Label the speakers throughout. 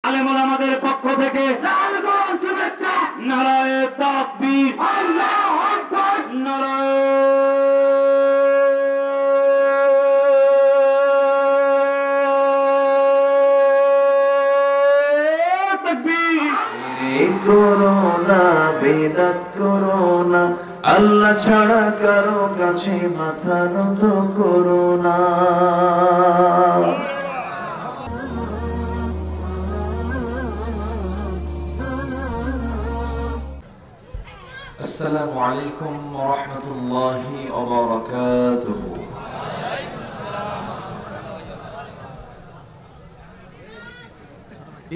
Speaker 1: আলেম ওলামাদের পক্ষ থেকে শুভেচ্ছা। নারায়ে তাকবীর, আল্লাহু আকবার, নারায়ে তাকবীর।
Speaker 2: করোনা বেদাত করোনা, আল্লাহ ছাড়া কারো কাছে মাথা নত করোনা। আসসালামু আলাইকুম ওয়া রাহমাতুল্লাহি ওয়া বারাকাতুহু।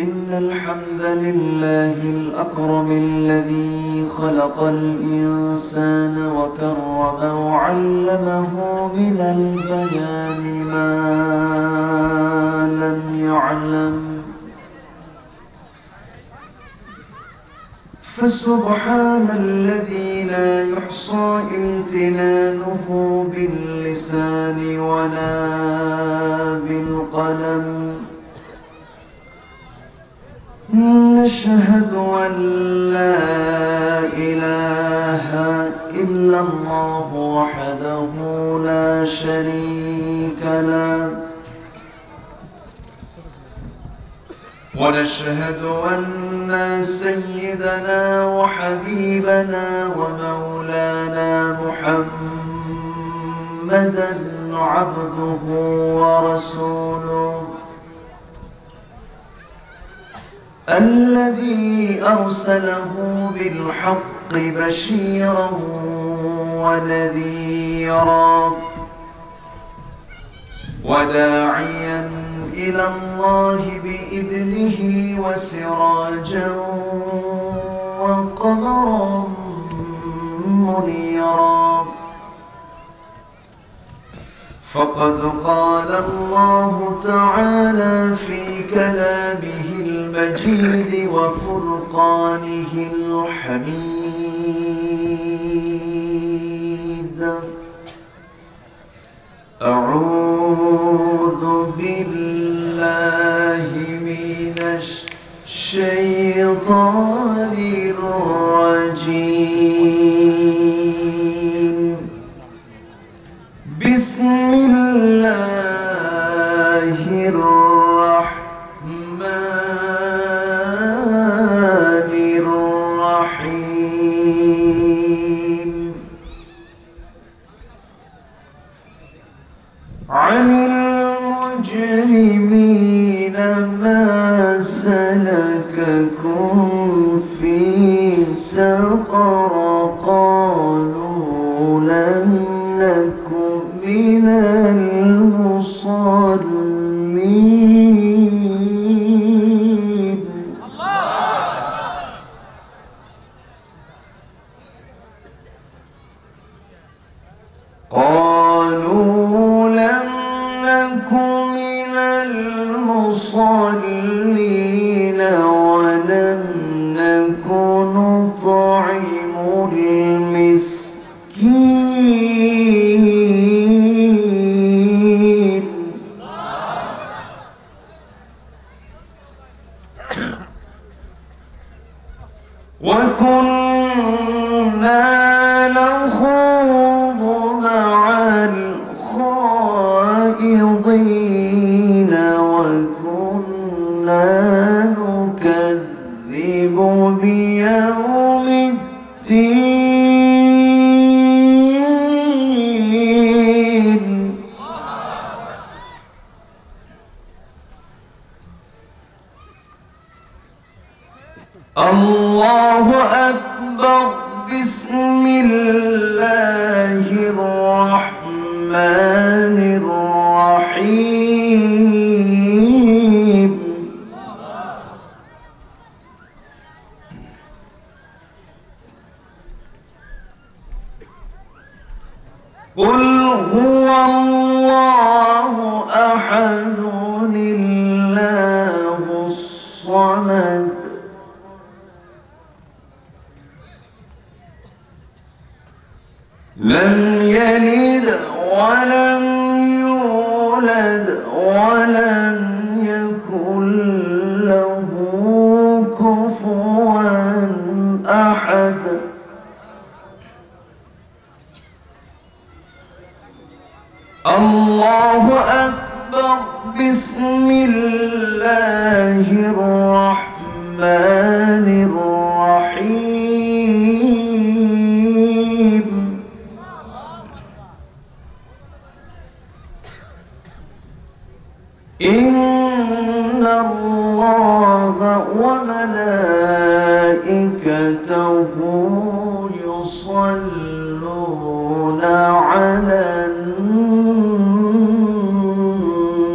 Speaker 2: إن الحمد لله الأكرم الذي خلق الإنسان وكرمه وعلمه من البيان ما لم يعلم، فسبحان الذي لا يحصى امتنانه باللسان ولا بالقلم. نشهد أن لا إله إلا الله وحده لا شريك له، ونشهد أن سيدنا وحبيبنا ومولانا محمدا عبده ورسوله الذي أرسله بالحق بشيرا ونذيرا وداعيا إلى الله بإذنه وسراجا وقمرا منيرا. فقد قال الله تعالى في كلامه المجيد وفرقانه الحميد: أعوذ بالله من الشيطان الرجيم. بسم الله الرحمن الرحيم. عن المجرمين ما سلككم في سقر؟ قالوا لم نكن من المصلين. قالوا لم نكن من المصلين ولم نكن نطعم المسكين وكنا نخوض مع الخائضين وكنا نكذب بيوم الدين. الله أكبر. بسم الله الرحمن الرحيم. قل هو الله أحد الله الصمد لم يلد ولم يولد ولم يكن له
Speaker 3: كفوا أحد الله أكبر بسم الله الرحمن الرحيم إن الله وملائكته يصلون على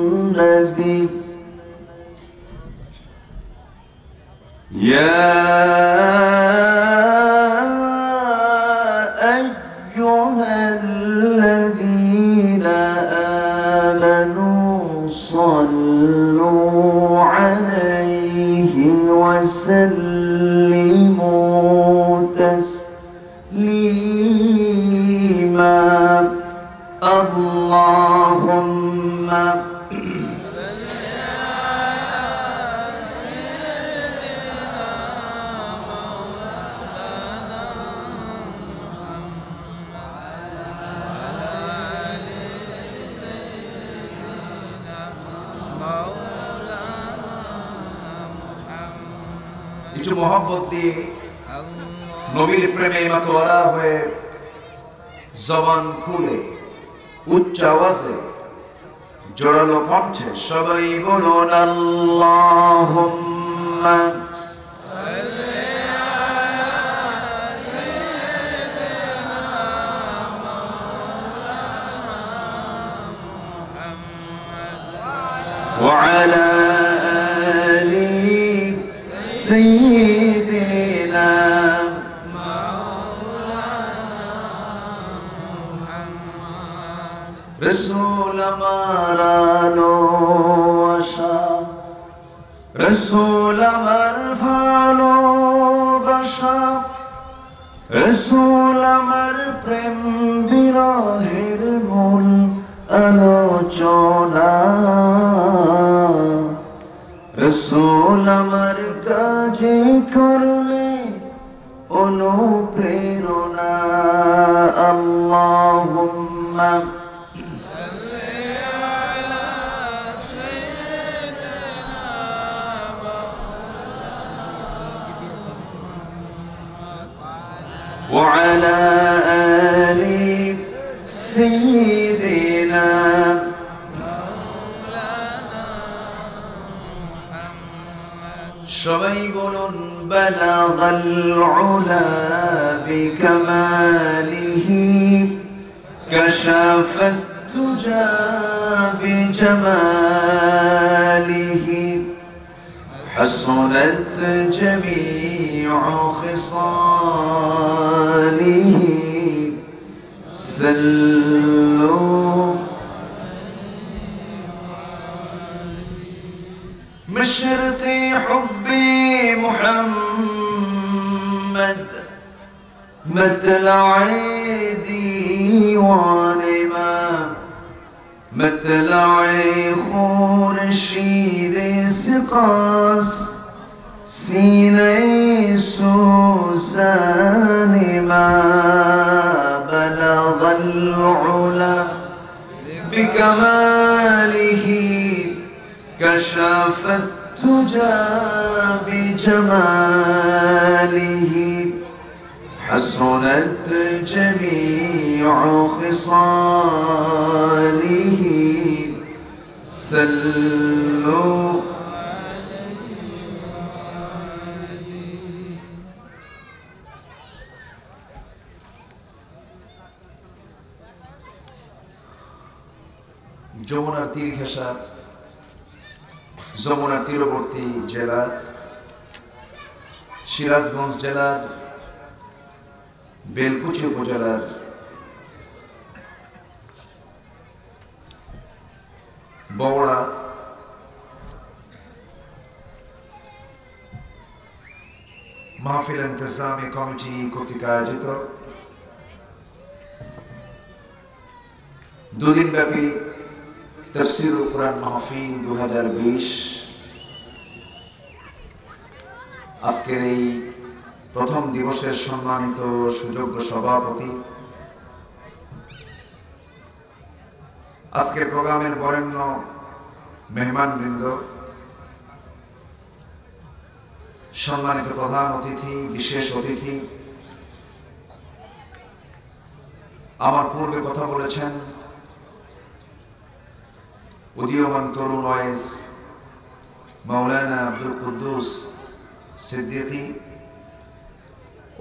Speaker 3: النبي يا أيها الذين آمنوا صلوا عليه وسلموا تسليما اللهم
Speaker 2: একটু মোহাম্মত দিয়ে নবীর প্রেমে মাতোয়ারা হয়ে জবান খুলে উচ্চ আওয়াজে জোরালো কণ্ঠে সবাই বলুন আল্লাহুম্মা وعلى آل سيدنا رسول مارانو وشا رسول مرفانو بشا رسول مرتم براهر مل আলোচনা রসূল আমার কাজে করবে অনুপ্রেরণা আল্লাহুম্মা وعلى آل سيدنا সবাই বলুন বালাগাল উলা বিকামালিহি কাশাফাত তুজা বিজামালিহি حسنت جميع خصاله سلوا مشرتي حبي محمد مطلعي ديوانما مطلعي خورشيد سقاس سيني سوسان ما بلغ العلا بكماله كشف التجى بجماله حسنت جميع خصاله سلوا যমুনার তীর ঘেঁষা যমুনার তীরবর্তী জেলা সিরাজগঞ্জ জেলার বেলকুচি উপজেলার বওড়া মাহফিল ইন্তজামি কমিটি কর্তৃক আয়োজিত দুদিনব্যাপী তাফসীরুল কুরআন মাহফিল 2020
Speaker 4: আজকের এই প্রথম দিবসের সম্মানিত সুযোগ্য সভাপতি, আজকের প্রোগ্রামের বরেণ্য মেহমানবৃন্দ, সম্মানিত প্রধান অতিথি, বিশেষ অতিথি, আমার পূর্বে কথা বলেছেন উদীয়মান তরুণ ওয়াইস মাওলানা আব্দুল কুদ্দুস সিদ্দিকী,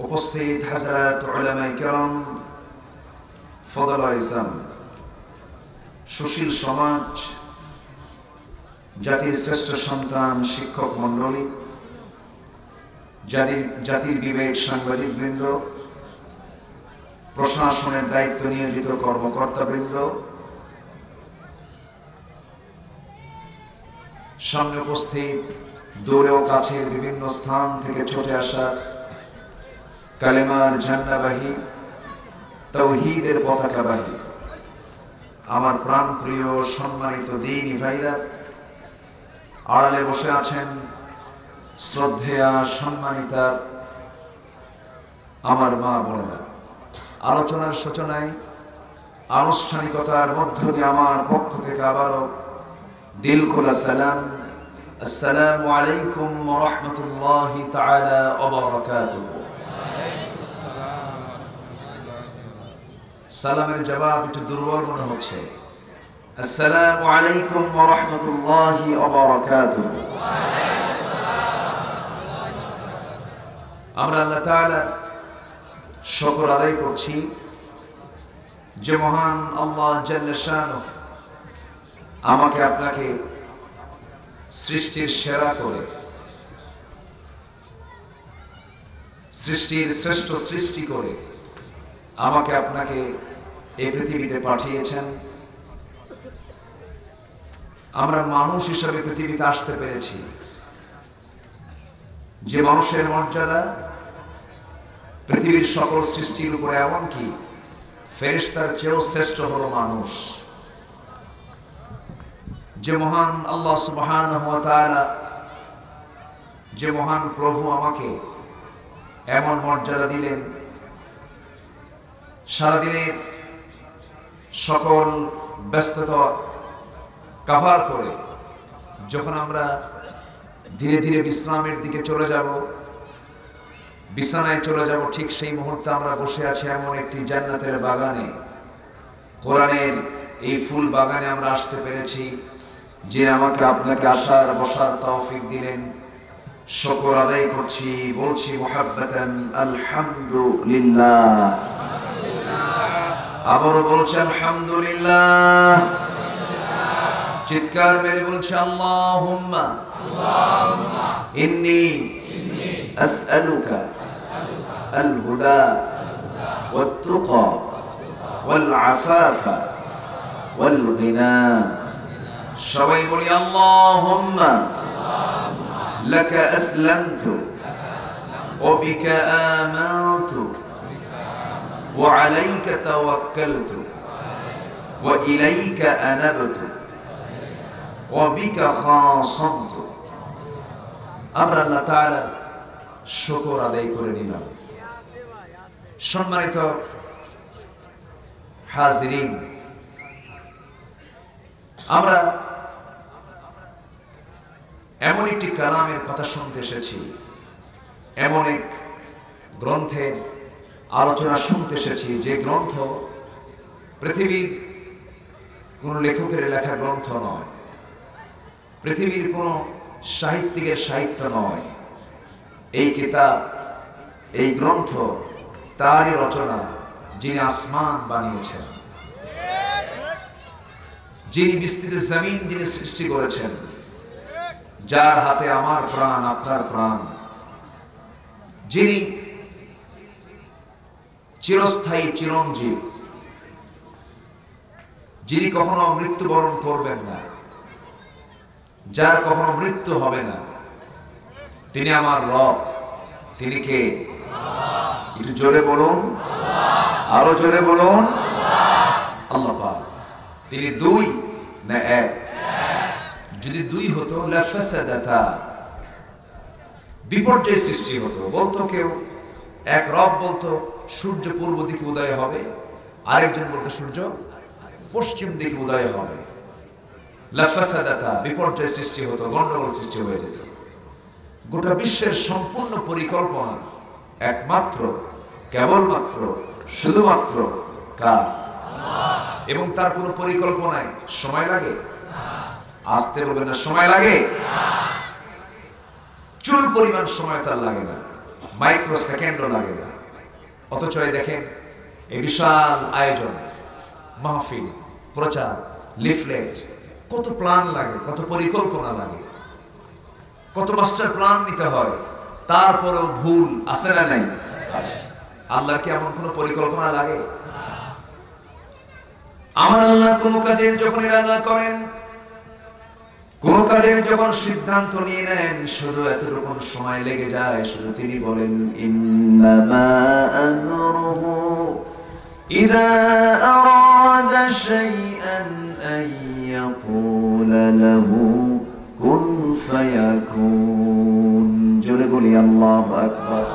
Speaker 4: উপস্থিত হযরত উলামায়ে কেরাম, ফদলায়ে ইসলাম, সুশীল সমাজ, জাতির শ্রেষ্ঠ সন্তান শিক্ষক মণ্ডলী, জাতির বিবেক সাংবাদিকবৃন্দ, প্রশাসনের দায়িত্ব নিয়োজিত কর্মকর্তাবৃন্দ, সামনে উপস্থিত দূরে ও কাছের বিভিন্ন স্থান থেকে ছুটে আসা কালেমার ঝান্ডাবাহী, তাওহীদের পতাকাবাহী আমার প্রাণপ্রিয় সম্মানিত দ্বীনি ভাইরা, আড়ালে বসে আছেন শ্রদ্ধেয়া সম্মানিতা আমার মা বোনেরা। আলোচনার সূচনায় আনুষ্ঠানিকতার মধ্য দিয়ে আমার পক্ষ থেকে আবারও দিল খোলা সালাম, আসসালামু আলাইকুম ওয়া রাহমাতুল্লাহি তাআলা ওয়া বারাকাতুহু। সালামের জবাব একটু দুর্বল মনে হচ্ছে। আসসালামু আলাইকুম ওয়া রাহমাতুল্লাহি ওয়া বারাকাতুহু। আমরা আল্লাহ তাআলার শুকর আদায় করছি যে মহান আল্লাহ জাল্লা শানুহু আমাকে আপনাকে সৃষ্টির সেরা করে, সৃষ্টির শ্রেষ্ঠ সৃষ্টি করে আমাকে আপনাকে এই পৃথিবীতে পাঠিয়েছেন। আমরা মানুষ হিসেবে পৃথিবীতে আসতে পেরেছি, যে মানুষের মর্যাদা পৃথিবীর সকল সৃষ্টির উপরে, এমনকি ফেরেশতার চেয়েও শ্রেষ্ঠ হলো মানুষ। যে মহান আল্লাহ সুবহানাহু ওয়া তাআলা, যে মহান প্রভু আমাকে এমন মর্যাদা দিলেন, সারাদিনের সকল ব্যস্ততা কাভার করে যখন আমরা ধীরে ধীরে বিশ্রামের দিকে চলে যাব, বিছানায় চলে যাব, ঠিক সেই মুহূর্তে আমরা বসে আছি এমন একটি জান্নাতের বাগানে, কোরআনের এই ফুল বাগানে আমরা আসতে পেরেছি। যে আমাকে আপনাকে আসার বসার তৌফিক দিলেন, শুকর আদায় করছি, বলছি মুহাব্বাতান আলহামদুলিল্লাহ। আবারও বলছি আলহামদুলিল্লাহ। চিৎকার মেরে বলছি আল্লাহুম্মা ইন্নী আসআলুকা আল হুদা ওয়াত তুকা ওয়াল আফাফা ওয়াল গিনা। সবাই বলি আল্লাহুম্মা লাকা আসলামতু ওয়া বিকা আমানতু ওয়া আলাইকা তাওয়াক্কালতু ওয়া ইলাইকা আনাবতু ওয়া বিকা খাসামতু। আমরা আল্লাহ তাআলার শুকর আদায় করে নিলাম। সম্মানিত হাজিরিন, আমরা এমন একটি কালামের কথা শুনতে এসেছি, এমন এক গ্রন্থের আলোচনা শুনতে এসেছি, যে গ্রন্থ পৃথিবীর কোন লেখকের লেখা গ্রন্থ নয়, পৃথিবীর কোন সাহিত্যিকের সাহিত্য নয়। এই কিতাব, এই গ্রন্থ তারই রচনা, যিনি আসমান বানিয়েছেন, যিনি বিস্তৃত জমিন যিনি সৃষ্টি করেছেন, যার হাতে আমার প্রাণ আপনার প্রাণ, যিনি চিরস্থায়ী চিরঞ্জীব, যিনি কখনো মৃত্যুবরণ করবেন না, যার কখনো মৃত্যু হবে না, তিনি আমার রব। তিনি কে? একটু জোরে বলুন, আরো জোরে বলুন। আল্লাহ পাক। তিনি দুই না এক? যদি দুই হতো লাফাসাদাতা, বিপর্যয় সৃষ্টি হতো। বলতো কেউ, এক রব বলতো সূর্য পূর্ব দিকে উদয় হবে, আরেকজন বলতো সূর্য পশ্চিম দিকে উদয় হবে। লাফাসাদাতা, বিপর্যয় সৃষ্টি হতো, গন্ডগোল সৃষ্টি হয়ে যেত। গোটা বিশ্বের সম্পূর্ণ পরিকল্পনা একমাত্র, কেবলমাত্র, শুধুমাত্র কার? এবং তার কোনো পরিকল্পনায় সময় লাগে? আসতে বলবেন না, সময় লাগে? চুল পরিমাণ সময় তার লাগে না, মাইক্রো সেকেন্ডও লাগে না। অথচ দেখেন এই বিশাল আয়োজন, মাহফিল, প্রচার, লিফলেট, কত প্ল্যান লাগে, কত পরিকল্পনা লাগে, কত মাস্টার প্ল্যান নিতে হয়। তারপরেও ভুল আছে না নাই? আল্লাহর কি এমন কোন পরিকল্পনা লাগে? আমার আল্লাহ কোন কাজের যখন ইরাদা করেন, কোন কাজের যখন সিদ্ধান্ত নিয়ে নেন, শুধু এতটুকু সময় লেগে যায়, শুধু তিনি বলেন ইন্নামা আমরুহু ইযা আরাদা শাইআন আন ইয়াকুলা লাহু কুন ফায়াকুন। জোরে বলি আল্লাহু আকবার।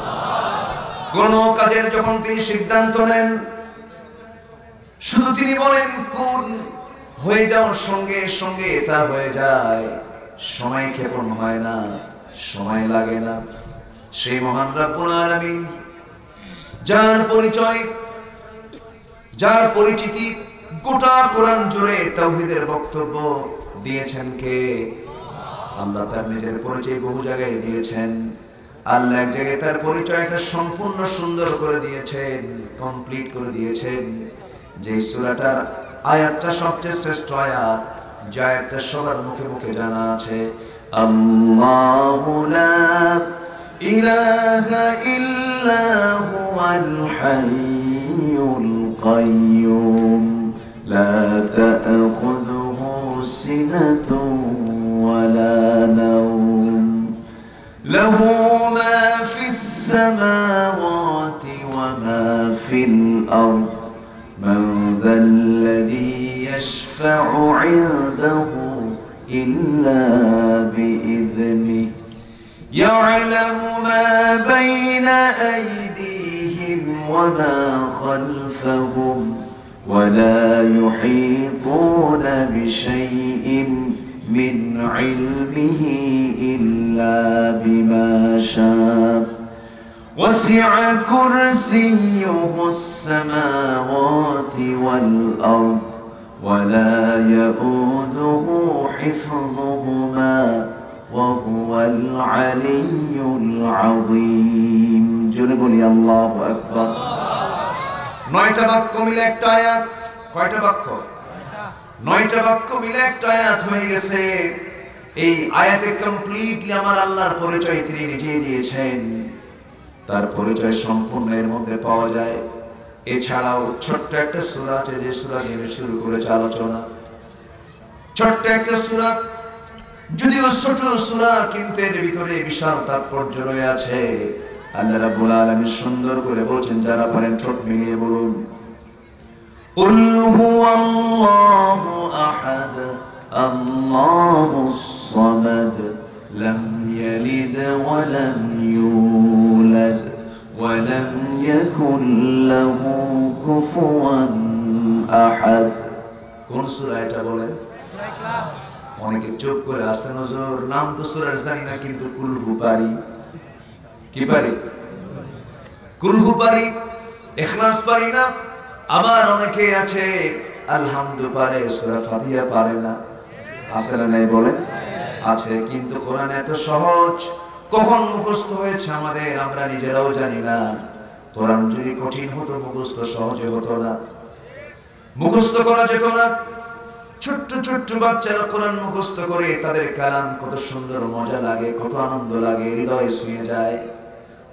Speaker 4: কোন কাজের যখন তিনি সিদ্ধান্ত নেন, শুধু তিনি বলেন কুন, হয়ে যাওয়ার সঙ্গে সঙ্গে তা হয়ে যায়। সময় ক্ষেপণ হয় না, সময় লাগে না। সেই মহান রব্বুল আলামিন, যার পরিচয়, যার পরিচিতি গোটা কোরআন জুড়ে তাওহীদের বক্তব্য দিয়েছেন কে? আল্লাহ তার নিজের পরিচয় বহু জায়গায় দিয়েছেন। আল্লাহ এক জায়গায় তার পরিচয়টা সম্পূর্ণ সুন্দর করে দিয়েছেন, কমপ্লিট করে দিয়েছেন। যে সূরাটার আয়াতটা সবচেয়ে শ্রেষ্ঠ আয়াত, যে আয়াতটা সবার মুখে মুখে জানা আছে, আল্লাহু লা ইলাহা ইল্লা হুয়াল হাইয়ুল কাইয়্যুম লা তা'খুযুহু সিনাতুন ওয়ালা নাওম লাহু মা ফিস সামাওয়াতি ওয়া মা ফিল আরদ من ذا الذي يشفع عنده إلا بإذنه يعلم ما بين أيديهم وما خلفهم ولا يحيطون بشيء من علمه إلا بما شاء وسع كرسيه السماوات والأرض ولا يؤوده حفظهما وهو العلي العظيم। জোরে বলি আল্লাহু আকবার। 9টা বাক্য মিলে একটা আয়াত। কয়টা বাক্য? 9টা বাক্য মিলে একটা আয়াত হয়ে গেছে। এই আয়াতে কমপ্লিটলি আমার আল্লাহর পরিচয় তিনি নিজেই দিয়েছেন। তার পরিচয় সম্পূর্ণ এর মধ্যে পাওয়া যায়। এছাড়াও ছোট্ট একটা সূরা আছে, যে সূরা নিয়ে শুরু করেছে আলোচনা। ছোট্ট একটা সূরা, যদিও ছোট সূরা, কিন্তু এর ভিতরে বিশাল তাৎপর্য রয়ে আছে। আল্লাহ রাব্বুল আলামিন সুন্দর করে বলছেন, যারা পারেন ঠোঁট মিলিয়ে বলুন, কুল হুয়াল্লাহু আহাদ আল্লাহুস সামাদ লাম ইয়ালিদ ওয়া লাম ইউলাদ ওয়া লাম ইয়াকুল লাহু কুফুয়ান আহাদ। কোন সূরা এটা বলেন? সূরা ইখলাস। অনেকে চুপ করে আছেন, হুজুর নাম তো সূরার জানি না, কিন্তু কুলহু পারি। কি পারি? কুলহু পারি, ইখলাস পারি না। আবার অনেকে আছে আলহামদু পারে, সূরা ফাতিহা পারে না। আছে না নাই বলেন? আছে। কিন্তু কোরআন এত সহজ, কখন মুখস্থ হয়েছে আমাদের আমরা নিজেরাও জানি না। কোরআন যদি কঠিন হতো, মুখস্থ সহজে হতো না, মুখস্থ করা যেত না। ছোট্ট ছোট্ট বাচ্চারা কোরআন মুখস্থ করে, তাদের কালাম কত সুন্দর, মজা লাগে, কত আনন্দ লাগে, হৃদয়ে ছুঁয়ে যায়,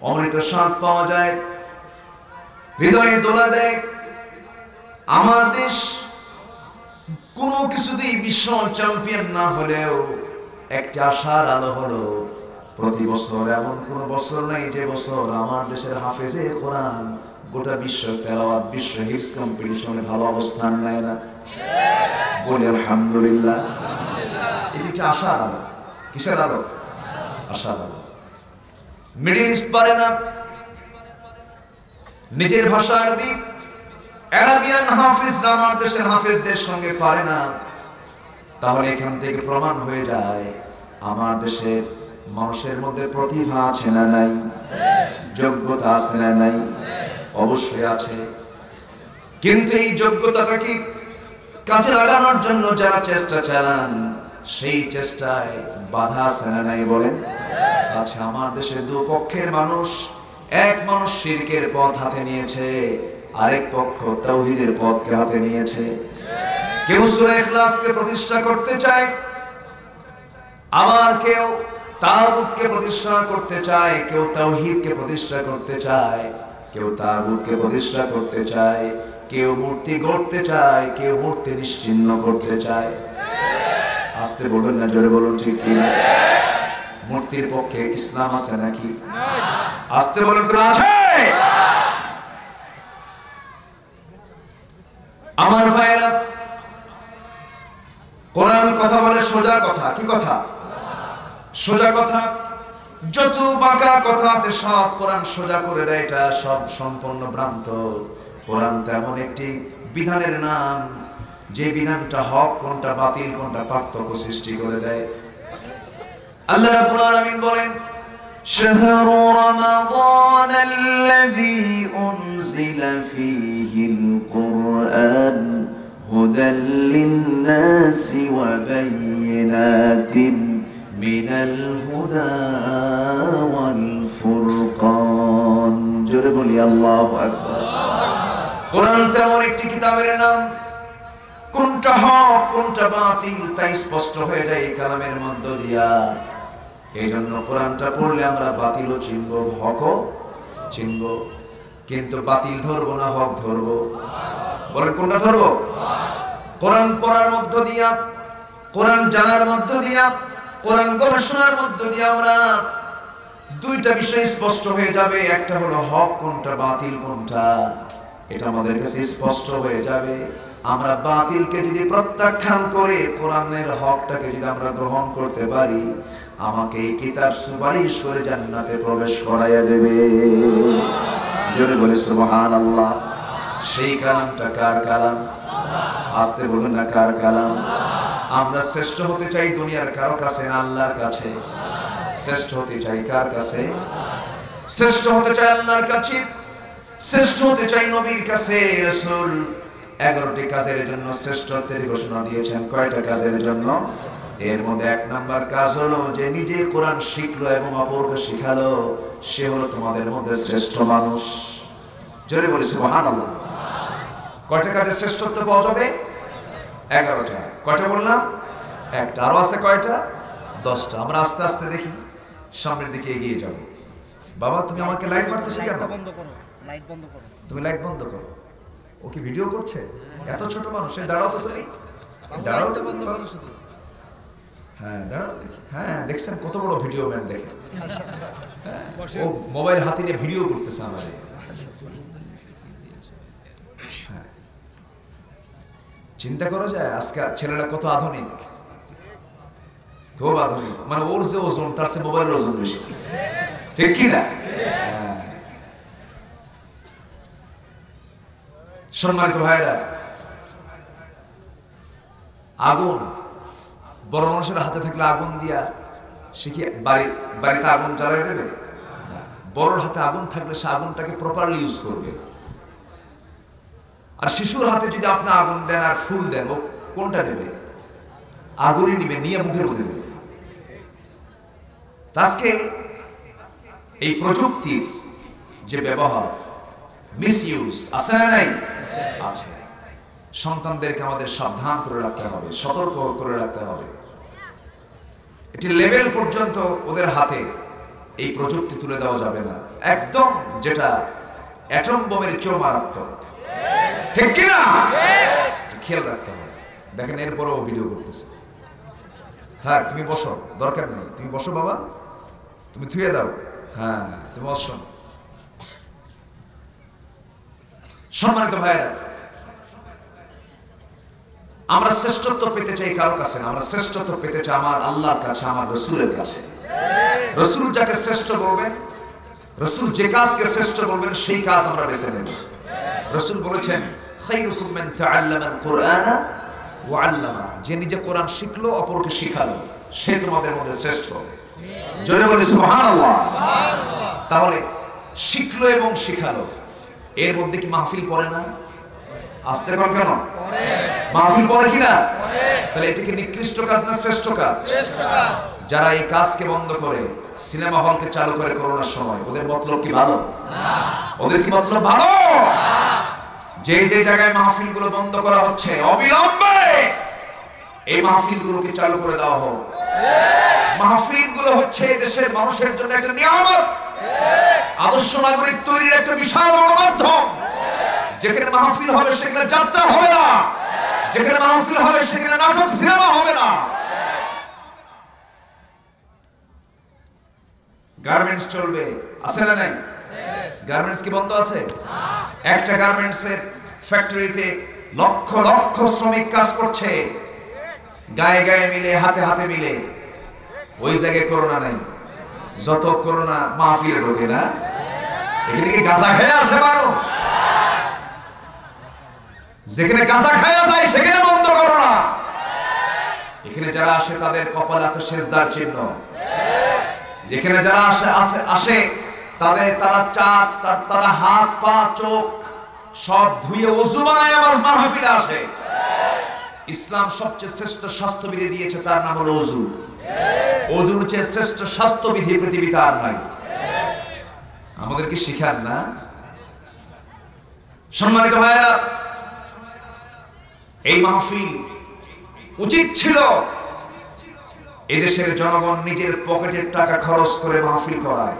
Speaker 4: অমৃত স্বাদ পাওয়া যায়, হৃদয়ে দোলা দেয়। আমার দেশ কোনো কিছুতেই বিশ্ব চ্যাম্পিয়ন না হলেও একটা আশার আলো হলো, প্রতি বছর এমন কোন বছর নাই যে বছর আমার দেশের হাফেজে কোরআন গোটা বিশ্ব তেলাওয়াত, বিশ্ব হিফজ কম্পিটিশনে ভালো অবস্থান নেয় না। বলি আলহামদুলিল্লাহ। এটি একটা আশার আলো। কিসের আলো? আশার আলো। মিডল ইস্ট পারে না, নিজের ভাষা আরবি, আরাবিয়ান হাফিজরা আমার দেশের হাফিজদের সঙ্গে পারে না, তাহলে এখান থেকে প্রমাণ হয়ে যায় আমার দেশের মানুষের মধ্যে প্রতিভা আছে না নাই, যোগ্যতা আছে না নাই? অবশ্যই আছে। কিন্তু এই যোগ্যতাটাকে কাজে লাগানোর জন্য যারা চেষ্টা চালান, সেই চেষ্টায় বাধা আছে না নাই বলেন? আচ্ছা, আমার দেশের দুপক্ষের মানুষ, এক মানুষ শিরকের পথ হাতে নিয়েছে, আরেক পক্ষ তাওহীদের পথকে হাতে নিয়েছে। কেউ সূরা ইখলাসকে প্রতিষ্ঠা করতে চায়, আবার কেউ তাগুতকে প্রতিষ্ঠা করতে চায়, কেউ তাওহীদকে প্রতিষ্ঠা করতে চায়, কেউ তাগুতকে প্রতিষ্ঠা করতে চায়, কেউ মূর্তি গড়তে চায়, কেউ মূর্তি নিশ্চিহ্ন করতে চায়। আস্তে বলুন না, জোরে বলুন, ঠিক কি? মূর্তির পক্ষে ইসলাম আছে নাকি? আস্তে বলুন, কোন আছে? আমার ভাইয়েরা, কোরআন কথা বলে সোজা কথা। কি কথা? সোজা কথা। যত বাঁকা কথা আছে সব কোরআন সোজা করে দেয়। এটা সব সম্পূর্ণ ভ্রান্ত। কোরআন তেমন একটি বিধানের নাম, যে বিধানটা হক কোনটা বাতিল কোনটা পার্থক্য সৃষ্টি করে দেয়। আল্লাহ রাব্বুল আলামিন বলেন, শাহরু রমাদান আল্লাযী উনজিলা ফীহিল কুরআন হুদাল লিন-নাসি ওয়া বায়িনাতিন মিনাল হুদা ওয়াল ফুরকান। জোরে বলি আল্লাহু আকবার। কোরআন তেমন একটি কিতাবের নাম, কোনটা হক কোনটা বাতিল তাই স্পষ্ট হয়ে যায় এই কালামের মধ্য দিয়া। এই জন্য কোরআনটা পড়লে আমরা বাতিলও চিনব, হকও চিনব, কিন্তু বাতিল ধরবো না, হক ধরবো। বলেন কোনটা ধরবো? কোরআন পড়ার মধ্য দিয়া, কোরআন জানার মধ্য দিয়া, কোরআন গবেষণার মধ্য দিয়ে আমরা দুইটা বিষয় স্পষ্ট হয়ে যাবে। একটা হলো হক কোনটা বাতিল কোনটা, এটা আমাদের কাছে স্পষ্ট হয়ে যাবে। আমরা বাতিলকে যদি প্রত্যাখ্যান করে কোরআনের হকটাকে যদি আমরা গ্রহণ করতে পারি, আমাকে এই কিতাব সুপারিশ করে জান্নাতে প্রবেশ করাইয়া দেবে। জোরে বলে সুবহানাল্লাহ। সেই কালামটা কার কালাম? আস্তে বলুন না, কার কালাম? আমরা শ্রেষ্ঠ হতে চাই দুনিয়ার কারো কাছে না, আল্লাহর কাছে। শ্রেষ্ঠ হতে চাই কার কাছে? শ্রেষ্ঠ হতে চাই আল্লাহর কাছে, শ্রেষ্ঠ হতে চাই নবীর কাছে। রাসূল 11টি কাজের জন্য শ্রেষ্ঠত্বের ঘোষণা দিয়েছেন। কয়টা কাজের জন্য? এর মধ্যে 1 নাম্বার কাজ হলো যে নিজে কোরআন শিখলো এবং অপরকে শিখালো, সে হলো তোমাদের মধ্যে শ্রেষ্ঠ মানুষ। জোরে বলি সুবহানাল্লাহ। কয়টা কাজে শ্রেষ্ঠত্ব পাওয়া যাবে? 11টা। কয়টা বললাম? একটা। আরো আছে কয়টা? 10টা। আমরা আস্তে আস্তে দেখি, সামনের দিকে এগিয়ে যাব। বাবা, তুমি আমাকে লাইট মারতেছো কেন?
Speaker 5: বন্ধ করো, লাইট বন্ধ করো।
Speaker 4: তুমি লাইট বন্ধ করো। ও কি ভিডিও করছে? এত ছোট মানুষ। দাঁড়াও তো তুমি, দাঁড়াও তো।
Speaker 5: বন্ধ করো শুধু।
Speaker 4: হ্যাঁ দাঁড়াও দেখি। হ্যাঁ, দেখছেন কত বড় ভিডিও ম্যান দেখেন। ও মোবাইল হাতে নিয়ে ভিডিও করতেছে আমাদের। চিন্তা করা যায় আজকে ছেলেরা কত আধুনিক, খুব আধুনিক। মানে ওর যে ওজন তার চেয়ে মোবাইলের ওজন বেশি, ঠিক কি না? সম্মানিত ভাইরা, আগুন বড় মানুষের হাতে থাকলে আগুন দিয়া সে কি বাড়িতে আগুন জ্বালাই দেবে? বড়র হাতে আগুন থাকলে সে আগুনটাকে প্রপারলি ইউজ করবে। আর শিশুর হাতে যদি আপনি আগুন দেন আর ফুল দেন, ও কোনটা নেবে? আগুনই নিবে, নিয়ে মুখের মধ্যে নেবে। আজকে এই প্রযুক্তির যে ব্যবহার, মিসইউজ আছে না নাই? আছে। সন্তানদেরকে আমাদের সাবধান করে রাখতে হবে, সতর্ক করে রাখতে হবে। এটি লেভেল পর্যন্ত ওদের হাতে এই প্রযুক্তি তুলে দেওয়া যাবে না, একদম যেটা অ্যাটম বোমের চেয়েও মারাত্মক, ঠিক কি না? খেয়াল রাখতে হবে। দেখেন এরপরও ভিডিও করতেছে। হ্যাঁ, তুমি বসো, দরকার নেই, তুমি বসো বাবা, তুমি থুয়ে দাও। হ্যাঁ, তুমি বসো। সম্মানিত ভাইরা, আমরা শ্রেষ্ঠত্ব পেতে চাই কারো কাছে না, আমরা শ্রেষ্ঠত্ব পেতে চাই আমার আল্লাহর কাছে, আমার রাসূলের কাছে। রাসূল যাকে শ্রেষ্ঠ বলবেন রাসূল যে কাজকে শ্রেষ্ঠ বলবেন সেই কাজ আমরা বেছে নেব। রাসূল বলেছেন খায়রুকুম মান তাআল্লামাল কুরআনা ওয়া আল্লামা, যে নিজে কোরআন শিখলো অপরকে শিখালো সে তোমাদের মধ্যে শ্রেষ্ঠ। জোরে বলে সুবহানাল্লাহ। তাহলে শিখলো এবং শিখালো, এর মধ্যে কি মাহফিল পড়ে না? আসতে কর কেন? মাহফিল পড়ে কিনা? তাহলে এটা কি নিকৃষ্ট কাজ না শ্রেষ্ঠ কাজ? যারা এই কাজকে বন্ধ করে সিনেমা হলকে চালু করে করোনার সময়, ওদের মতলব কি ভালো? ওদের কি মতলব ভালো? যে যে জায়গায় মাহফিল গুলো বন্ধ করা হচ্ছে, অবিলম্বে এই মাহফিল গুলোকে চালু করে দেওয়া হোক। মাহফিল গুলো হচ্ছে দেশের মানুষের জন্য একটা নিয়ামত, আদর্শ নাগরিক তৈরির একটা বিশাল বড় মাধ্যম। যেখানে মাহফিল হবে সেখানে যাত্রা হবে না, যেখানে মাহফিল হবে সেখানে নাটক সিনেমা হবে না। গার্মেন্টস চলবে, আছে না নাই? গার্মেন্টস কি বন্ধ আছে? একটা গার্মেন্টসের ফ্যাক্টরিতে লক্ষ লক্ষ শ্রমিক কাজ করছে, গায়ে গায়ে মিলে, হাতে হাতে মিলে। ওই জায়গায় করোনা নাই। যত করোনা মাহফিলে ঢোকে না, এখানে কি গাঁজা খেয়ে আসে মানুষ? যেখানে গাঁজা খায়া যায় সেখানে বন্ধ করো না। এখানে যারা আসে তাদের কপালে আছে সেজদার চিহ্ন। এখানে যারা আসে তারা হাত পা চোখ সব ধুয়ে ওযু বানায় আমার মাহফিলে আসে। ইসলাম সবচেয়ে শ্রেষ্ঠ স্বাস্থ্যবিধি দিয়েছে, তার নাম হলো ওযু। ওযুর চেয়ে শ্রেষ্ঠ স্বাস্থ্যবিধি পৃথিবীতে আর নাই। আমাদেরকে শিখান না? সম্মানিত ভাইরা, এই মাহফিল উচিত ছিল এদেশের জনগণ নিজের পকেটের টাকা খরচ করে মাহফিল করায়।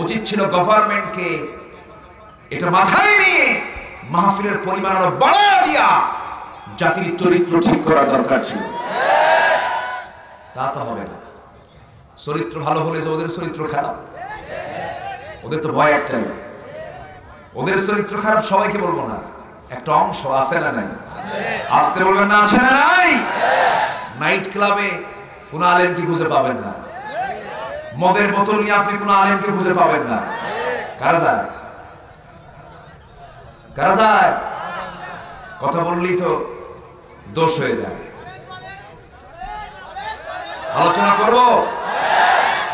Speaker 4: উচিত ছিল গভর্নমেন্টকে এটা মাথায় নিয়ে মাহফিলের পরিমাণ আরো বাড়ায় দিয়া জাতির চরিত্র ঠিক করা দরকার ছিল। তা তো হবে না। চরিত্র ভালো হলে যে ওদের চরিত্র খারাপ, ওদের তো ভয় একটাই, ওদের চরিত্র খারাপ সবাইকে বলবো না, একটা অংশ আছে না নাই? আসতে বলবেন না, আছে না নাই? নাইট ক্লাবে কোন আলেমকে খুঁজে পাবেন না, মদের বোতল নিয়ে আপনি কোন আলেমকে খুঁজে পাবেন না। কারা যায়? কারা যায়? কথা বললেই তো দোষ হয়ে যায়। আলোচনা করব,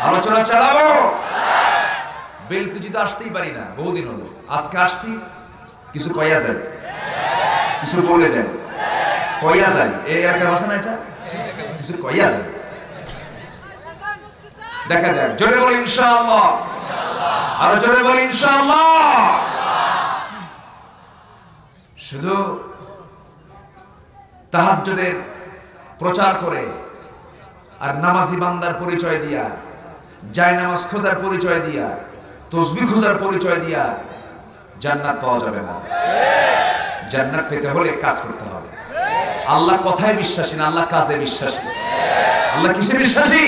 Speaker 4: আলোচনা চালাবো। বেলকুচিতে আসতেই পারি না, বহুদিন হলো। আজকে আসছি, কিছু কয়া যায়, কিছু বলে যায়, কয়া যায়। এই এলাকার ভাষা না এটা, কিছু কয়া যায়, দেখা যায়। জোরে বলি ইনশাআল্লাহ, আরো জোরে বলি ইনশাআল্লাহ। শুধু তাহাজ্জুদের প্রচার করে আর নামাজি বান্দার পরিচয় দিয়া, যায় নামাজ খোঁজার পরিচয় দিয়া, তসবিহ খোঁজার পরিচয় দিয়া জান্নাত পাওয়া যাবে না। জান্নাত পেতে হলে কাজ করতে হবে। আল্লাহ কথায় বিশ্বাসী না, আল্লাহ কাজে বিশ্বাসী। আল্লাহ কিসে বিশ্বাসী?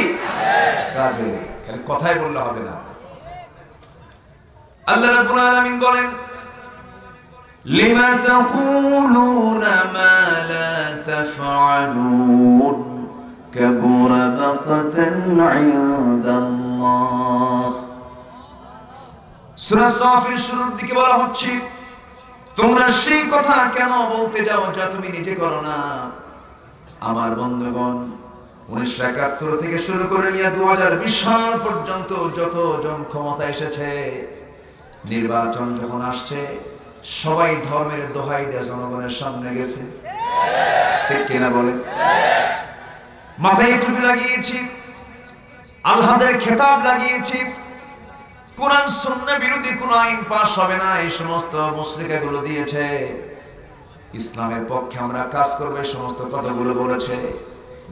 Speaker 4: কাজে। খালি কথায় বললে হবে না। আল্লাহ রাব্বুল আলামিন বলেন, লিমা তাকুলুনা মা লা তাফআলুন কাবুরা মাকতান ইনদাল্লাহ। সূরা সাফের শুরুর দিকে বলা হচ্ছে, তোমরা সেই কথা কেন বলতে যাও যা তুমি নিজে করো না। আমার বন্ধুগণ, 1971 থেকে শুরু করে নিয়ে 2020 সাল পর্যন্ত যতজন ক্ষমতা এসেছে, নির্বাচন যখন আসছে, সবাই ধর্মের দোহাই দিয়ে জনগণের সামনে গেছে। ঠিক কিনা বলে? মাথায় টুপি লাগিয়েছি, আলহাজের খেতাব লাগিয়েছি, কোরআন সুন্নাহ বিরোধী কোন আইন পাস হবে না, এই সমস্ত মুসলিকাগুলো দিয়েছে। ইসলামের পক্ষে আমরা কাজ করব, এই সমস্ত কথাগুলো বলেছে।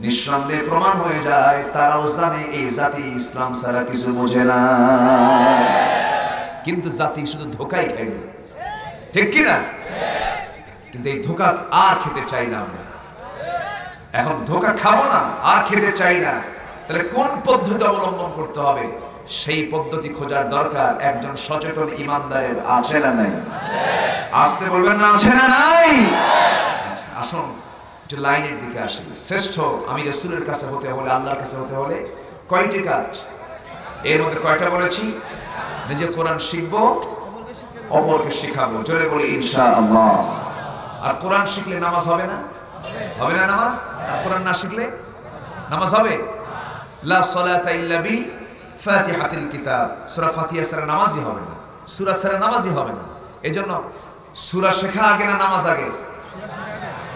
Speaker 4: নিঃসন্দেহে প্রমাণ হয়ে যায় তারাও জানে এই জাতি ইসলাম ছাড়া কিছু বোঝে না। কিন্তু জাতি শুধু ধোঁকাই খাইবে, ঠিক কিনা? কিন্তু এই ধোঁকা আর খেতে চাই না আমরা। এখন ধোঁকা খাবো না, আর খেতে চাই না। তাহলে কোন পদ্ধতি অবলম্বন করতে হবে, সেই পদ্ধতি খোঁজার দরকার একজন সচেতন ইমানদারের। আছে না নাই? আসতে বলবেন না, আছে না নাই? আসুন একটু লাইনের দিকে আসি। শ্রেষ্ঠ আমি রাসূলের কাছে হতে হলে, আল্লাহর কাছে হতে হলে কয়টি কাজ? এর মধ্যে কয়টা বলেছি? নিজে কোরআন শিখবো, অপরকে শিখাবো। জোরে বলি ইনশাআল্লাহ। আর কোরআন শিখলে নামাজ হবে না? হবে না নামাজ? আর কোরআন না শিখলে নামাজ হবে? লা সালাতা ইল্লা বি ফাতিহাতিল কিতাব। সূরা ফাতিহা ছাড়া নামাজই হবে না, সূরা ছাড়া নামাজই হবে না। এজন্য সূরা শেখা আগে না নামাজ আগে?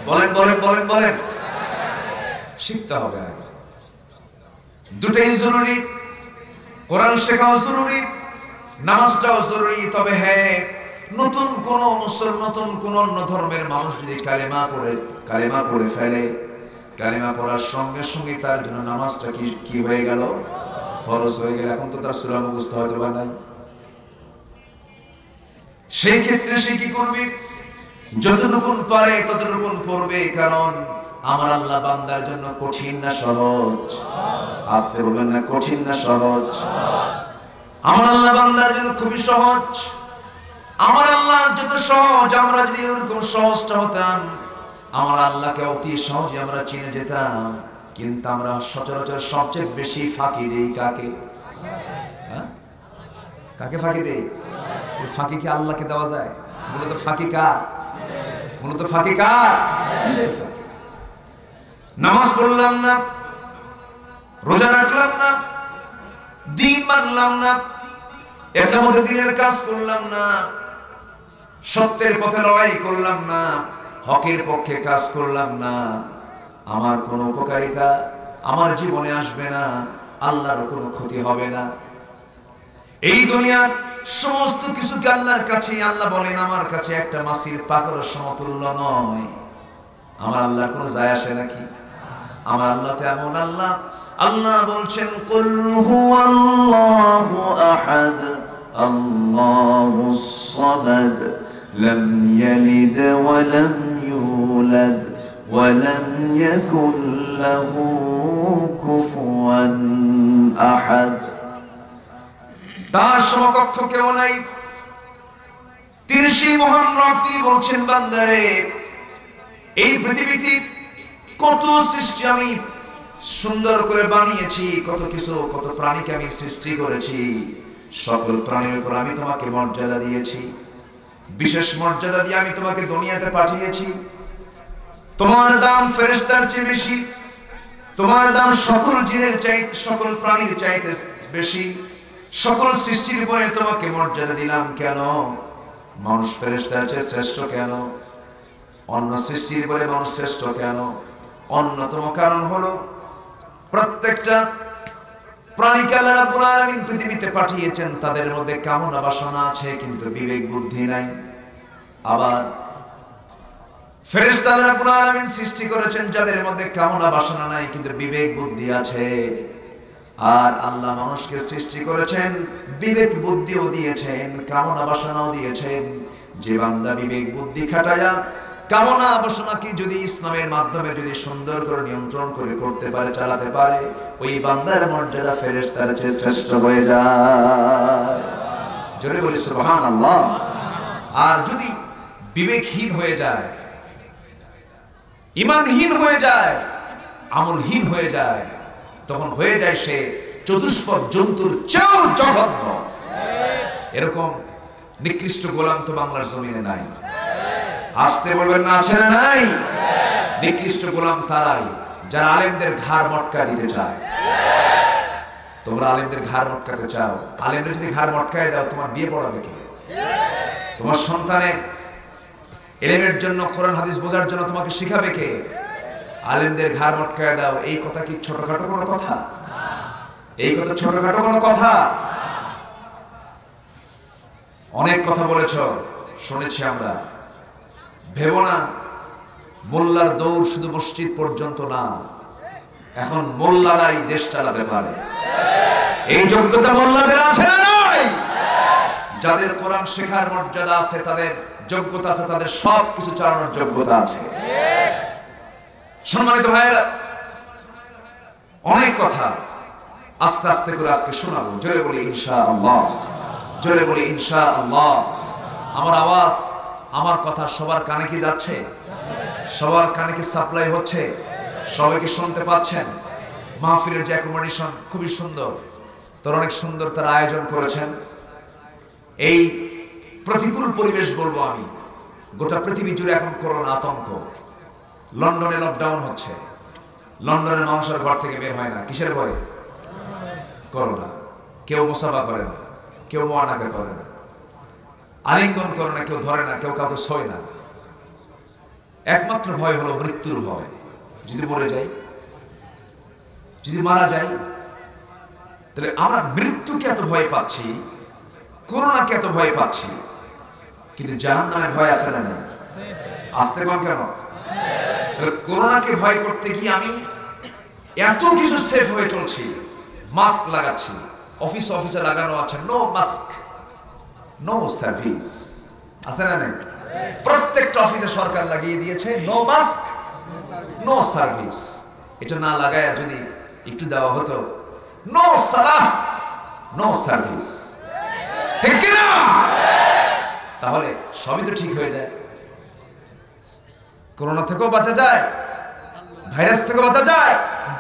Speaker 4: বলেন বলেন বলেন বলেন। শিখতে হবে আগে, দুটোই জরুরি। কোরআন শেখাও জরুরি, নামাজটাও জরুরি। তবে হ্যাঁ, নতুন কোন মুসলমান, নতুন কোন অন্য ধর্মের মানুষ যদি কালেমা পড়ে ফেলে, কালেমা পড়ার সঙ্গে সঙ্গে তার জন্য নামাজটা কি হয়ে গেল? ফরজ হয়ে গেল। এখন তো তার সূরা মুখস্থ হয়তো বা নাই। সেই ক্ষেত্রে সে কি করবে? যতটুকু পারে ততটুকু পড়বে। কারণ আমার আল্লাহ বান্দার জন্য কঠিন না সহজ? আসতে বলবেন না, কঠিন না সহজ? আমার আল্লাহ বান্দার জন্য খুবই সহজ। আমার আল্লাহ যত সহজ, আমরা যদি ওরকম সহজটা হতাম, আমার আল্লাহকে অতি সহজে আমরা চিনে যেতাম। কিন্তু আমরা সচরাচর সবচেয়ে বেশি ফাঁকি দেই কাকে? কাকে ফাঁকি দেই? ফাঁকি কি আল্লাহকে দেওয়া যায়? মূলত ফাঁকি কার? মূলত ফাঁকি কার? নামাজ পড়লাম না, রোজা রাখলাম না, দিন মানলাম না, এটা মধ্যে দিনের কাজ করলাম না, সত্যের পথে লড়াই করলাম না, হকের পক্ষে কাজ করলাম না, আমার কোনো উপকারিতা আমার জীবনে আসবে না, আল্লাহর কোনো ক্ষতি হবে না। এই দুনিয়ার সমস্ত কিছুকে আল্লাহর কাছে, আল্লাহ বলেন আমার কাছে একটা মাছির পাখর সমতুল্য নয়। আমার আল্লাহর কোনো যায় আসে নাকি? আমার আল্লাহ তো এমন আল্লাহ, আল্লাহ বলছেন কুল হুয়াল্লাহু আহাদ আল্লাহুস সামাদ লাম ইয়ালিদ ওয়া লাম ইউলাদ ওয়া লাম ইয়াকুল লাহু কুফুয়ান আহাদ। তার সমকক্ষ কেউ নাই। তিনি সেই মহান রব, তিনি বলছেন বান্দারে এই পৃথিবীতে কত সৃষ্টি আমি সুন্দর করে বানিয়েছি, কত কিছু, কত প্রাণীকে আমি সৃষ্টি করেছি। সকল প্রাণীর উপর আমি তোমাকে মর্যাদা দিয়েছি, বিশেষ মর্যাদা দিয়ে আমি তোমাকে দুনিয়াতে পাঠিয়েছি। তোমার দাম ফেরেশতার চেয়ে বেশি, তোমার দাম সকল জিনের চাইতে, সকল প্রাণীর চাইতে বেশি। সকল সৃষ্টির উপরে তোমাকে মর্যাদা দিলাম। কেন? মানুষ ফেরেশতার চেয়ে শ্রেষ্ঠ কেন? অন্য সৃষ্টির উপরে মানুষ শ্রেষ্ঠ কেন? অন্যতম কারণ হলো প্রত্যেকটা প্রাণীকে আল্লাহ রাব্বুল আলামিন পৃথিবীতে পাঠিয়েছেন, তাদের মধ্যে কামনা বাসনা আছে কিন্তু বিবেক বুদ্ধি নাই। আবার ফেরেশতা আল্লাহ রাব্বুল আলামিন সৃষ্টি করেছেন যাদের মধ্যে কামনা বাসনা নাই কিন্তু বিবেক বুদ্ধি আছে। আর আল্লাহ মানুষকে সৃষ্টি করেছেন, বিবেক বুদ্ধিও দিয়েছেন, কামনা বাসনাও দিয়েছেন। যে বান্দা বিবেক বুদ্ধি খাটায়া কামনা বাসনাকে যদি ইসলামের মাধ্যমে যদি সুন্দর করে নিয়ন্ত্রণ করে করতে পারে, চালাতে পারে, ওই বান্দার মর্যাদা ফেরেশতার চেয়ে শ্রেষ্ঠ হয়ে যায়। জোরে বলি সুবহানাল্লাহ। আর যদি বিবেকহীন হয়ে যায়, ঈমানহীন হয়ে যায়, আমলহীন হয়ে যায়, তখন হয়ে যায় সে চতুষ্পদ জন্তুর চেয়েও জঘন্য। এরকম নিকৃষ্ট গোলাম তো বাংলার জমিনে নাই। আসতে বলবেন না, আছে না নাই? নিকৃষ্ট গোলাম তারাই যারা আলেমদের ঘাড় মটকা দিতে চায়। তোমরা আলেমদের ঘাড় মটকাতে চাও, আলেমরা যদি ঘাড় মটকায় দাও, তোমার বিয়ে পড়াবে কে? তোমার সন্তানের ইলমের জন্য, কোরআন হাদিস বোঝার জন্য তোমাকে শিখাবে কে? আলেমদের ঘাড় মটকায় দাও। এই কথা কি ছোটখাটো কোনো কথা? এই কথা ছোটখাটো কোনো কথা? অনেক কথা বলেছ, শুনেছি আমরা। ভেবো না মোল্লার দৌড় শুধু মসজিদ পর্যন্ত না, এখন মোল্লারাই দেশ চালাতে পারে। এই যোগ্যতা মোল্লাদের আছে না নাই? যাদের কোরআন শেখার মর্যাদা আছে, তাদের যোগ্যতা আছে, তাদের সব কিছু চালানোর যোগ্যতা আছে। সম্মানিত ভাইয়েরা, অনেক কথা আস্তে আস্তে করে আজকে শোনাবো। জোরে বলি ইনশাআল্লাহ, জোরে বলি ইনশাআল্লাহ। আমার আওয়াজ, আমার কথা সবার কানে কি যাচ্ছে? সবার কানে কি সাপ্লাই হচ্ছে? সবাই কি শুনতে পাচ্ছেন? মাহফিলের যে অ্যাকোমোডেশন খুবই সুন্দর, তার অনেক সুন্দর তার আয়োজন করেছেন। এই প্রতিকূল পরিবেশ বলবো আমি, গোটা পৃথিবী জুড়ে এখন করোনা আতঙ্ক। লন্ডনে লকডাউন হচ্ছে, লন্ডনের মানুষের ঘর থেকে বের হয় না, কিসের ভয়ে? করোনা। কেউ মুসাফা করে না, কেউ মোয়ানাকা করে না, আলিঙ্গন করে না, কেউ ধরে না, কেউ কাউকে ছয় না। একমাত্র ভয় হলো মৃত্যুর ভয়। যদি মরে যাই, যদি মারা যাই, তাহলে আমরা মৃত্যুকে এত ভয় পাচ্ছি, করোনাকে এত ভয় পাচ্ছি, কিন্তু জাহান্নামের ভয় আছে না? আসতে কম কেন? করোনাকে ভয় করতে গিয়ে আমি এত কিছু সেফ হয়ে চলছি, মাস্ক লাগাচ্ছি, অফিসে লাগানো আছে নো মাস্ক নো সার্ভিস, আছে না? নেই? প্রত্যেকটা অফিসে সরকার লাগিয়ে দিয়েছে নো মাস্ক নো সার্ভিস। এটা না লাগায় যদি একটু দেওয়া হতো নো সালাহ নো সার্ভিস, ঠিক কিনা? তাহলে সবই তো ঠিক হয়ে যায়। করোনা থেকেও বাঁচা যায়, ভাইরাস থেকেও বাঁচা যায়,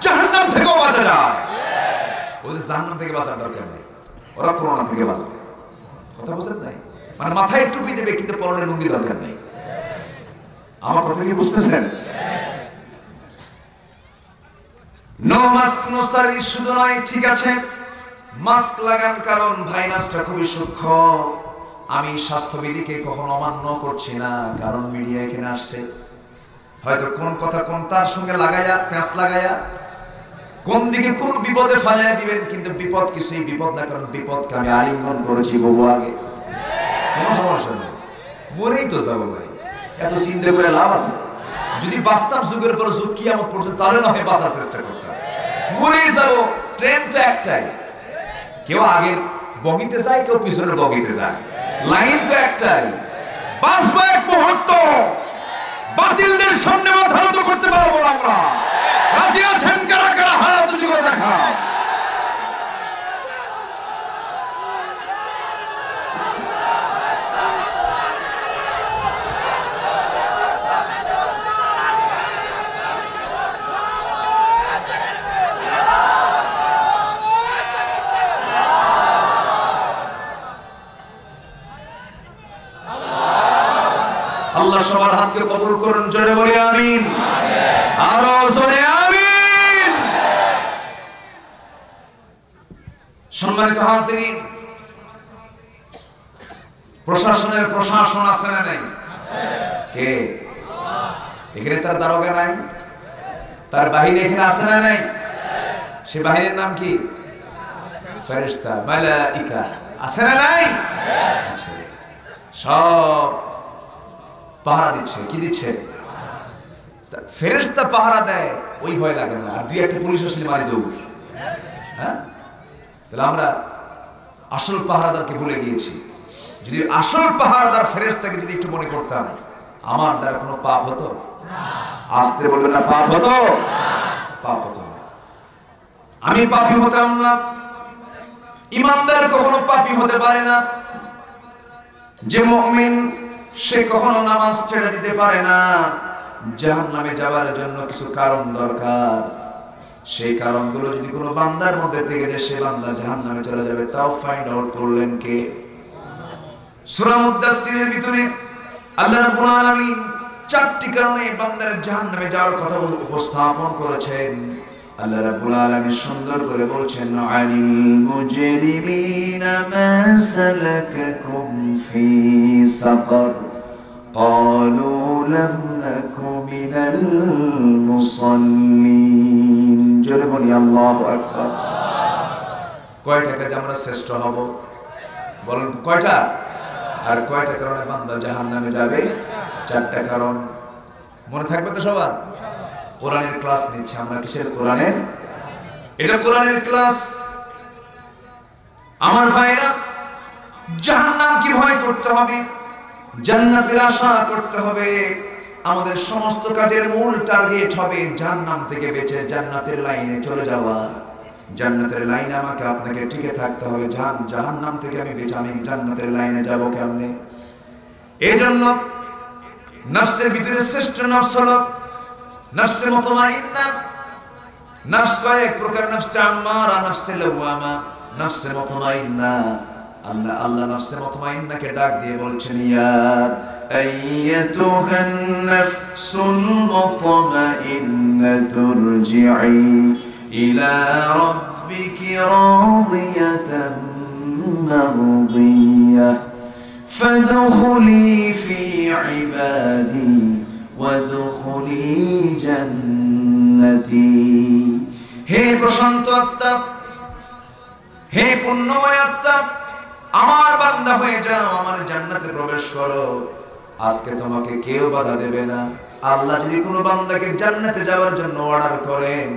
Speaker 4: জাহান্নাম থেকেও বাঁচা যায়। ওদের জাহান্নাম থেকে বাঁচার দরকার নেই, ওরা করোনা থেকে বাঁচবে। কথা বুঝেন নাই? মানে মাথায় টুপি দেবে কিন্তু পরনে লুঙ্গি দরকার নেই। আমার কথা কি বুঝতেছেন? নো মাস্ক নো সার্ভিস শুধু নয়, ঠিক আছে মাস্ক লাগান, কারণ ভাইরাসটা খুবই সূক্ষ্ম। আমি স্বাস্থ্যবিধিকে কখনো অমান্য করছি না, কারণ মিডিয়া এখানে আসছে, হয়তো কোন কথা কোন তার সঙ্গে লাগাইয়া প্যাঁচ লাগাইয়া কোন দিকে কোন বিপদে ফালাইয়া দিবেন, কিন্তু বিপদ কিছুই বিপদ না, কারণ বিপদকে আমি আলিঙ্গন করেছি বহু আগে। কোনো সমস্যা নেই, মরেই তো যাবো ভাই, এত চিন্তা করে লাভ আছে? যদি বাস্তব যুগের পর যুগ কিয়ামত পর্যন্ত, তাহলে না হয় বাঁচার চেষ্টা করতাম। মরেই যাবো, ট্রেন তো একটাই, কেউ আগের বগিতে যায়, কেউ পিছনের বগিতে যায়, লাইন তো একটাই। বাঁচবো এক মুহূর্ত, বাতিলদের সামনে মাথা নত করতে পারবো না আমরা। রাজি আছেন কারা কারা? হাত উঁচু করে দেখা। আল্লাহ সবার হাতকে কবুল করুন, জোরে বলি আমিন, আরো জোরে আমিন। সম্মানিত হাজিরিন, প্রশাসনের প্রশাসন আছে না নাই? কে? এখানে তার দারোগা নাই? তার বাহিনী এখানে আছে না নাই? সে বাহিনীর নাম কি? ফেরেশতা, মালাইকা, আছে না নাই? সব পাহারা দিচ্ছে। কি দিচ্ছে? ফেরেশতা পাহারা দেয়, ওই ভয় লাগে না। আর দুই একটা পুলিশ আসলে মারি দৌড়। হ্যাঁ, তাহলে আমরা আসল পাহারাদারকে ভুলে গিয়েছি। যদি আসল পাহারাদার ফেরেশতাকে যদি একটু মনে করতাম, আমার দ্বারা কোনো পাপ হতো? আসতে বলবে না, পাপ হতো? পাপ হতো না। আমি পাপী হতাম না। ইমানদার কখনো পাপী হতে পারে না। যে মুমিন, সে কখনো নামাজ ছেড়ে দিতে পারে না। জাহান্নামে যাওয়ার জন্য কিছু কারণ দরকার, সেই কারণগুলো যদি কোনো বান্দার মধ্যে থেকে যায়, সে বান্দা জাহান্নামে চলে যাবে। তাও ফাইন্ড আউট করলেন কে? সূরা মুদাসসিরের ভিতরে আল্লাহ রাব্বুল আলামিন চারটি কারণে বান্দার জাহান্নামে যাওয়ার কথা উপস্থাপন করেছেন। আল্লাহ রাব্বুল আলামিন সুন্দর করে বলছেন, আলিল মুজরিমিনা মা সালাকাকুম ফি সাকার ক্বালু লাম নাকু মিনাল মুসাল্লিন। জোরে বলি আল্লাহু আকবার। কয়টা কাজে আমরা শ্রেষ্ঠ হব বলেন? কয়টা? আর কয়টা কারণে বান্দা জাহান্নামে যাবে? চারটা কারণ। মনে থাকবে তো সবার? কোরআনের ক্লাস নিচ্ছে আমরা। কিসের কোরআনের? এটা কোরআনের ক্লাস। আমার ভাইরা, জাহান্নাম কি ভয় করতে হবে, জান্নাতের আশা করতে হবে। আমাদের সমস্ত কাজের মূল টার্গেট হবে জাহান্নাম থেকে বেঁচে জান্নাতের লাইনে চলে যাওয়া। জান্নাতের লাইনে আমাকে আপনাকে টিকে থাকতে হবে। জাহান্নাম থেকে আমি বেঁচে আমি জান্নাতের লাইনে যাব কেমনে? এই জন্য নফসের ভিতরে শ্রেষ্ঠ নফস হলো নফসে মুতমাইন্না। নফস কয়েক প্রকার, নফসে আম্মারা, নফসে লাওয়ামা, নফসে মুতমাইন্না। আল্লাহ নফসে মুতমাইন্নাকে ডাক দিয়ে বলছেন, ইয়া আইয়াতুহান নাফসুল মুতমাইন্নাতু ইরজিই ইলা রাব্বিকি রাদিয়াতান মারদিয়াহ ফাদখুলি ফি ইবাদি ওয়াদখুলি জান্নাতি। হে প্রশান্ত আত্মা, হে পুণ্যময় আত্মা, আমার বান্দা হয়ে যাও, আমার জান্নাতে প্রবেশ করো। আজকে তোমাকে কেউ বাধা দেবে না। আল্লাহ যদি কোনো বান্দাকে জান্নাতে যাওয়ার জন্য অর্ডার করেন,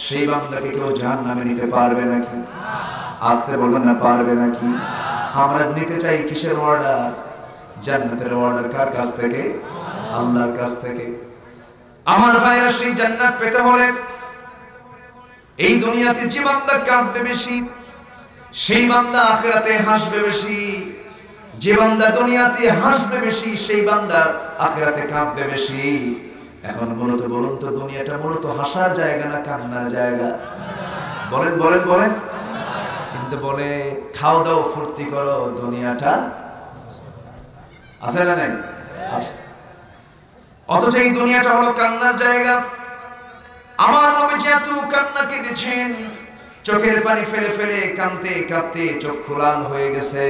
Speaker 4: সেই বান্দাকে কেউ জাহান্নামে নিতে পারবে নাকি? আসতে বলবেন না, পারবে নাকি? আমরা নিতে চাই কিসের অর্ডার? জান্নাতের অর্ডার। কার কাছ থেকে? আল্লাহর কাছ থেকে। আমার ভাইরা, সেই জান্নাত পেতে হলে এই দুনিয়াতে যে বান্দা কাঁদবে বেশি, সেই বান্দা আখিরাতে হাসবে বেশি। যে বান্দা দুনিয়াতে হাসবে বেশি, সেই বান্দা আখিরাতে কাঁদবে বেশি। এখন বলুন তো দুনিয়াটা মূলত হাসার জায়গা না কান্নার জায়গা? বলেন বলেন বলেন। কিন্তু বলে খাও দাও ফুর্তি করো, দুনিয়াটা আছে না নাই? আচ্ছা, অথচ এই দুনিয়াটা হলো কান্নার জায়গা। আমার নবীজি এত কান্না কেঁদেছেন, চোখের পানি ফেলে ফেলে কাঁদতে কাঁদতে চক্ষু লাল হয়ে গেছে।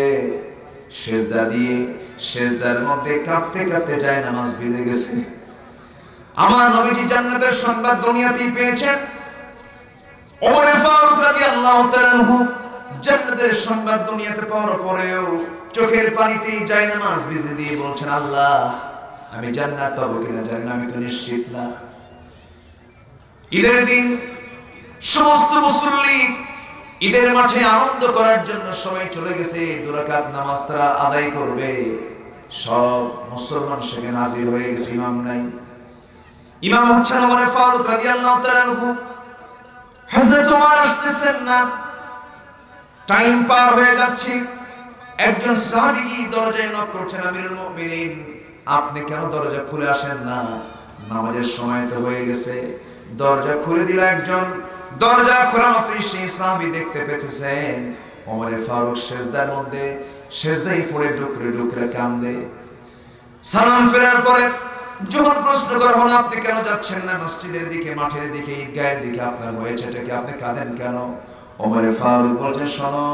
Speaker 4: সেজদা দিয়ে সেজদার মধ্যে কাঁদতে কাঁদতে যায় নামাজ ভিজে গেছে। আমার নবীজি জান্নাতের সংবাদ দুনিয়াতেই পেয়েছেন। ওমর ফারুক রাদিয়াল্লাহু তাআলা আনহু জান্নাতের সংবাদ দুনিয়াতে পাওয়ার পরেও চোখের পানিতেই যায় নামাজ ভিজে দিয়ে বলছেন, আল্লাহ আমি জান্নাত পাবো কিনা জানি না, আমি তো নিশ্চিত না। ঈদের দিন সমস্ত মুসল্লি ঈদের মাঠে আনন্দ করার জন্য সবাই চলে গেছে। 2 রাকাত নামাজ তারা আদায় করবে। সব মুসলমান সেখানে হাজির হয়ে গেছে, ইমাম নাই। ইমাম হচ্ছেন ওমর ফারুক রাদিয়াল্লাহু তাআলা আনহু। হযরত ওমর আসতেছেন না, টাইম পার হয়ে যাচ্ছে। একজন সাহাবী দরজায় নক করছেন, আমিরুল মুমিনিন আপনি কেন দরজা খুলে আসেন না? নামাজের সময় তো হয়ে গেছে। দরজা খুলে দিল একজন। দরজা খোলা মাত্রই সেই সাহাবী দেখতে পেয়েছেন ওমর ফারুক সেজদার মধ্যে, সেজদায় পড়ে ডুকরে ডুকরে কাঁদে। সালাম ফেরার পরে যখন প্রশ্ন করা হলো, আপনি কেন যাচ্ছেন না মসজিদের দিকে, মাঠের দিকে, ঈদগাহের দিকে, আপনার হয়েছেটা কি, আপনি কাঁদেন কেন? ওমর ফারুক বলছেন, শোনো,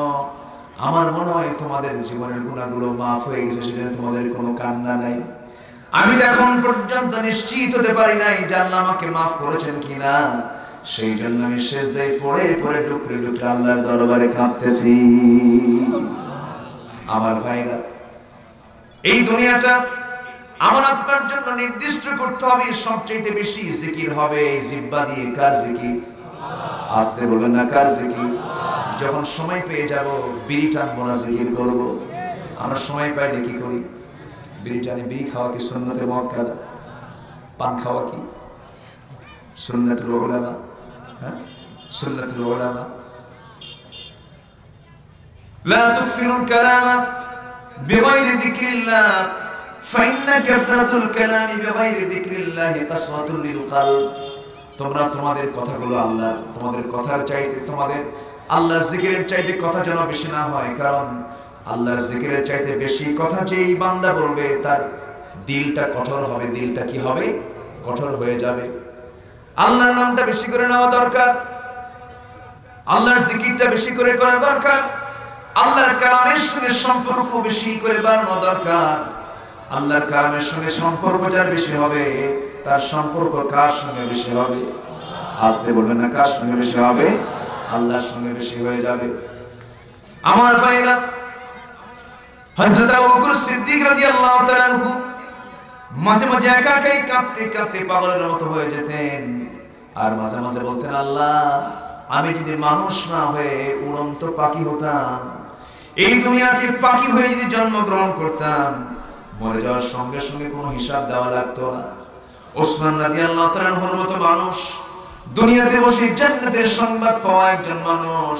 Speaker 4: আমার মনে হয় তোমাদের জীবনের গুনাহগুলো মাফ হয়ে গেছে, সেজন্য তোমাদের কোনো কান্না নাই। আমি তো এখন পর্যন্ত নিশ্চিত হতে পারি নাই যে আল্লাহ আমাকে মাফ করেছেন কিনা। সেই জন্য আমি সেজদায় পড়ে পড়ে ডুকরে ডুকরে আল্লাহর দরবারে কাঁদতেছি। আমার ভাইরা, এই দুনিয়াটা আমার আপনার জন্য নির্দিষ্ট করতে হবে। সবচেয়ে বেশি জিকির হবে এই জিহ্বা দিয়ে। কার জিকির? আসতে বলবেন না, কার জিকির? যখন সময় পেয়ে যাব বিড়ি টানবো না, জিকির করবো। আমরা সময় পাইলে কি করি? বিড়ি টানি। বিড়ি খাওয়া কি সুন্নতে মুআক্কাদা? পান খাওয়া কি সুন্নাতুল উলামা? হ্যাঁ, সুন্নাতুল উলামা। লা তুকসিরুল কালামা বিগাইরি যিকরিল্লাহ ফাইন্না কাসরাতুল কালামি বিগাইরি যিকরিল্লাহ কাসওয়াতুল লিল কলব। তোমরা তোমাদের কথাগুলো আল্লাহ, তোমাদের কথার চাইতে, তোমাদের আল্লাহর জিকিরের চাইতে কথা যেন বেশি না হয়। কারণ আল্লাহর জিকিরের চাইতে বেশি কথা যেই বান্দা বলবে, তার দিলটা কঠোর হবে। দিলটা কি হবে? কঠোর হয়ে যাবে। আল্লাহর নামটা বেশি করে নেওয়া দরকার। আল্লাহর জিকিরটা বেশি করে করা দরকার। আল্লাহর কালামের সঙ্গে সম্পর্ক বেশি করে বাড়ানো দরকার। আল্লাহর কালামের সঙ্গে সম্পর্ক যার বেশি হবে, তার সম্পর্ক কার সঙ্গে বেশি হবে? আসতে বলবেন না, কার সঙ্গে বেশি হবে? আল্লাহর সঙ্গে বেশি হয়ে যাবে। আমার ভাইরা, হযরত আবু বকর সিদ্দিক রাদিয়াল্লাহু তাআলা আনহু মাঝে মাঝে একা একাই কাঁদতে কাঁদতে পাগলের মতো হয়ে যেতেন। আর মাঝে মাঝে বলতেন, আল্লাহ আমি যদি মানুষ না হয়ে উড়ন্ত পাখি হতাম, এই দুনিয়াতে পাখি হয়ে যদি জন্মগ্রহণ করতাম, মরে যাওয়ার সঙ্গে সঙ্গে কোনো হিসাব দেওয়া লাগতো না। ওসমান রাদিয়াল্লাহু তাআলা আনহুর মতো মানুষ, দুনিয়াতে বসে জান্নাতের সংবাদ পাওয়া একজন মানুষ,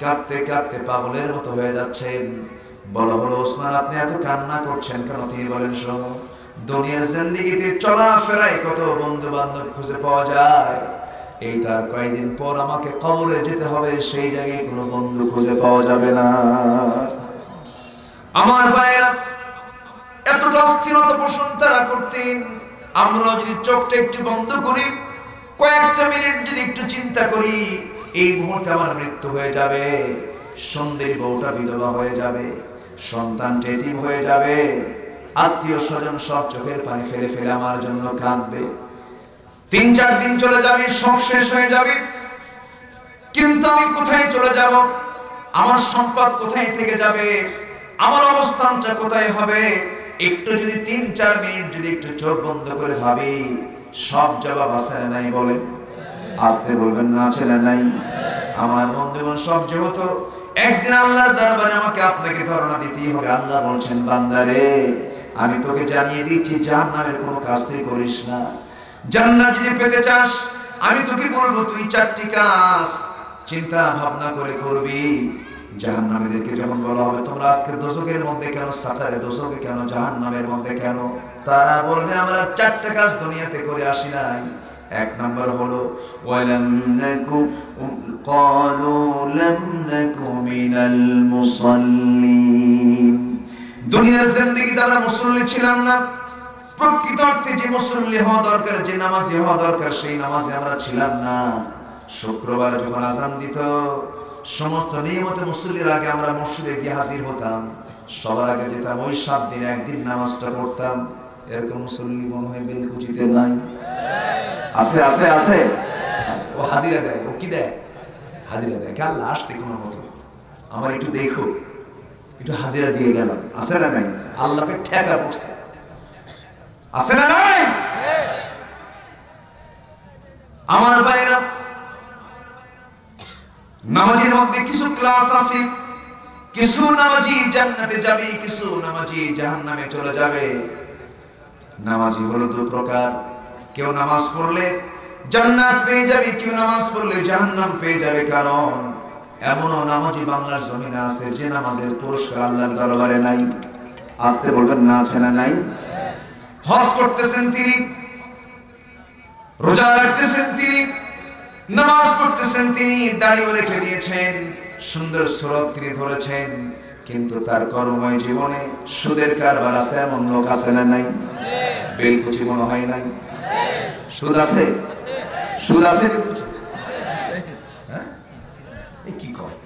Speaker 4: কাঁদতে কাঁদতে পাগলের মতো হয়ে যাচ্ছেন। বলা হলো, ওসমান আপনি এত কান্না করছেন কেন? তিনি বলেন, শোনো, দুনিয়ার জিন্দেগিতে চলাফেরায় কত বন্ধু বান্ধব খুঁজে পাওয়া যায়, এই তার কয়েকদিন পর আমাকে কবরে যেতে হবে, সেই জায়গায় কোনো বন্ধু খুঁজে পাওয়া যাবে না। আমার ভাইরা এতটা অস্থিরতা পোষণ তারা করতেন, আমরা যদি চোখটা একটু বন্ধ করি, কয়েকটা মিনিট যদি একটু চিন্তা করি, এই মুহূর্তে আমার মৃত্যু হয়ে যাবে, সুন্দরী বউটা বিধবা হয়ে যাবে, সন্তান এতিম হয়ে যাবে, আত্মীয় স্বজন সব চোখের পানি ফেলে ফেলে আমার জন্য কাঁদবে, 3-4 দিন চলে যাবে, সব শেষ হয়ে যাবে, কিন্তু আমি কোথায় চলে যাব? আমার সম্পদ কোথায় থেকে যাবে? আমার অবস্থানটা কোথায় হবে? একটু যদি 3-4 মিনিট যদি একটু চোখ বন্ধ করে ভাবি, সব জবাব আছে না নাই? বলেন, আসতে বলবেন না, আছে না নাই? আমার বন্ধুগণ, সব যেহেতু একদিন আল্লাহর দরবারে আমাকে আপনাকে ধারণা দিতেই হবে। আল্লাহ বলছেন, বান্দারে আমি তোকে জানিয়ে দিচ্ছি, জাহান্নামের কোনো কাজ তুই করিস না। জান্নাত যদি পেতে চাস, আমি তোকে বলবো তুই 4টি কাজ চিন্তা ভাবনা করে করবি। জাহান্নামীদেরকে যখন বলা হবে তোমরা আজকে দোজখের মধ্যে কেন, সাফারে দোজখে কেন, জাহান্নামের মধ্যে কেন, তারা বলবে আমরা 4টা কাজ দুনিয়াতে করে আসি নাই। 1 নম্বর হলো ওয়ালাম নাকু ক্বালু লাম নাকু মিনাল মুসাল্লিন। দুনিয়ার জিন্দেগিতে আমরা মুসল্লি ছিলাম না। প্রকৃত অর্থে যে মুসল্লি হওয়া দরকার, যে নামাজি হওয়া দরকার, সেই নামাজি আমরা ছিলাম না। শুক্রবার যখন আযান দিত, সমস্ত নিয়মতে মুসল্লির আগে আমরা মসজিদে গিয়ে হাজির হতাম, সবার আগে যেতাম, ওই 7 দিনে একদিন নামাজটা পড়তাম। এরকম মুসল্লি মনে হয় বেলকুচিতে নাই? আছে আছে আছে। ও হাজিরা দেয়, ও কি দেয়? হাজিরা দেয়। আল্লাহ আসছে কোনো মতো, আমার একটু দেখো, একটু হাজিরা দিয়ে গেলাম। আছে না নাই? আল্লাহকে ঠেকা পড়ছে, আছে না নাই? আমার ভাইরা, নামাজের মধ্যে কিছু ক্লাস আছে। কিছু নামাজি জান্নাতে যাবে, কিছু নামাজি জাহান্নামে চলে যাবে। নামাজি হলো 2 প্রকার। কেউ নামাজ পড়লে জান্নাত পেয়ে যাবে, কেউ নামাজ পড়লে জাহান্নাম পেয়ে যাবে। কারণ এমনও নামাজি বাংলার জমিনে আছে যে নামাজের পুরস্কার আল্লাহর দরবারে নাই। আসতে বলবেন না, আছে না নাই? হজ করতেছেন তিনি, রোজা রাখতেছেন তিনি, নামাজ পড়তেছেন তিনি, দাড়িও রেখে দিয়েছেন, সুন্দর সুরত তিনি ধরেছেন, কিন্তু তার কর্মময় জীবনে সুদের কারবার আছে। এমন লোক আছে না নাই? বেলকুচি মনে হয় নাই? সুদ আছে? সুদ আছে? কি কয়?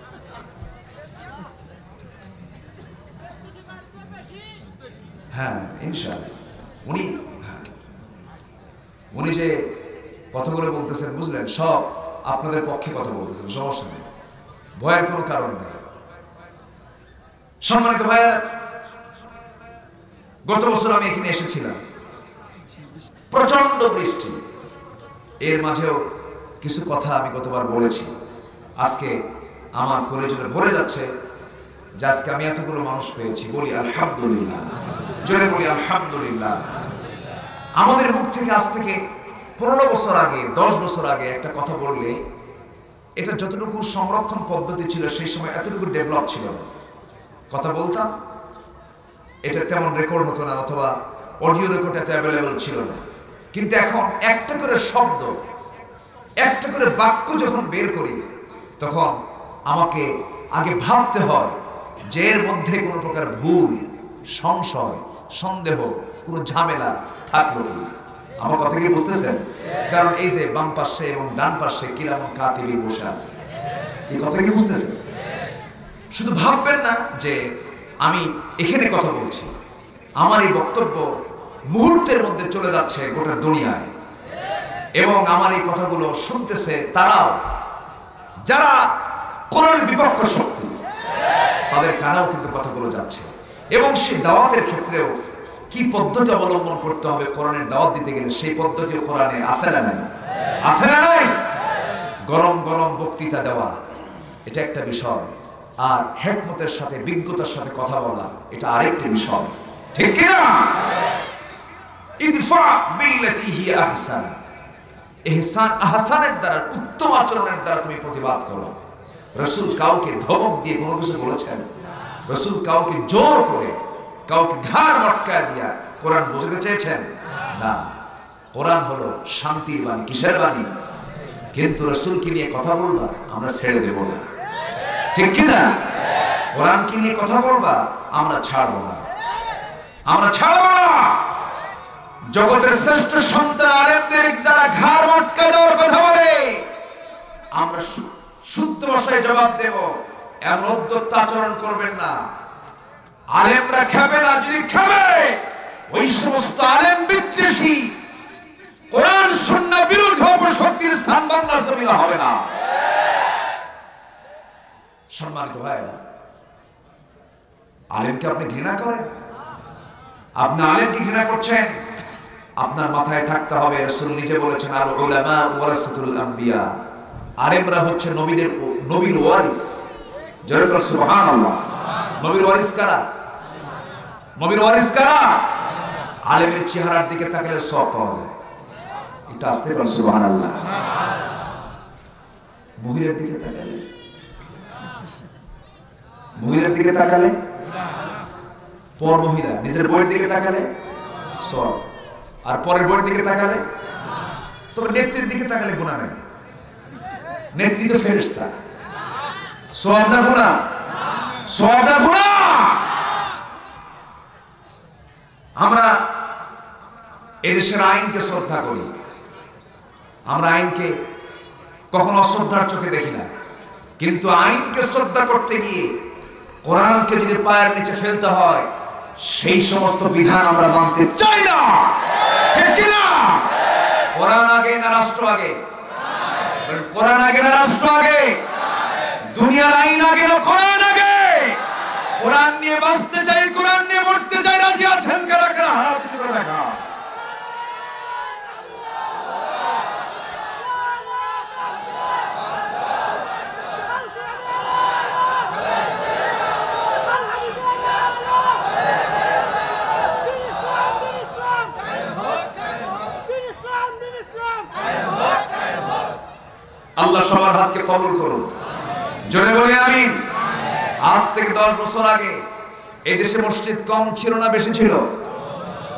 Speaker 4: হ্যাঁ, ইনশাআল্লাহ। উনি যে কথাগুলো বলতেছেন, বুঝলেন, সব আপনাদের পক্ষে কথা বলতেছেন, সমস্যা নেই, ভয়ের কোনো কারণ নেই। সম্মানিত ভাইয়া, গত বছর আমি এখানে এসেছিলাম, প্রচন্ড বৃষ্টি, এর মাঝেও কিছু কথা আমি গতবার বলেছি। আজকে আমার কলেজে ভরে যাচ্ছে যে আজকে আমি এতগুলো মানুষ পেয়েছি। বলি আলহামদুলিল্লাহ, জোরে বলি আলহামদুলিল্লাহ। আমাদের মুখ থেকে আজ থেকে 15 বছর আগে, 10 বছর আগে একটা কথা বললে, এটা যতটুকু সংরক্ষণ পদ্ধতি ছিল সেই সময় এতটুকু ডেভেলপ ছিল না। কথা বলতাম, এটা তেমন রেকর্ড হতো না, অথবা অডিও রেকর্ড এত অ্যাভেলেবল ছিল না। কিন্তু এখন একটা করে শব্দ, একটা করে বাক্য যখন বের করি, তখন আমাকে আগে ভাবতে হয় যে এর মধ্যে কোনো প্রকার ভুল, সংশয়, সন্দেহ, কোনো ঝামেলা থাকলো কি। আমার কথা কি বুঝতেছেন? কারণ এই যে বাম পাশে এবং ডান পাশে কিরাম কাতিবি বসে আছে, এই কথা কি বুঝতেছেন? শুধু ভাববেন না যে আমি এখানে কথা বলছি, আমার এই বক্তব্য মুহূর্তের মধ্যে চলে যাচ্ছে গোটা দুনিয়ায়, এবং আমার এই কথাগুলো শুনতেছে তারাও, যারা কোরআনের বিপক্ষ শক্তি, তাদের কানেও কিন্তু কথাগুলো যাচ্ছে। এবং সেই দাওয়াতের ক্ষেত্রেও কি পদ্ধতি অবলম্বন করতে হবে কোরআনের দাওয়াত দিতে গেলে, সেই পদ্ধতি কোরআনে আছে না নাই? আছে না নাই? গরম গরম বক্তৃতা দেওয়া এটা একটা বিষয়, আর হিকমতের সাথে, বিজ্ঞতার সাথে কথা বলা এটা আরেকটা বিষয়, ঠিক কি না? ইদফা বিল্লাতি হিয়া আহসান, ইহসান আহসানের দ্বারা, উত্তম আচরণের দ্বারা তুমি প্রতিবাদ করো। রাসূল কাউকে ধমক দিয়ে কোনো কিছু বলেছেন? রাসূল কাউকে জোর করে, কাউকে ঘাড় মটকায় দিয়া কোরআন বোঝাতে চেয়েছেন? না। কোরআন হলো শান্তির বাণী। কিসের বাণী? কিন্তু রাসূলকে নিয়ে কথা বলবা আমরা ছেড়ে দেব না, ঠিক কি না? কোরআনকে নিয়ে কথা বলবা, আমরা ছাড়বো না, আমরা ছাড়বো না। জগতের শ্রেষ্ঠ সন্তান আলেমদের দ্বারা ঘাড় মটকা দেওয়ার কথা বলে আমরা শুদ্ধ ভাষায় জবাব দেব। এমন উদ্যত্ত আচরণ করবেন না। আলেমরা খাবে না, যদি খাবে ওই সমস্ত আলেম বিদ্বেষী কোরআন সুন্নাহ বিরোধী অপশক্তির স্থান বাংলার জমিনে হবে না। সম্মানিত ভাইরা, আলেমকে আপনি ঘৃণা করেন? আপনি আলেমকে ঘৃণা করছেন? আপনার মাথায় থাকতে হবে, রাসূল নিজে বলেছেন, আল উলামা ওয়ারাসাতুল আম্বিয়া, আলেমরা হচ্ছে নবীর ওয়ারিস। জোরে করে সুবহানাল্লাহ। নবীর ওয়ারিস কারা? নবীর ওয়ারিস কারা? আলেমের চেহারার দিকে তাকালে সব পাওয়া যায়। এটা আস্তে করে সুবহানাল্লাহ। মহিলার দিকে তাকালে, মহিলার দিকে তাকালে পর মহিলা, নিজের বইয়ের দিকে তাকালে সব, আর পরের বইয়ের দিকে তাকালে, তবে নেত্রীর দিকে তাকালে গুনাহ নেই। নেত্রী তো ফেরেশতা, সওয়াব না গুনাহ? সওয়াব না গুনাহ? আমরা এদেশের আইনকে শ্রদ্ধা করি, আমরা আইনকে কখনো অশ্রদ্ধার চোখে দেখি না, কিন্তু আইনকে শ্রদ্ধা করতে গিয়ে কোরআনকে যদি পায়ের নিচে ফেলতে হয়, সেই সমস্ত বিধান আমরা মানতে চাই না। ঠিক কি না? কোরআন আগে না রাষ্ট্র আগে? কোরআন আগে না রাষ্ট্র আগে? দুনিয়ার আইন আগে না কোরআন আগে? কোরআন নিয়ে বাঁচতে চাই, কোরআন নিয়ে মরতে চাই, রাজি আছেন কারা কারা? হাত উঁচু করে দেখা। আল্লাহ সবার হাতকে কবুল করুন, জোরে বলি আমিন। আজ থেকে 10 বছর আগে এই দেশে মসজিদ কম ছিল না বেশি ছিল?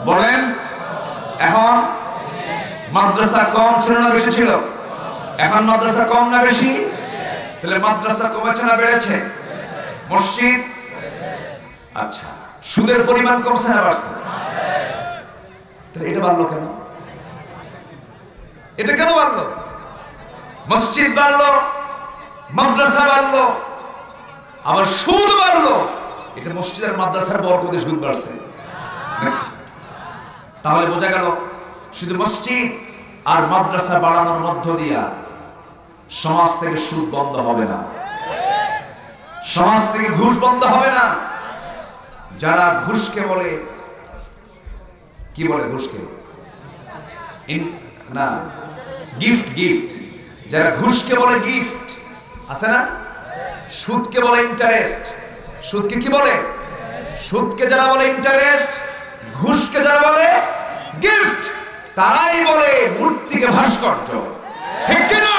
Speaker 4: বলেন। এখন মাদ্রাসা কম ছিল না বেশি ছিল? এখন মাদ্রাসা কম না বেশি? তাহলে মাদ্রাসা কমেছে না বেড়েছে? মসজিদ? আচ্ছা, সুদের পরিমাণ কমছে না বাড়ছে? তাহলে এটা বাড়লো কেন? এটা কেন বাড়লো? মসজিদ বাড়লো, মাদ্রাসা বাড়লো, আবার সুদ বাড়লো। এটা মসজিদ আর মাদ্রাসার বরকতে সুদ বাড়ছে। তাহলে বোঝা গেল শুধু মসজিদ আর মাদ্রাসা বাড়ানোর মধ্য দিয়া সমাজ থেকে সুদ বন্ধ হবে না, সমাজ থেকে ঘুষ বন্ধ হবে না। যারা ঘুষকে বলে, কি বলে ঘুষকে? না, গিফট, গিফট। যারা ঘুষকে বলে গিফট, আছে না? সুদকে বলে ইন্টারেস্ট। সুদকে কি বলে? সুদকে যারা বলে ইন্টারেস্ট, ঘুষকে যারা বলে গিফট, তারাই বলে মূর্তিকে ভাস্কর্য। ঠিক কি না?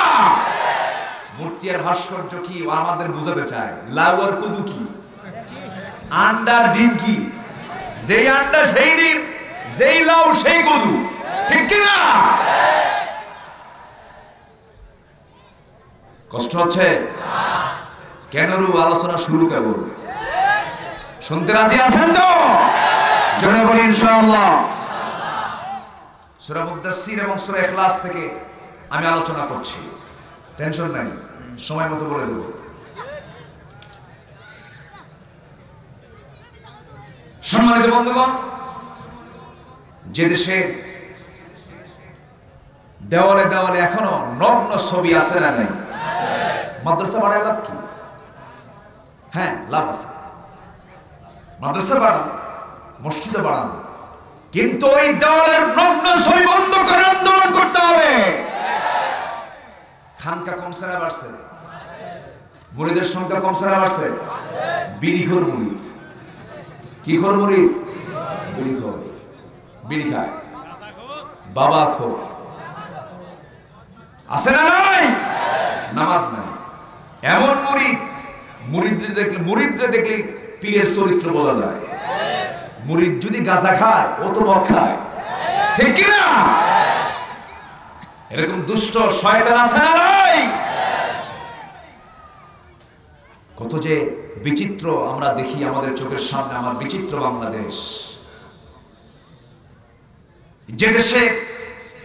Speaker 4: মূর্তি আর ভাস্কর্য কি আমাদের বুঝাতে চায়? লাউ আর কদু কি? আন্ডার ডিম কি? যেই আন্ডা সেই ডিম, যেই লাউ সেই কদু। ঠিক কি না? কষ্ট হচ্ছে কেন? আলোচনা শুরু কেবল, শুনতে রাজি আছেন তো? জোরে বলি ইনশাআল্লাহ। সূরা মুদাসসির এবং সূরা ইখলাস থেকে আমি আলোচনা করছি, টেনশন নাই, সময় মতো বলে দেব। সম্মানিত বন্ধুগণ, যে দেশের দেওয়ালে দেওয়ালে এখনো নগ্ন ছবি আছে না নাই? মাদ্রাসা বাড়ায় লাভ কি? হ্যাঁ, লাভ আছে। মাদ্রাসা বাড়ান, মসজিদে বাড়ান, কিন্তু ওই দেওয়ালের নগ্ন ছবি বন্ধ করে আন্দোলন করতে হবে। খানকা কমছে না বাড়ছে? মুরিদের সংখ্যা কমছে না বাড়ছে? বিড়িখোর মুরিদ, কি খোর মুরিদ? বিড়িখোর, বিড়ি খায়, বাবা খোর, আছে না নাই? নামাজ নাই, এমন মুরিদ। মুরিদরে দেখলে পীরের চরিত্র বোঝা যায়। মুরিদ যদি গাঁজা খায়, ও তো মদ খায়। ঠিক কি না? এরকম দুষ্ট শয়তান আছে না নাই? কত যে বিচিত্র আমরা দেখি আমাদের চোখের সামনে, আমার বিচিত্র বাংলাদেশ, যে দেশে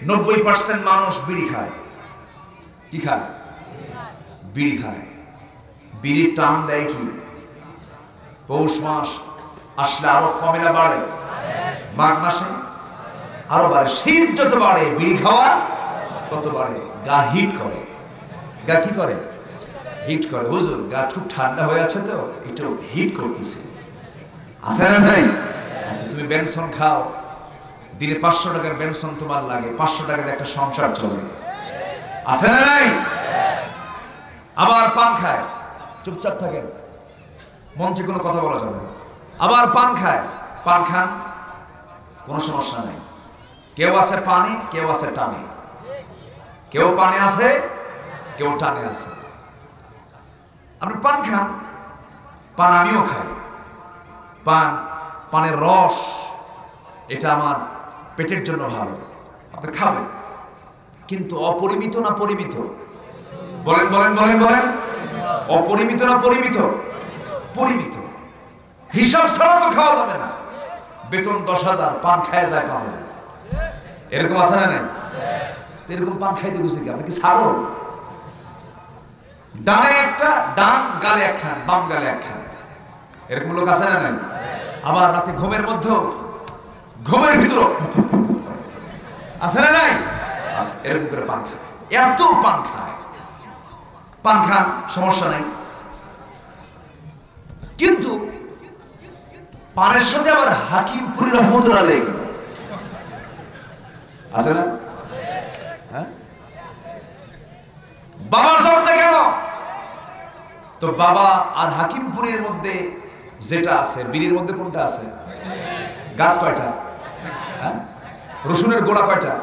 Speaker 4: 90% মানুষ বিড়ি খায়। কি খায়? বিড়ি খায়। বিড়ির টান দেয় কি? পৌষ মাস আসলে আরো কমে না বাড়ে? মাঘ মাসে আরো বাড়ে। শীত যত বাড়ে বিড়ি খাওয়া তত বাড়ে। গা হিট করে। গা কি করে? হিট করে। হুজুর গা খুব ঠান্ডা হয়ে আছে তো একটু হিট করতেছে। আছে না নাই? আচ্ছা, তুমি বেনসন খাও, দিনে 500 টাকার বেনসন তোমার লাগে, 500 টাকাতে একটা সংসার চলে। আছে না নাই? আবার পান খায়, চুপচাপ থাকেন, মঞ্চে কোনো কথা বলা যাবে না। আবার পান খায়, পান খান, কোনো সমস্যা নেই। কেউ আছে পানে, কেউ আছে টানে। কেউ পানে আছে, কেউ টানে আছে। আপনি পান খান, পান আমিও খাই। পানের রস এটা আমার পেটের জন্য ভালো, আপনি খাবেন, কিন্তু অপরিমিত না পরিমিত? বলেন বলেন বলেন বলেন। অপরিমিত না পরিমিত? পরিমিত। হিসাব ছাড়া তো খাওয়া যাবে না। বেতন 10,000, পান খায় যায় 5,000। এরকম আছে না নাই? এরকম পান খাইতে গেছে কি? আপনি কি ছাগল? ডানে একটা, ডান গালে একখান, বাম গালে একখান, এরকম লোক আছে না নাই? আবার রাতে ঘুমের মধ্যে, ঘুমের ভিতর আছে না নাই? এরকম করে পান খায়। এত পান খায়। পান খান, সমস্যা নাই, কিন্তু পানের সাথে আবার হাকিমপুরের রহমতুল্লাহ আলাইহি আছে না? হ্যাঁ, বাবার জবাবটা কেন? তো বাবা আর হাকিমপুরের মধ্যে যেটা আছে, বিড়ির মধ্যে কোনটা আছে? গাছ কয়টা? হ্যাঁ, রসুনের গোড়া কয়টা?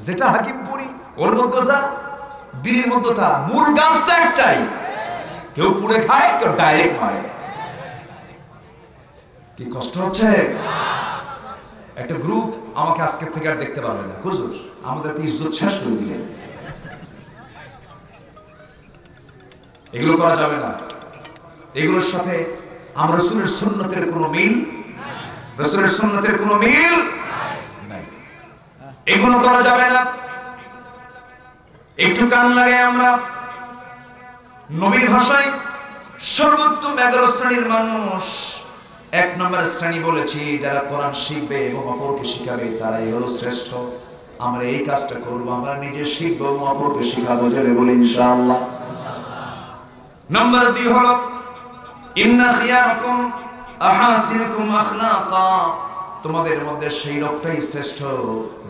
Speaker 4: যেটা হাকিমপুরি ওর মধ্যে যা, বিড়ির মধ্যে তা, মূল গাছ তো একটাই। কেউ পুড়ে খায়, কেউ ডাইরেক্ট মারে। কি কষ্ট হচ্ছে? একটা গ্রুপ আমাকে আজকে থেকে আর দেখতে পারবে না। হুজুর আমাদের তো ইজ্জত শেষ করে দিলেন। এগুলো করা যাবে না। এগুলোর সাথে আমার রাসূলের সুন্নতের কোনো মিল, রাসূলের সুন্নতের কোনো মিল নাই। এগুলো করা যাবে না। একটু কান লাগে আমরা নবীর ভাষায় সর্বোত্তম 11 শ্রেণীর মানুষ। 1 নম্বর শ্রেণী বলেছি যারা কোরআন শিখবে এবং অপরকে শিখাবে, তারাই হলো শ্রেষ্ঠ। আমরা এই কাজটা করব, আমরা নিজে শিখবো এবং অপরকে শিখাবো, জোরে বলি ইনশাআল্লাহ। নাম্বার 2 হলো ইন্না খিয়ারাকুম আহাসিনুকুম আখলাকা। তোমাদের মধ্যে সেই লোকটাই শ্রেষ্ঠ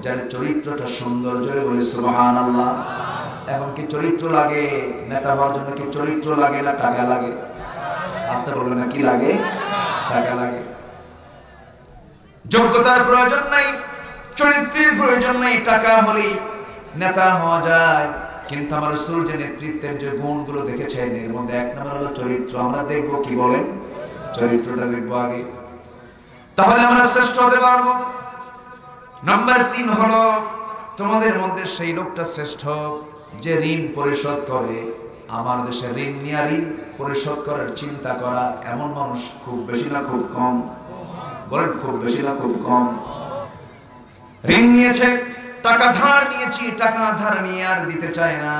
Speaker 4: যার চরিত্রটা সুন্দর, জোরে বলি সুবহানাল্লাহ। এখন কি চরিত্র লাগে? নেতা হওয়ার জন্য কি চরিত্র লাগে না টাকা লাগে? আসতে বলবে না, কি লাগে? টাকা লাগে। যোগ্যতার প্রয়োজন নাই, চরিত্রের প্রয়োজন নাই, টাকা হলেই নেতা হওয়া যায়। কিন্তু আমার রাসূল যে নেতৃত্বের যে গুণগুলো দেখেছেন, এর মধ্যে 1 নম্বর হলো চরিত্র। আমরা দেখবো, কি বলেন? চরিত্রটা দেখবো আগে, তাহলে আমরা শ্রেষ্ঠ হতে পারবো। নাম্বার 3 হলো তোমাদের মধ্যে সেই লোকটা শ্রেষ্ঠ যে ঋণ পরিশোধ করে। আমার দেশে ঋণ নিয়ে ঋণ পরিশোধ করার চিন্তা করা এমন মানুষ খুব বেশি না খুব কম? বলেন খুব বেশি না খুব কম? ঋণ নিয়েছে, টাকা ধার নিয়েছি, টাকা ধার নিয়ে আর দিতে চায় না।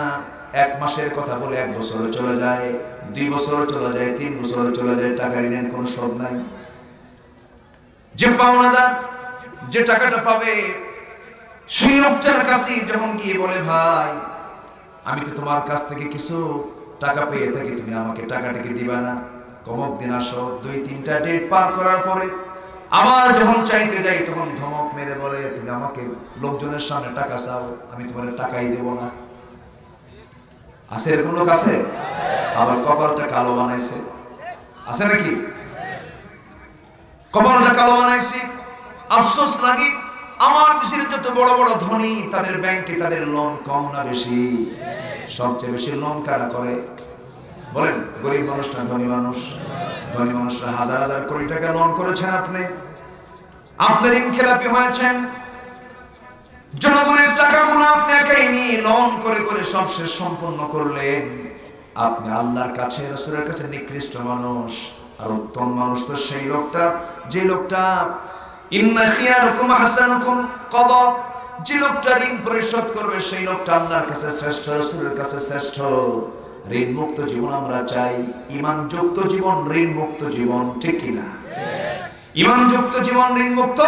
Speaker 4: 1 মাসের কথা বলে 1 বছর চলে যায়, 2 বছর চলে যায়, 3 বছর চলে যায়, টাকা ঋণের কোনো শোধ নাই। যে পাওনাদার, যে টাকাটা পাবে, সেই লোকটার কাছে যখন গিয়ে বলে, ভাই আমি তো তোমার কাছ থেকে কিছু টাকা পেয়ে থাকি, তুমি আমাকে টাকাটাকে দিবা না? কমক দিন আসো। 2-3টা ডেট পার করার পরে আবার যখন চাইতে যাই, তখন ধমক মেরে বলে, তুমি আমাকে লোকজনের সামনে টাকা চাও, আমি তোমার টাকাই দেব না। আছে এরকম লোক? আছে। আবার কপালটা কালো বানাইছে, আছে নাকি? কপালটা কালো বানাইছে। আফসোস লাগে, আমার দেশের যত বড় বড় ধনী, তাদের ব্যাংকে তাদের লোন কম না বেশি? সবচেয়ে বেশি লোন কারা করে? বলেন, গরিব মানুষ না ধনী মানুষ? ধনী মানুষরা হাজার হাজার কোটি টাকা লোন করেছেন। আপনি ঋণ খেলাপি হয়েছেন। জনগণের টাকাগুলো আপনি একাই নিয়ে লোন করে করে সব শেষ সম্পন্ন করলেন। আপনি আল্লাহর কাছে রাসূলের কাছে নিকৃষ্ট মানুষ। আর উত্তম মানুষ তো সেই লোকটা যে লোকটা ইন্না খিয়ারুকুম আহসানুকুম কদা, যে লোকটা ঋণ পরিশোধ করবে সেই লোকটা আল্লাহর কাছে শ্রেষ্ঠ, রাসূলের কাছে শ্রেষ্ঠ। ঋণ মুক্ত জীবন আমরা চাই, ঈমান যুক্ত জীবন, ঋণ মুক্ত জীবন, ঠিক কি না? ঈমান যুক্ত জীবন, ঋণ মুক্ত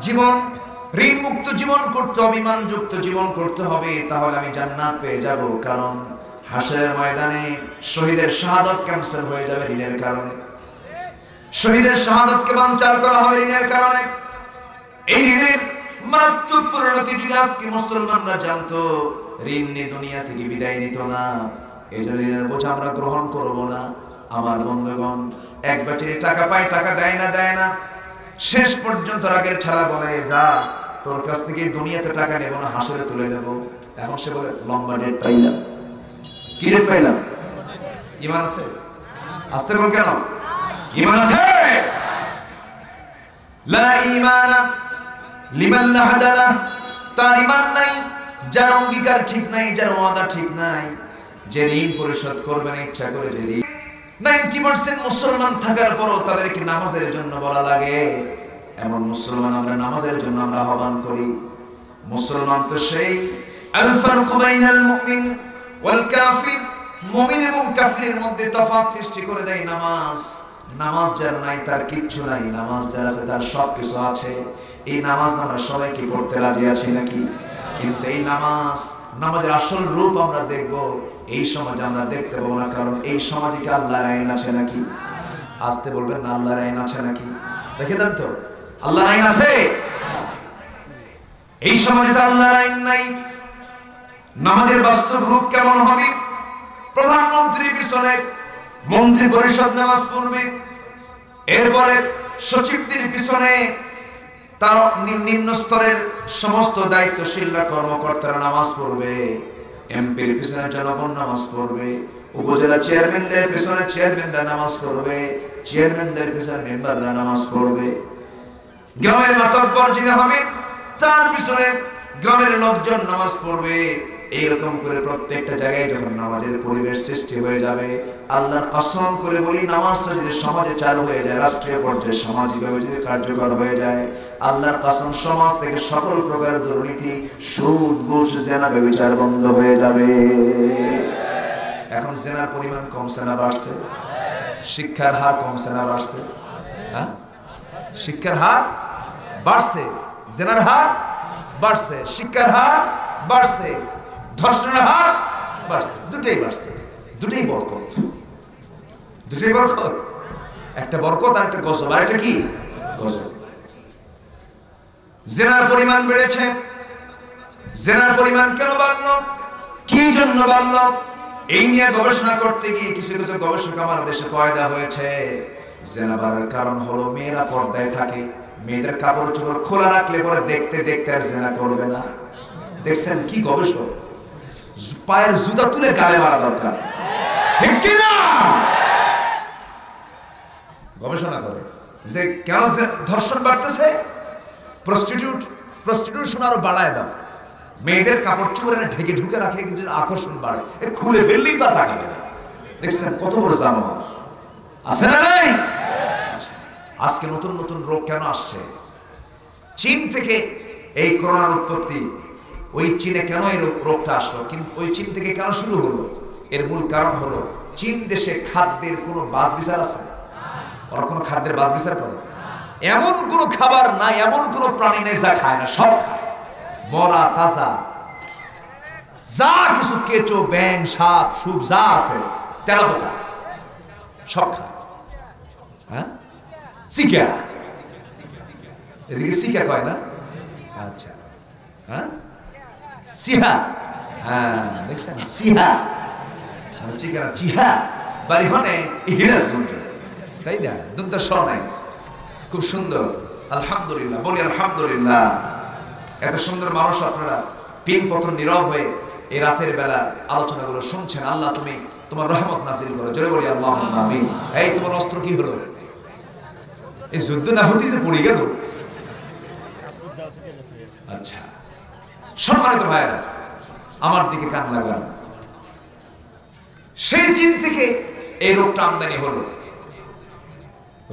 Speaker 4: জীবন। ঋণ মুক্ত জীবন করতে হবে, ঈমান যুক্ত জীবন করতে হবে, তাহলে আমি জান্নাত পেয়ে যাব। কারণ হাশরের ময়দানে শহীদের শাহাদাত ক্যান্সেল হয়ে যাবে ঋণের কারণে। শহীদের শাহাদাতকে বানচাল করা হবে ঋণের কারণে। এই ঋণের মারাত্মক পরিণতি যদি আজকে মুসলমানরা জানতো, ঋণ নিয়ে দুনিয়া থেকে বিদায় নিত না। এই জন্য ঋণের বোঝা আমরা গ্রহণ করব না। আমার বন্ধুগণ, এক বছরে টাকা পায়, টাকা দেয় না, শেষ পর্যন্ত রাগের ঠেলা বলে, যা তোর কাছ থেকে দুনিয়াতে টাকা নেব না, হাসরে তুলে নেব। এখন সে বলে লম্বা ডেট পাইলাম। কি ডেট পাইলাম? ঈমান আছে? আসতে বল কেন? ঈমান আছে? লা ঈমানা লিমান লা হাদালা, তার ঈমান নাই, যার অঙ্গীকার ঠিক নাই, যার ওয়াদা ঠিক নাই, যে ঋণ পরিশোধ করবে না ইচ্ছা করে, যে 90% মুসলমান থাকার পরও তাদেরকে নামাজের জন্য বলা লাগে। এমন মুসলমান আমরা নামাজের জন্য আমরা আহ্বান করি। মুসলমান তো সেই আল ফারকু বাইনাল মুমিন ওয়াল কাফির, মুমিন এবং কাফিরের মধ্যে তফাৎ সৃষ্টি করে দেয় নামাজ। নামাজ যার নাই তার কিচ্ছু নাই, নামাজ যার আছে তার সবকিছু আছে। এই নামাজ আমরা সবাই কি করতে রাজি আছি নাকি? কিন্তু এই নামাজের আসল রূপ আমরা দেখব এই সমাজে আমরা দেখতে পাবো না। কারণ এই সমাজে কি আল্লাহর আইন আছে নাকি? আসতে বলবেন না, আল্লাহর আইন আছে নাকি? দেখে দেন তো, আল্লাহর আইন আছে? এই সমাজে তো আল্লাহর আইন নাই। নামাজের বাস্তব রূপ কেমন হবে? প্রধানমন্ত্রীর পিছনে মন্ত্রী পরিষদ নামাজ পড়বে, এরপরে সচিবদের পিছনে তার নিম্ন স্তরের সমস্ত দায়িত্বশীলরা, কর্মকর্তারা নামাজ পড়বে, এমপির পিছনে জনগণ নামাজ পড়বে, উপজেলা চেয়ারম্যানদের পিছনে চেয়ারম্যানরা নামাজ পড়বে, চেয়ারম্যানদের পিছনে মেম্বাররা নামাজ পড়বে, গ্রামের মাতব্বর যিনি হবেন তার পিছনে গ্রামের লোকজন নামাজ পড়বে। এইরকম করে প্রত্যেকটা জায়গায় যখন নামাজের পরিবেশ সৃষ্টি হয়ে যাবে, আল্লাহর কসম করে বলি, নামাজটা যদি সমাজে চালু হয়ে যায়, রাষ্ট্রীয় পর্যায়ে সামাজিকভাবে যদি কার্যকর হয়ে যায়, আল্লাহর কসম সমাজ থেকে সকল প্রকারের দুর্নীতি, সুদ, ঘুষ, জেনা, ব্যভিচার বন্ধ হয়ে যাবে। এখন জেনার পরিমাণ কমছে না বাড়ছে? শিক্ষার হার কমছে না বাড়ছে? হ্যাঁ, শিক্ষার হার বাড়ছে, জেনার হার বাড়ছে, শিক্ষার হার বাড়ছে, ধর্ষণের হার বাড়ছে, দুটেই বাড়ছে। দুটেই বরকত, দুটেই বরকত। একটা বরকত আর একটা গজব। আর একটা কি? গজব। জেনার পরিমাণ বেড়েছে। জেনার পরিমাণ কেন বাড়লো? কি জন্য বাড়লো? এই নিয়ে গবেষণা করতে গিয়ে কিছু কিছু গবেষক আমার দেশে পয়দা হয়েছে। জেনা বাড়ার কারণ হলো মেয়েরা পর্দায় থাকে, মেয়েদের কাপড় চোপড় খোলা রাখলে পরে দেখতে দেখতে আর জেনা করবে না। দেখছেন কি গবেষক? পায়ের জুতা তুলে গালে মারা দরকার, ঠিক কি না? গবেষণা করে যে কেন ধর্ষণ বাড়তেছে। প্রস্টিটিউশন আরো বাড়ায় দাও, মেয়েদের কাপড় চোপড় ঢেকে ঢুকে রাখে, কিন্তু আকর্ষণ বাড়ে, খুলে ফেললেই তার তাকাবে। দেখছেন কত বড় জানো আছে না নাই? আজকে নতুন নতুন রোগ কেন আসছে? চীন থেকে এই করোনার উৎপত্তি। ওই চীনে কেন এই রোগটা আসলো? কিন্তু ওই চীন থেকে কেন শুরু হলো? এর মূল কারণ হলো চীন দেশে খাদ্যের কোনো বাছ বিচার আছে? ওরা কোনো খাদ্যের বাছ বিচার করে? এমন কোনো খাবার নাই, এমন কোনো প্রাণী নেই যা খায় না, সব খায়। মরা, তাজা, যা কিছু, কেঁচো, ব্যাং, সাপ, সুপ যা আছে, তেলাপোকা সব খায়। হ্যাঁ, শিকা, এদিকে শিকা কয় না? আচ্ছা, হ্যাঁ, সিহা, হ্যাঁ দেখছেন, সিহা, চিকেন, চিহা, বাড়ি হনে হিরাজগঞ্জ, তাই না? দুটো স নাই, খুব সুন্দর। আলহামদুলিল্লাহ, বলি আলহামদুলিল্লাহ। এত সুন্দর মানুষ আপনারা পিন পতন নীরব হয়ে এই রাতের বেলা আলোচনাগুলো শুনছেন। আল্লাহ তুমি তোমার রহমত নাযিল করো, জোরে বলি আল্লাহুম্মা আমিন। এই তোমার অস্ত্র কি হলো? এই যুদ্ধ না হতে যে পড়ে গেল। আচ্ছা, সম্মানিত ভাইয়েরা, আমার দিকে কান লাগান। সেই জিন থেকে এই রোগটা আমদানি হলো।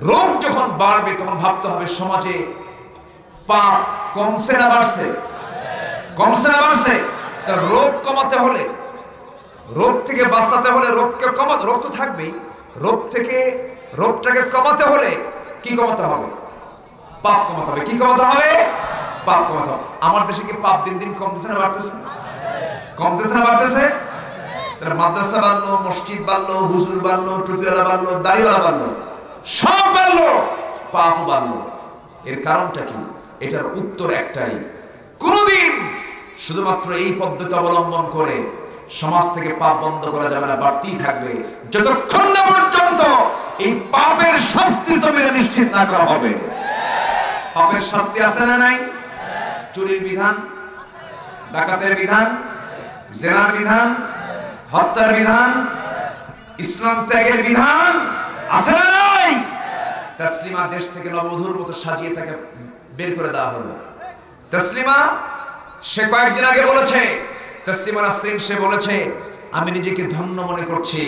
Speaker 4: রোগ যখন বাড়বে তখন ভাবতে হবে সমাজে পাপ কমছে না বাড়ছে? কমছে না বাড়ছে? তার রোগ কমাতে হলে, রোগ থেকে বাঁচাতে হলে, রোগকে কমাতে, রোগ তো থাকবেই, রোগ থেকে রোগটাকে কমাতে হলে কি কমাতে হবে? পাপ কমাতে হবে। কি কমাতে হবে? পাপ কমাতে হবে। আমার দেশে কি পাপ দিন দিন কমতেছে না বাড়তেছে? কমতেছে না বাড়তেছে? মাদ্রাসা বাড়লো, মসজিদ বাড়লো, হুজুর বাড়লো, টুপিওয়ালা বাড়লো, দাড়িওয়ালা বাড়লো, সব বাড়লো, পাপ বাড়লো। এর কারণটা কি? এটার উত্তর একটাই, কোনদিন শুধুমাত্র এই পদ্ধতি অবলম্বন করে সমাজ থেকে পাপ বন্ধ করা যাবে না, বাড়তেই থাকবে যতক্ষণ না পর্যন্ত এই পাপের শাস্তি জমিনে নিশ্চিত না করা হবে। পাপের শাস্তি আছে না নাই? চুরির বিধান, ডাকাতের বিধান, জেনার বিধান, হত্যার বিধান, ইসলাম ত্যাগের বিধান আছে না নাই? তাসলিমা দেশ থেকে নববধূর মতো সাজিয়ে তাকে বের করে দেওয়া হলো। তাসলিমা সে কয়েকদিন আগে বলেছে, তাসলিমা নাসরিন সে বলেছে, আমি নিজেকে ধন্য মনে করছি,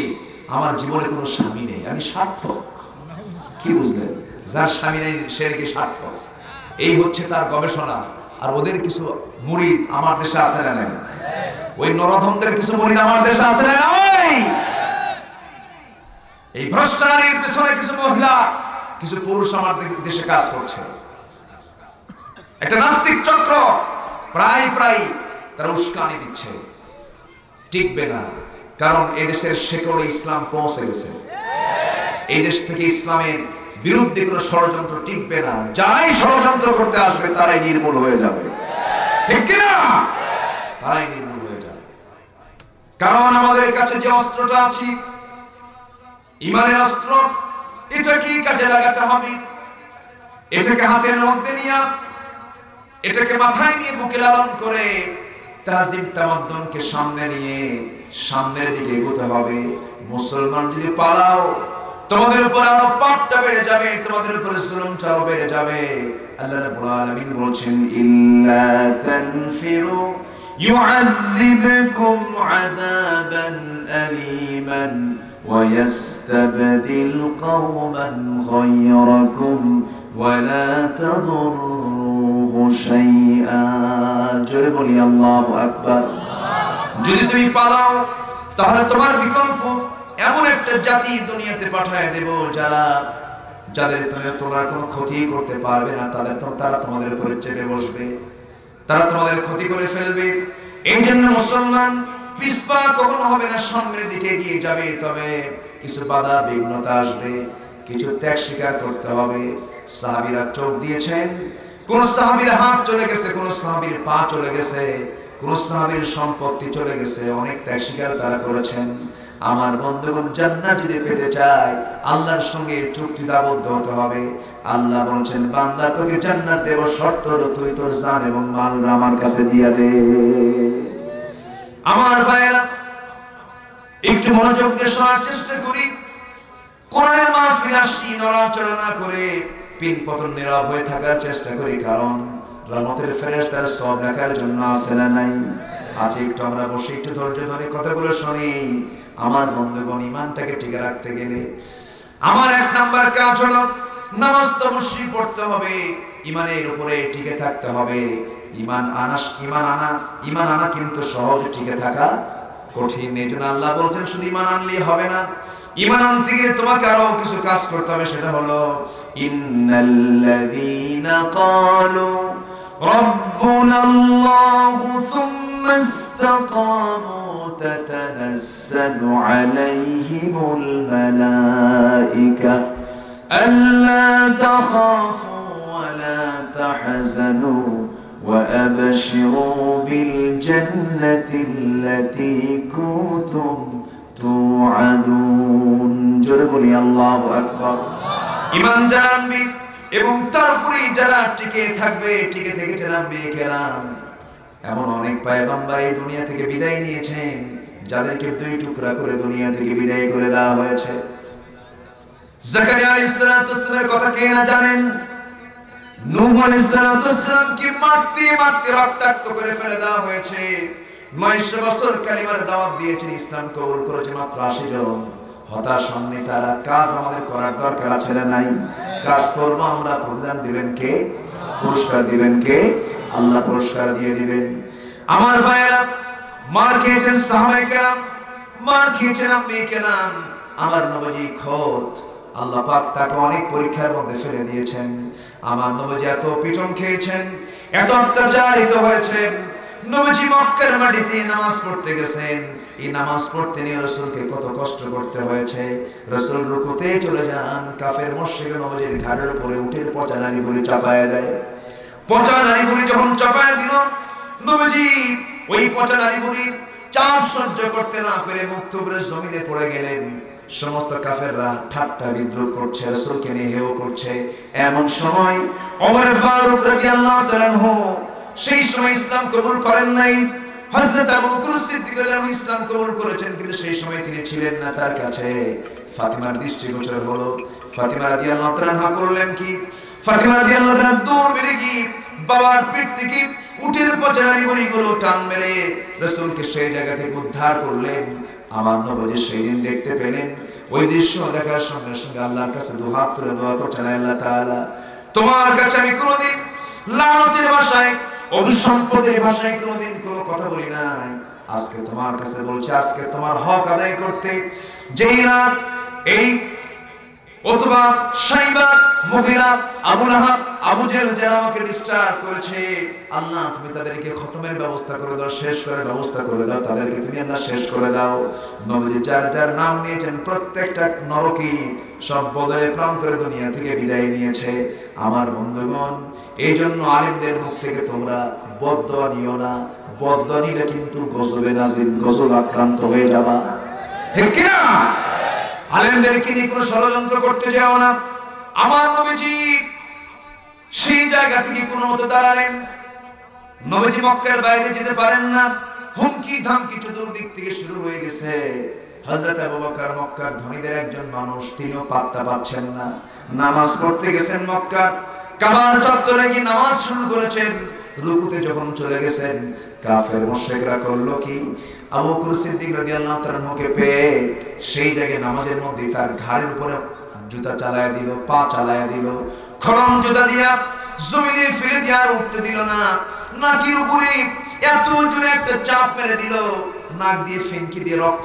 Speaker 4: আমার জীবনে কোনো স্বামী নেই, আমি সার্থক। কি বুঝলেন? যার স্বামী নেই সে নাকি সার্থক। এই হচ্ছে তার গবেষণা। আর ওদের কিছু মুরিদ আমার দেশে আছে না নাই? ওই নরধমদের কিছু মুরিদ আমার দেশে আছে না নাই? এই ভ্রষ্ট নারীর পেছনে কিছু মহিলা, কিছু পুরুষ আমার দেশে কাজ করছে। একটা নাস্তিক চক্র প্রায় প্রায় তারা উস্কানি দিচ্ছে। টিকবে না, কারণ এদেশের শেকড়ে ইসলাম পৌঁছে গেছে। এই দেশ থেকে ইসলামের বিরুদ্ধে কোনো ষড়যন্ত্র টিকবে না। যারাই ষড়যন্ত্র করতে আসবে তারাই নির্মূল হয়ে যাবে, ঠিক কিনা? তারাই নির্মূল হয়ে যাবে। কারণ আমাদের কাছে যে অস্ত্রটা আছে, ঈমানের অস্ত্র, এটা কি কাজে লাগাতে হবে? এটাকে হাতের মধ্যে নিয়ে, এটাকে মাথায় নিয়ে, বুকে লালন করে তাহজিব তামাদ্দুনকে সামনে নিয়ে সামনের দিকে এগোতে হবে। মুসলমান যদি পালাও, তোমাদের উপর আরো পাপটা বেড়ে যাবে, তোমাদের উপর জুলুমটাও বেড়ে যাবে। আল্লাহ রাব্বুল আলামিন বলেছেন, ইল্লা তানফিরু ইউআযিবকুম আযাবান আলীমান ওয়া ইস্তাবদিল কওমান গায়রাকুম ওয়া লা তাদুররুহু শাইআ। জোরে বলি আল্লাহু আকবার। যদি তুমি পালাও তাহলে তোমার বিকল্প এমন একটা জাতি দুনিয়াতে পাঠায় দেব যাদের তোমরা কোনো ক্ষতি করতে পারবে না। তারা তোমাদের উপরে চেপে বসবে, তারা তোমাদের ক্ষতি করে ফেলবে। এই জন্য মুসলমান পিছপা কখনো হবে না, সামনের দিকে এগিয়ে যাবে। তবে কিছু বাধা বিঘ্নতা আসবে, কিছু ত্যাগ স্বীকার করতে হবে। সাহাবীরা চোখ দিয়েছেন, কোন সাহাবীর হাত চলে গেছে, কোন সাহাবীর পা চলে গেছে, কোন সাহাবীর সম্পত্তি চলে গেছে, অনেক ত্যাগ স্বীকার তারা করেছেন। আমার বন্ধুগণ, জান্নাত যদি পেতে চায় আল্লাহর সঙ্গে চুক্তিতে আবদ্ধ হতে হবে। আল্লাহ বলেছেন, বান্দা তোকে জান্নাত দেব, শর্ত হলো তুই তোর জান এবং মাল আমার কাছে দিয়ে দে। আমার ভাইরা, একটু মনোযোগ দিয়ে শোনার চেষ্টা করি। কোরআনের মাহফিল আসি, নড়াচড়া না করে পিন পতন নীরব হয়ে থাকার চেষ্টা করি, কারণ রহমতের ফেরেশতারা সব লেখার জন্য আসে না নাই? আজ একটু আমরা বসে একটু ধৈর্য ধরে কথাগুলো শুনি। আমার বন্ধুগণ, ঈমানটাকে টিকে রাখতে গেলে আমার এক নাম্বার কাজ হলো নামাজ তো অবশ্যই পড়তে হবে, ঈমানের উপরে টিকে থাকতে হবে। ঈমান আনা কিন্তু সহজ, টিকে থাকা কঠিন। এই জন্য আল্লাহ বলছেন শুধু ঈমান আনলেই হবে না, ঈমান আনতে গেলে তোমাকে আরো কিছু কাজ করতে হবে। সেটা হলো ইন্নাল্লাযীনা ক্বালু রাব্বুনাল্লাহু সুম্মা ইসতাকামু তাতানাজ্জালু আলাইহিমুল মালায়েকা আল্লা তাখাফু ওয়া লা তাহজানু وأبشروا بالجنة التي كنتم توعدون। জোরে বলি আল্লাহু আকবার। ঈমান যারা আনবে এবং তার উপরে যারা টিকে থাকবে, টিকে থেকে জানবে কেরাম, এমন অনেক পয়গম্বর এই দুনিয়া থেকে বিদায় নিয়েছেন যাদেরকে দুই টুকরা করে দুনিয়া থেকে বিদায় করে দেওয়া হয়েছে। জাকারিয়া আলাইহিস সালামের কথা কে না জানেন? নূহ আলাইহিস সালামকে মারতে মারতে রক্তাক্ত করে ফেলে দেওয়া হয়েছে। 900 বছর কালিমার দাওয়াত দিয়েছেন, ইসলাম কবুল করেছে মাত্র 80 জন। হতাশ হননি তারা। কাজ আমাদের করার দরকার আছে না নাই? কাজ করবো আমরা, প্রতিদান দিবেন কে? পুরস্কার দিবেন কে? আল্লাহ পুরস্কার দিয়ে দিবেন। আমার ভাইয়েরা, মার খেয়েছেন সাহাবায়ে কেরাম, মার খেয়েছেন আম্মে কেরাম। আমার নবীজি খোদ আল্লাহ পাক তাকে অনেক পরীক্ষার মধ্যে ফেলে দিয়েছেন। আমার নবীজি এত পিটন খেয়েছেন, এত অত্যাচারিত হয়েছেন। নবীজি মক্কার মাটিতে নামাজ পড়তে গেছেন, এই নামাজ পড়তে নিয়ে রাসূলকে কত কষ্ট করতে হয়েছে। রাসূল রুকুতে চলে যান, কাফের মুশরিক নবীজির ঘাড়ের উপরে উটের পচা নাড়ি ভুঁড়ি চাপায় দেয়। পচা নাড়ি ভুঁড়ি যখন চাপায় দিল, নবীজি ওই পচা নাড়ি ভুঁড়ির চাপ সহ্য করতে না পেরে মুখ থুবড়ে জমিনে পড়ে গেলেন। সমস্ত কাফেররা ঠাট্টা বিদ্রুপ করছে, রাসূলকে নিয়ে হেয় করছে। এমন সময় ওমর ফারুক রাদিয়াল্লাহু তাআলা আনহু সেই সময় ইসলাম কবুল করেন নাই। হযরত আবু বকর সিদ্দিক রাদিয়াল্লাহু আনহু ইসলাম কবুল করেছেন, কিন্তু সেই সময় তিনি ছিলেন না তার কাছে। ফাতিমার দৃষ্টিগোচর হলো। ফাতিমা রাদিয়াল্লাহু তাআলা করলেন কি? ফাতিমা রাদিয়াল্লাহু তাআলা দৌড় মেরে কি বাবার পিঠ থেকে উটের পচা নাড়িভুঁড়িগুলো টান মেরে রাসূলকে সেই জায়গা থেকে উদ্ধার করলেন। আমার নবী সেই দিন দেখতে পেলেন। ওই দৃশ্য দেখার সঙ্গে সঙ্গে আল্লাহর কাছে দুহাত তুলে দোয়া করছেন, আল্লাহ তাআলা তোমার কাছে আমি কোনোদিন লানতের ভাষায়, অভিসম্পদের ভাষায় কোনোদিন কোনো কথা বলি নাই। আজকে তোমার কাছে বলছি, আজকে তোমার হক আদায় করতে যেই না এই অথবা সাইবা মহিলা আবু লাহাব আবু জেহেল যারা আমাকে ডিস্টার্ব করেছে, আল্লাহ তুমি তাদেরকে খতমের ব্যবস্থা করে দাও, শেষ করার ব্যবস্থা করে দাও, তাদেরকে তুমি আল্লাহ শেষ করে দাও। নবীজি যার যার নাম নিয়েছেন প্রত্যেকটা নরকী সব বদরের প্রান্তরে দুনিয়া থেকে বিদায় নিয়েছে। আমার বন্ধুগণ, এই জন্য আলেমদের মুখ থেকে তোমরা বদদোয়া নিও না। বদদোয়া নিলে কিন্তু গজবে নাজিল, গজব আক্রান্ত হয়ে যাবা। ঠিক কি না? আলেমদেরকে নিয়ে কোনো ষড়যন্ত্র করতে যাও না। আমার নবীজি সেই জায়গা থেকে কোনো মতো দাঁড়ালেন। নবীজি মক্কার বাইরে যেতে পারেন না। হুমকি ধামকি চতুর্দিক থেকে শুরু হয়ে গেছে। হযরত আবু বকর মক্কার ধনীদের একজন মানুষ, তিনিও পাত্তা পাচ্ছেন না। নামাজ পড়তে গেছেন মক্কার কাবার চত্বরে গিয়ে নামাজ শুরু করেছেন। রুকুতে যখন চলে গেছেন, কাফের মুশরিকরা করলো কি? আবু বকর সিদ্দিক রাদিয়াল্লাহু তাআলা আনহুকে পেয়ে সেই জায়গায় নামাজের মধ্যে তার ঘাড়ের উপরে জুতা চালায়া দিল, পা চালায়া দিল। খড়ম জুতা দিয়া জমিনে ফেলে দিয়ে আর উঠতে দিল না। নাকের উপরে এত জোরে একটা চাপ মেরে দিল, নাক দিয়ে ফিনকি দিয়ে রক্ত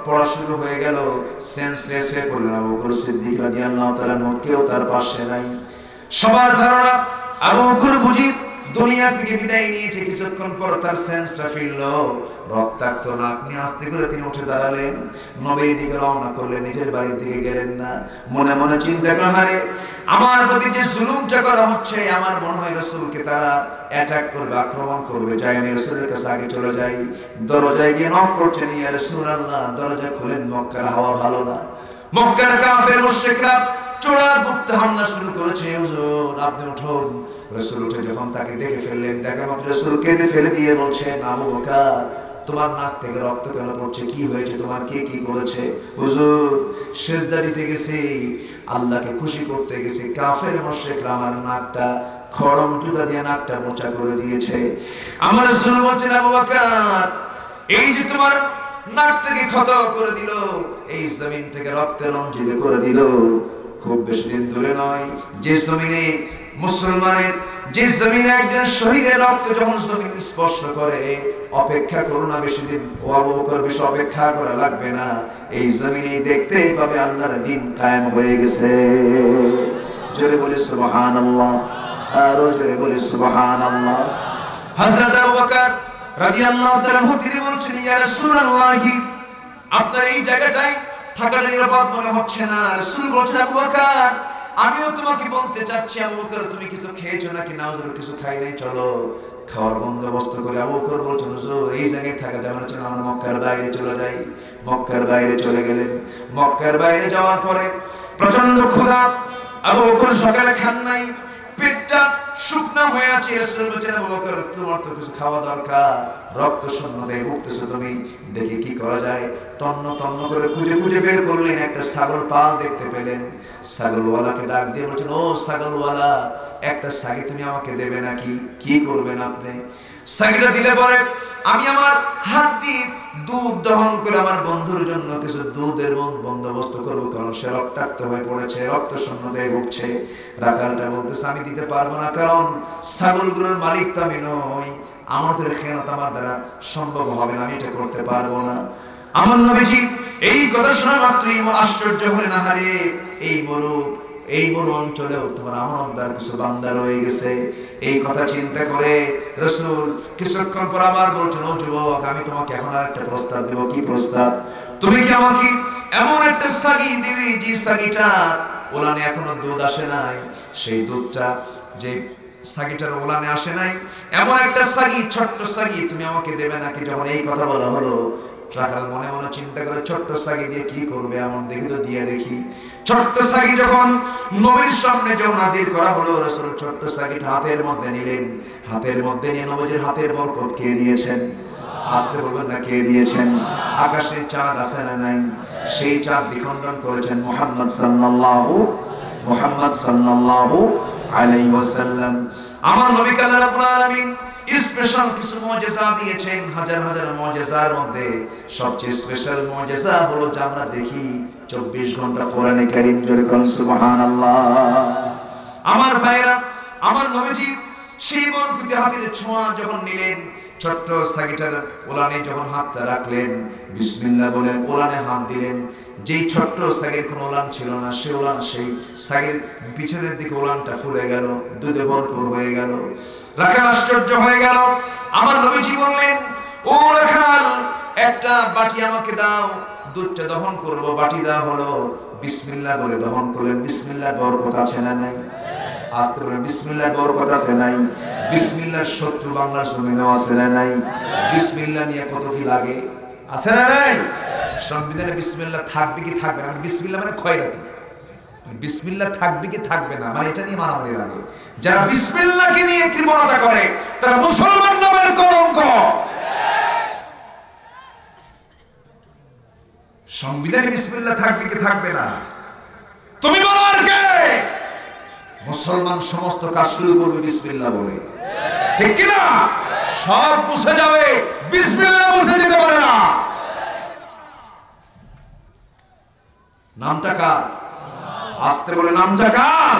Speaker 4: পড়া শুরু হয়ে গেল। সেন্সলেস হয়ে পড়লেন আবু বকর সিদ্দিক রাদিয়াল্লাহু তাআলা আনহু। কেউ তার পাশে নাই। সবার ধারণা আবু বকর বুঝি দুনিয়া থেকে বিদায় নিয়েছে। কিছুক্ষণ পর তার সেন্সটা ফিরল। রক্তাক্ত নাক নিয়ে আস্তে করে তিনি উঠে দাঁড়ালেন, নবীর দিকে রওনা করলেন। নিজের বাড়ির দিকে গেলেন না। মনে মনে চিন্তা করে, হারে আমার প্রতি যে জুলুমটা করা হচ্ছে, আমার মনে হয় রাসূলকে তারা অ্যাটাক করবে, আক্রমণ করবে। যাই আমি রাসূলের কাছে আগে চলে যাই। দরজায় গিয়ে নক করছেন, ইয়া রাসূলুল্লাহ দরজা খুলেন, মক্কার হাওয়া ভালো না। মক্কার কাফের মুশরিকরা চোরা গুপ্ত হামলা শুরু করেছে। হুজুর আপনি উঠুন। রাসূল উঠে যখন তাকে দেখে ফেললেন, দেখা মাত্র রাসূল কেঁদে ফেলে দিয়ে বলছেন, আবু বকর তোমার নাক থেকে রক্ত কেন পড়ছে? কি হয়েছে তোমার? কে কি করেছে? হুজুর সিজদা দিতে গেছি, আল্লাহকে খুশি করতে গেছি, কাফের মুশরিকরা আমার নাকটা খড়ম জুতা দিয়ে নাকটা মোচা করে দিয়েছে। আমার রাসূল বলছেন, আবু বকর এই যে তোমার নাকটাকে ক্ষত করে দিল, এই জমিনটাকে রক্তে রঞ্জিত করে দিল, খুব বেশি দিন দূরে নয় যে জমিনে মুসলমানের, যে জমিনে একজন শহীদের রক্ত যখন জমিন স্পর্শ করে, অপেক্ষা করো না বেশি দিন। ও আবু বকর বেশি অপেক্ষা করা লাগবে না। এই জমিনে দেখতেই পাবে আল্লাহর দ্বীন কায়েম হয়ে গেছে। জোরে বলি সুবহানাল্লাহ, আর জোরে বলি সুবহানাল্লাহ। হযরত আবু বকর রাদিয়াল্লাহু তাআলা তিনি বলছেন, ইয়া রাসূলুল্লাহ আপনার এই জায়গাটায় থাকাটা নিরাপদ মনে হচ্ছে না। রাসূল বলছেন, আবু বকর আমিও তোমাকে বলতে চাচ্ছি, আবু বকর তুমি কিছু খেয়েছো নাকি? না হুজুর কিছু খাই নাই, চলো খাওয়ার বন্দোবস্ত করে। আবু বকর বলছেন, হুজুর এই জায়গায় থাকা যাবে না, চলো আমরা মক্কার বাইরে চলে যাই। মক্কার বাইরে চলে গেলেন। মক্কার বাইরে যাওয়ার পরে প্রচন্ড ক্ষুধা। আবু বকর সকালে খান নাই, পেটটা শুকনো হয়ে আছে। রাসূল বলছেন, আবু বকর তোমার তো কিছু খাওয়া দরকার, রক্ত শূন্যতায় ভুগতেছো তুমি, দেখি কি করা যায়। তন্ন তন্ন করে খুঁজে খুঁজে বের করলেন। একটা ছাগল পাল দেখতে পেলেন। ছাগলওয়ালাকে ডাক দিয়ে বলছেন, ও ছাগলওয়ালা একটা সাগি তুমি আমাকে দেবে নাকি? কি করবেন আপনি? সাগিটা দিলে পরে আমি আমার হাত দিয়ে দুধ দহন করে আমার বন্ধুর জন্য কিছু দুধের বন্দোবস্ত করব, কারণ সে রক্তাক্ত হয়ে পড়েছে, রক্ত শূন্যতায় ভুগছে। রাখালটা বলতেছে আমি দিতে পারবো না, কারণ ছাগলগুলোর মালিক তো আমি নই, আমাদের খেয়ানত আমার দ্বারা সম্ভব হবে না, আমি এটা করতে পারবো না। আমার নবীজি এই কথা শোনা মাত্রই আশ্চর্য হলেন, আহারে এই মরু অঞ্চলেও তোমার আমানতদার কিছু বান্দা রয়ে গেছে। এই কথা চিন্তা করে রাসূল কিছুক্ষণ পর আবার বলছেন, ও যুবক, আমি তোমাকে এখন আরেকটা প্রস্তাব দেব। কি প্রস্তাব? তুমি কি আমাকে এমন একটা সাগি দিবি যে সাগিটা ওলানে এখনো দুধ আসে নাই, সেই দুধটা যে সাগিটার ওলানে আসে নাই, এমন একটা সাগি, ছোট্ট সাগি তুমি আমাকে দেবে নাকি? যখন এই কথা বলা হলো, রাখাল মনে মনে চিন্তা করে ছোট্ট সাগি দিয়ে কি করবে, এমন দেখি তো দিয়ে দেখি। ছোট্ট সাগি যখন নবীর সামনে যখন হাজির করা হলো, রাসূল ছোট্ট সাগিটা হাতের মধ্যে নিলেন। হাতের মধ্যে নিয়ে নবীর হাতের বরকত কে দিয়েছেন? আসতে বলবেন না, কে দিয়েছেন? আকাশে চাঁদ আছে না নাই? সেই চাঁদ বিখণ্ডন করেছেন মুহাম্মদ সাল্লাল্লাহু আলাইহি ওয়াসাল্লাম। আমার নবীকে আল্লাহ রাব্বুল আলামিন স্পেশাল কিছু মুজিজা দিয়েছেন। হাজার হাজার মুজিজার মধ্যে সবচেয়ে স্পেশাল মুজিজা হলো যা আমরা দেখি 24 ঘন্টা কোরআনে কারীম, জোরে বলুন সুবহানাল্লাহ। আমার ভাইরা, আমার নবীজি সেই বরকতি হাতের ছোঁয়া যখন নিলেন, ছোট্ট সাগিটার ওলানে যখন হাতটা রাখলেন, বিসমিল্লাহ বলে ওলানে হাত দিলেন। যেই ছোট্ট সাগের কোনো ওলান ছিল না, সেই ওলান, সেই সাগের পিছনের দিকে ওলানটা ফুলে গেল, দুধে ভরপুর হয়ে গেল। রাখাল আশ্চর্য হয়ে গেল। আমার নবীজি বললেন, ও রাখাল, একটা বাটি আমাকে দাও, দুধটা দহন করব। বাটি দেওয়া হলো, বিসমিল্লাহ বলে দহন করলেন। বিসমিল্লাহ বরকত আছে না নাই? আসতে বলেন, বিসমিল্লাহ বরকত আছে নাই? বিসমিল্লাহর শত্রু বাংলার জমিনে আছে না নাই? বিসমিল্লাহ নিয়ে কত কি লাগে, আছে না নাই? সংবিধানে বিসমিল্লাহ থাকবে কি থাকবে না? বিসমিল্লাহ মানে খয়রাতি, বিসমিল্লাহ থাকবে কি থাকবে না মানে এটা নিয়ে মারামারি লাগে। যারা বিসমিল্লাহকে নিয়ে কৃপণতা করে তারা মুসলমান নামের কলঙ্ক। সংবিধানে বিসমিল্লাহ থাকবে কি থাকবে না তুমি বলো, আর কে? মুসলমান সমস্ত কাজ শুরু করবে বিসমিল্লাহ বলে, ঠিক কি না? সব মুছে যাবে, বিসমিল্লাহ মুছে যেতে পারে না। নামটা কার? আসতে বলে নামটা কার?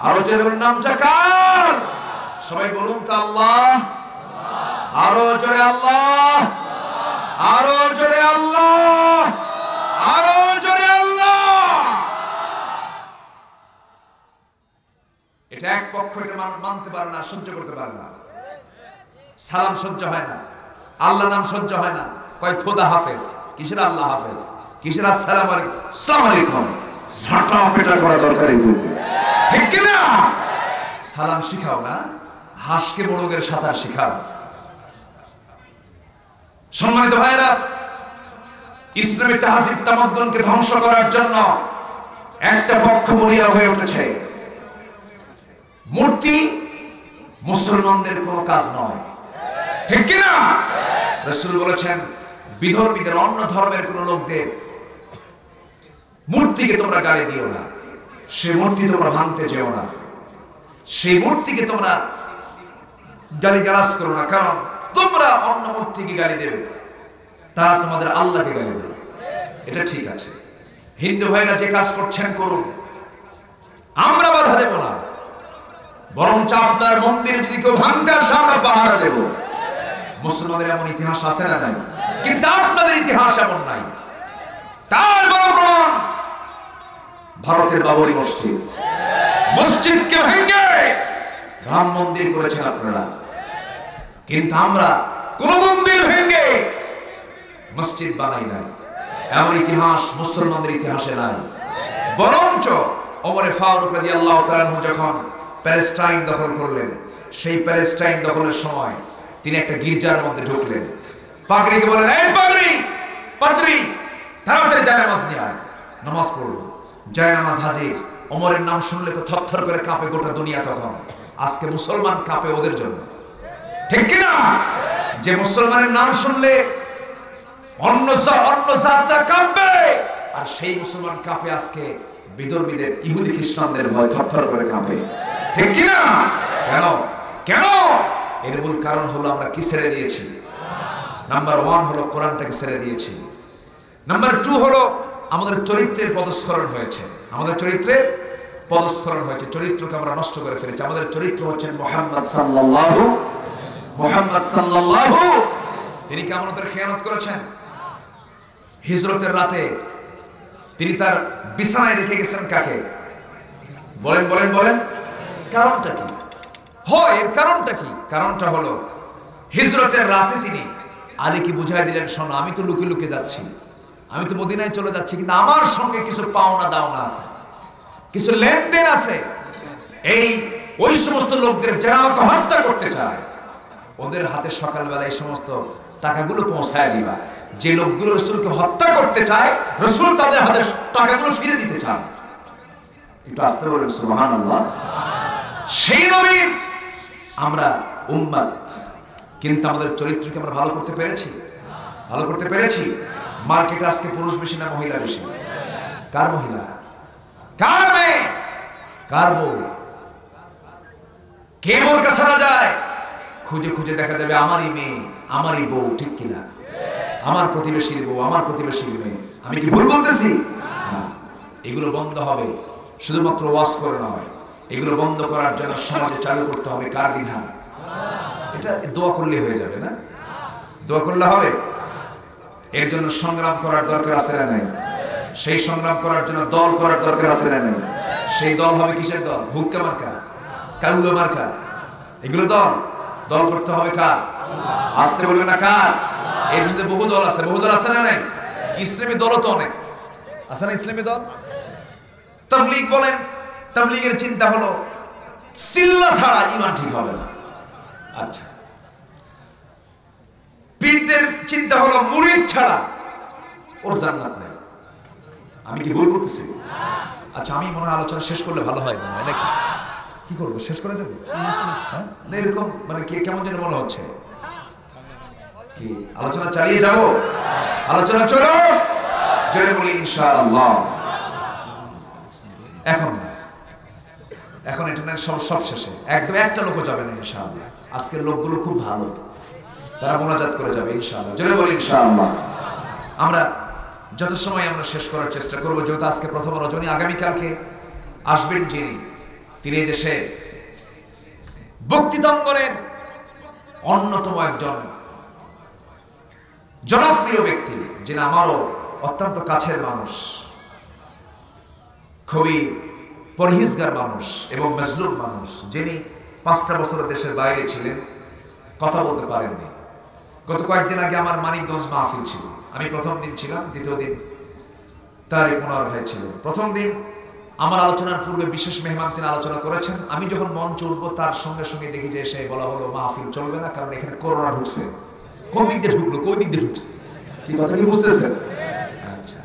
Speaker 4: আরো জোরে বলুন, নামটা কার? সবাই বলুন তো আল্লাহ। আরো জোরে আল্লাহ, আরো জোরে আল্লাহ, আরো জোরে আল্লাহ। এটা এক পক্ষ এটা মানতে পারে না, সহ্য করতে পারে না। সালাম সহ্য হয় না, আল্লাহ নাম সহ্য হয় না, কয় খোদা হাফেজ। কিসের আল্লাহ হাফেজ, কিসের আসসালামু আলাইকুম? আসসালামু আলাইকুম ঝাঁটা পেটা করা দরকার, ঠিক কি না? সালাম শিখাও না, হাঁসকে মোরগের সাঁতার শিখাও। সম্মানিত ভাইরা, ইসলামী তাহজিব তামাদ্দুনকে ধ্বংস করার জন্য একটা পক্ষ বলিয়া হয়ে উঠেছে। মূর্তি মুসলমানদের কোনো কাজ নয়, ঠিক কি না? রাসূল বলেছেন, বিধর্মীদের, অন্য ধর্মের কোন লোকদের মূর্তিকে তোমরা গালি দিও না, সেই মূর্তি তোমরা ভাঙতে যেও না, সেই মূর্তিকে তোমরা গালিগালাজ করো না, কারণ তোমরা অন্য মূর্তিকে গালি দেবে, তারা তোমাদের আল্লাহকে গালি দেবে। এটা ঠিক আছে, হিন্দু ভাইরা যে কাজ করছেন করুন, আমরা বাধা দেব না, বরঞ্চ আপনার মন্দিরে যদি কেউ ভাঙতে আসে আমরা পাহারা দেব। মুসলমানের এমন ইতিহাস আছে না নাই? কিন্তু আপনাদের ইতিহাস এমন নাই। তার বড় প্রমাণ ভারতের বাবরি মসজিদ। মসজিদকে ভেঙে রাম মন্দির করেছেন আপনারা, কিন্তু আমরা কোন মন্দির ভেঙে মসজিদ বানাই নাই। এমন ইতিহাস মুসলমানদের ইতিহাসে নাই। বরঞ্চ ওমরে ফারুক রাদিয়াল্লাহু তাআলা আনহু যখন প্যালেস্টাইন দখল করলেন, সেই প্যালেস্টাইন দখলের সময় তিনি একটা গির্জার মধ্যে ঢুকলেন। পাগড়িকে বলেন, এই পাগড়ি, পাদ্রী, তাড়াতাড়ি জায়নামাজ নিয়ে আয়, নামাজ পড়ব। জায়নামাজ হাজির। ওমরের নাম শুনলে তো থরথর করে কাঁপে গোটা দুনিয়া। তখন আজকে মুসলমান কাঁপে ওদের জন্য, ঠিক কিনা? যে মুসলমানের নাম শুনলে অন্য জাতরা কাঁপবে, আর সেই মুসলমান কাঁপে আজকে বিধর্মীদের, ইহুদি খ্রিস্টানদের ভয় থরথর করে কাঁপে, ঠিক কি না? কেন কেন? এর মূল কারণ হলো আমরা কি ছেড়ে দিয়েছি? নাম্বার 1 হলো কোরআনটাকে ছেড়ে দিয়েছি। নাম্বার 2 হলো আমাদের চরিত্রের পদস্খলন হয়েছে। আমাদের চরিত্রের পদস্খলন হয়েছে, চরিত্রকে আমরা নষ্ট করে ফেলেছি। আমাদের চরিত্র হচ্ছেন মুহাম্মদ সাল্লাল্লাহু। তিনি কি আমাদের খেয়ানত করেছেন? হিজরতের রাতে তিনি তার বিছানায় রেখে গেছেন কাকে? বলেন বলেন বলেন, কারণটা কি? হয় এর কারণটা কি? কারণটা হলো হিজরতের রাতে তিনি আলীকে বুঝাই দিলেন, শোনো আমি তো লুকে লুকে যাচ্ছি, আমি তো মদিনায় চলে যাচ্ছি, কিন্তু আমার সঙ্গে কিছু পাওনা দাওনা আছে, কিছু লেনদেন আছে। ওই সমস্ত লোকদের যারা আমাকে হত্যা করতে চায় ওদের হাতে সকালবেলা এই সমস্ত টাকাগুলো পৌঁছায় দিবা। যে লোকগুলো রাসূলকে হত্যা করতে চায় রাসূল তাদের হাতে টাকাগুলো ফিরে দিতে চান। একটু আস্তে বলেন সুবহানাল্লাহ। সেই নবীর আমরা উম্মত, কিন্তু আমাদের চরিত্রকে আমরা ভালো করতে পেরেছি? ভালো করতে পেরেছি? মার্কেটে আজকে পুরুষ বেশি না মহিলা বেশি? কার মহিলা? কার মেয়ে? কার বউ? কে বোরকা ছাড়া যায়? খুঁজে খুঁজে দেখা যাবে আমারই মেয়ে, আমারই বউ, ঠিক কিনা? আমার প্রতিবেশীর বউ, আমার প্রতিবেশীর মেয়ে। আমি কি ভুল বলতেছি? এগুলো বন্ধ হবে শুধুমাত্র ওয়াজ করে নয়, এগুলো বন্ধ করার জন্য সমাজে চালু করতে হবে কার বিধান? এটা দোয়া করলে হয়ে যাবে না? দোয়া করলে হবে? এর জন্য সংগ্রাম করার দরকার আছে না নাই? সেই সংগ্রাম করার জন্য দল করার দরকার আছে না নাই? সেই দল হবে কিসের দল? হুক্কা মার্কা, কাউয়া মার্কা, এগুলো দল। দল করতে হবে কার? আসতে বলবেন না কার? এর মধ্যে বহু দল আছে, বহু দল আছে না নাই? ইসলামী দলও তো অনেক আছে না? ইসলামী দল, তাবলীগ বলেন, তাবলীগের চিন্তা হলো সিল্লা ছাড়া ঈমান ঠিক হবে না। আচ্ছা, পীরদের চিন্তা হলো মুরিদ ছাড়া ওর জান্নাত নেই। আমি কি ভুল করতেছি? আচ্ছা, আমি মনে হয় আলোচনা শেষ করলে ভালো হয় মনে হয়, নাকি? কি করবো, শেষ করে দেবো? এরকম মানে কেমন যেন মনে হচ্ছে। কি আলোচনা চালিয়ে যাবো? আলোচনা চলো, জোরে বলি ইনশাআল্লাহ। এখন এটা সব শেষে, একদম একটা লোকও যাবে না ইনশাআল্লাহ। আজকের লোকগুলো খুব ভালো, তারা মোনাজাত করে যাবে ইনশাআল্লাহ। জোরে বলি ইনশাআল্লাহ। আমরা যত সময় আমরা শেষ করার চেষ্টা করবো, যেহেতু আজকে প্রথম রজনী, আগামীকালকে আসবেন যিনি, তিনি এই দেশে বক্তৃতাঙ্গনের অন্যতম একজন জনপ্রিয় ব্যক্তি, যিনি আমারও অত্যন্ত কাছের মানুষ, খুবই পরহেজগার মানুষ এবং মজলুম মানুষ, যিনি 5টা বছর দেশের বাইরে ছিলেন, কথা বলতে পারেননি। গত কয়েকদিন আগে আমার মানিকগঞ্জ মাহফিল ছিল, আমি প্রথম দিন ছিলাম, দ্বিতীয় দিন তারিক মনোয়ার ভাই ছিল। প্রথম দিন আমার আলোচনার পূর্বে বিশেষ মেহমান তিনি আলোচনা করেছেন। আমি যখন মঞ্চে উঠবো তার সঙ্গে সঙ্গে দেখি যে এসে বলা হলো মাহফিল চলবে না, কারণ এখানে করোনা ঢুকছে। কোন দিক দিয়ে ঢুকলো? কোন দিক দিয়ে ঢুকছে? কি কথা কি বুঝতেছেন? আচ্ছা,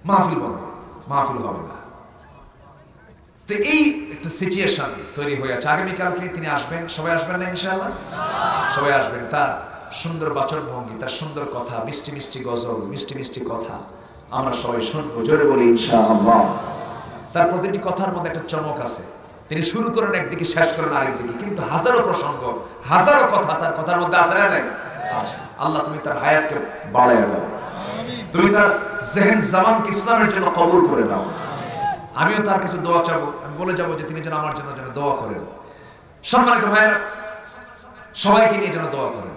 Speaker 4: মাহফিল বন্ধ, মাহফিল হবে না। তো এই একটা সিচুয়েশন তৈরি হয়ে আছে। আগামীকালকে তিনি আসবেন, সবাই আসবেন না ইনশাআল্লাহ? সবাই আসবেন। তার সুন্দর বাচন ভঙ্গি, তার সুন্দর কথা, মিষ্টি মিষ্টি গজল, মিষ্টি মিষ্টি কথা আমরা সবাই শুনবো। জোরে বলি ইনশাআল্লাহ। তার প্রতিটি কথার মধ্যে একটা চমক আছে। তিনি শুরু করেন একদিকে, শেষ করেন আরেকদিকে, কিন্তু হাজারো প্রসঙ্গ, হাজারো কথা তার কথার মধ্যে আছে না নাই? আচ্ছা, আল্লাহ তুমি তার হায়াতকে বাড়ায় দাও, তুমি তার জেহেন জামানকে ইসলামের জন্য কবুল করে দাও। আমিও তার কাছে দোয়া চাবো, আমি বলে যাবো যে তিনি যেন আমার জন্য যেন দোয়া করেন। সম্মানিত ভাইয়েরা, সবাইকে নিয়ে যেন দোয়া করেন।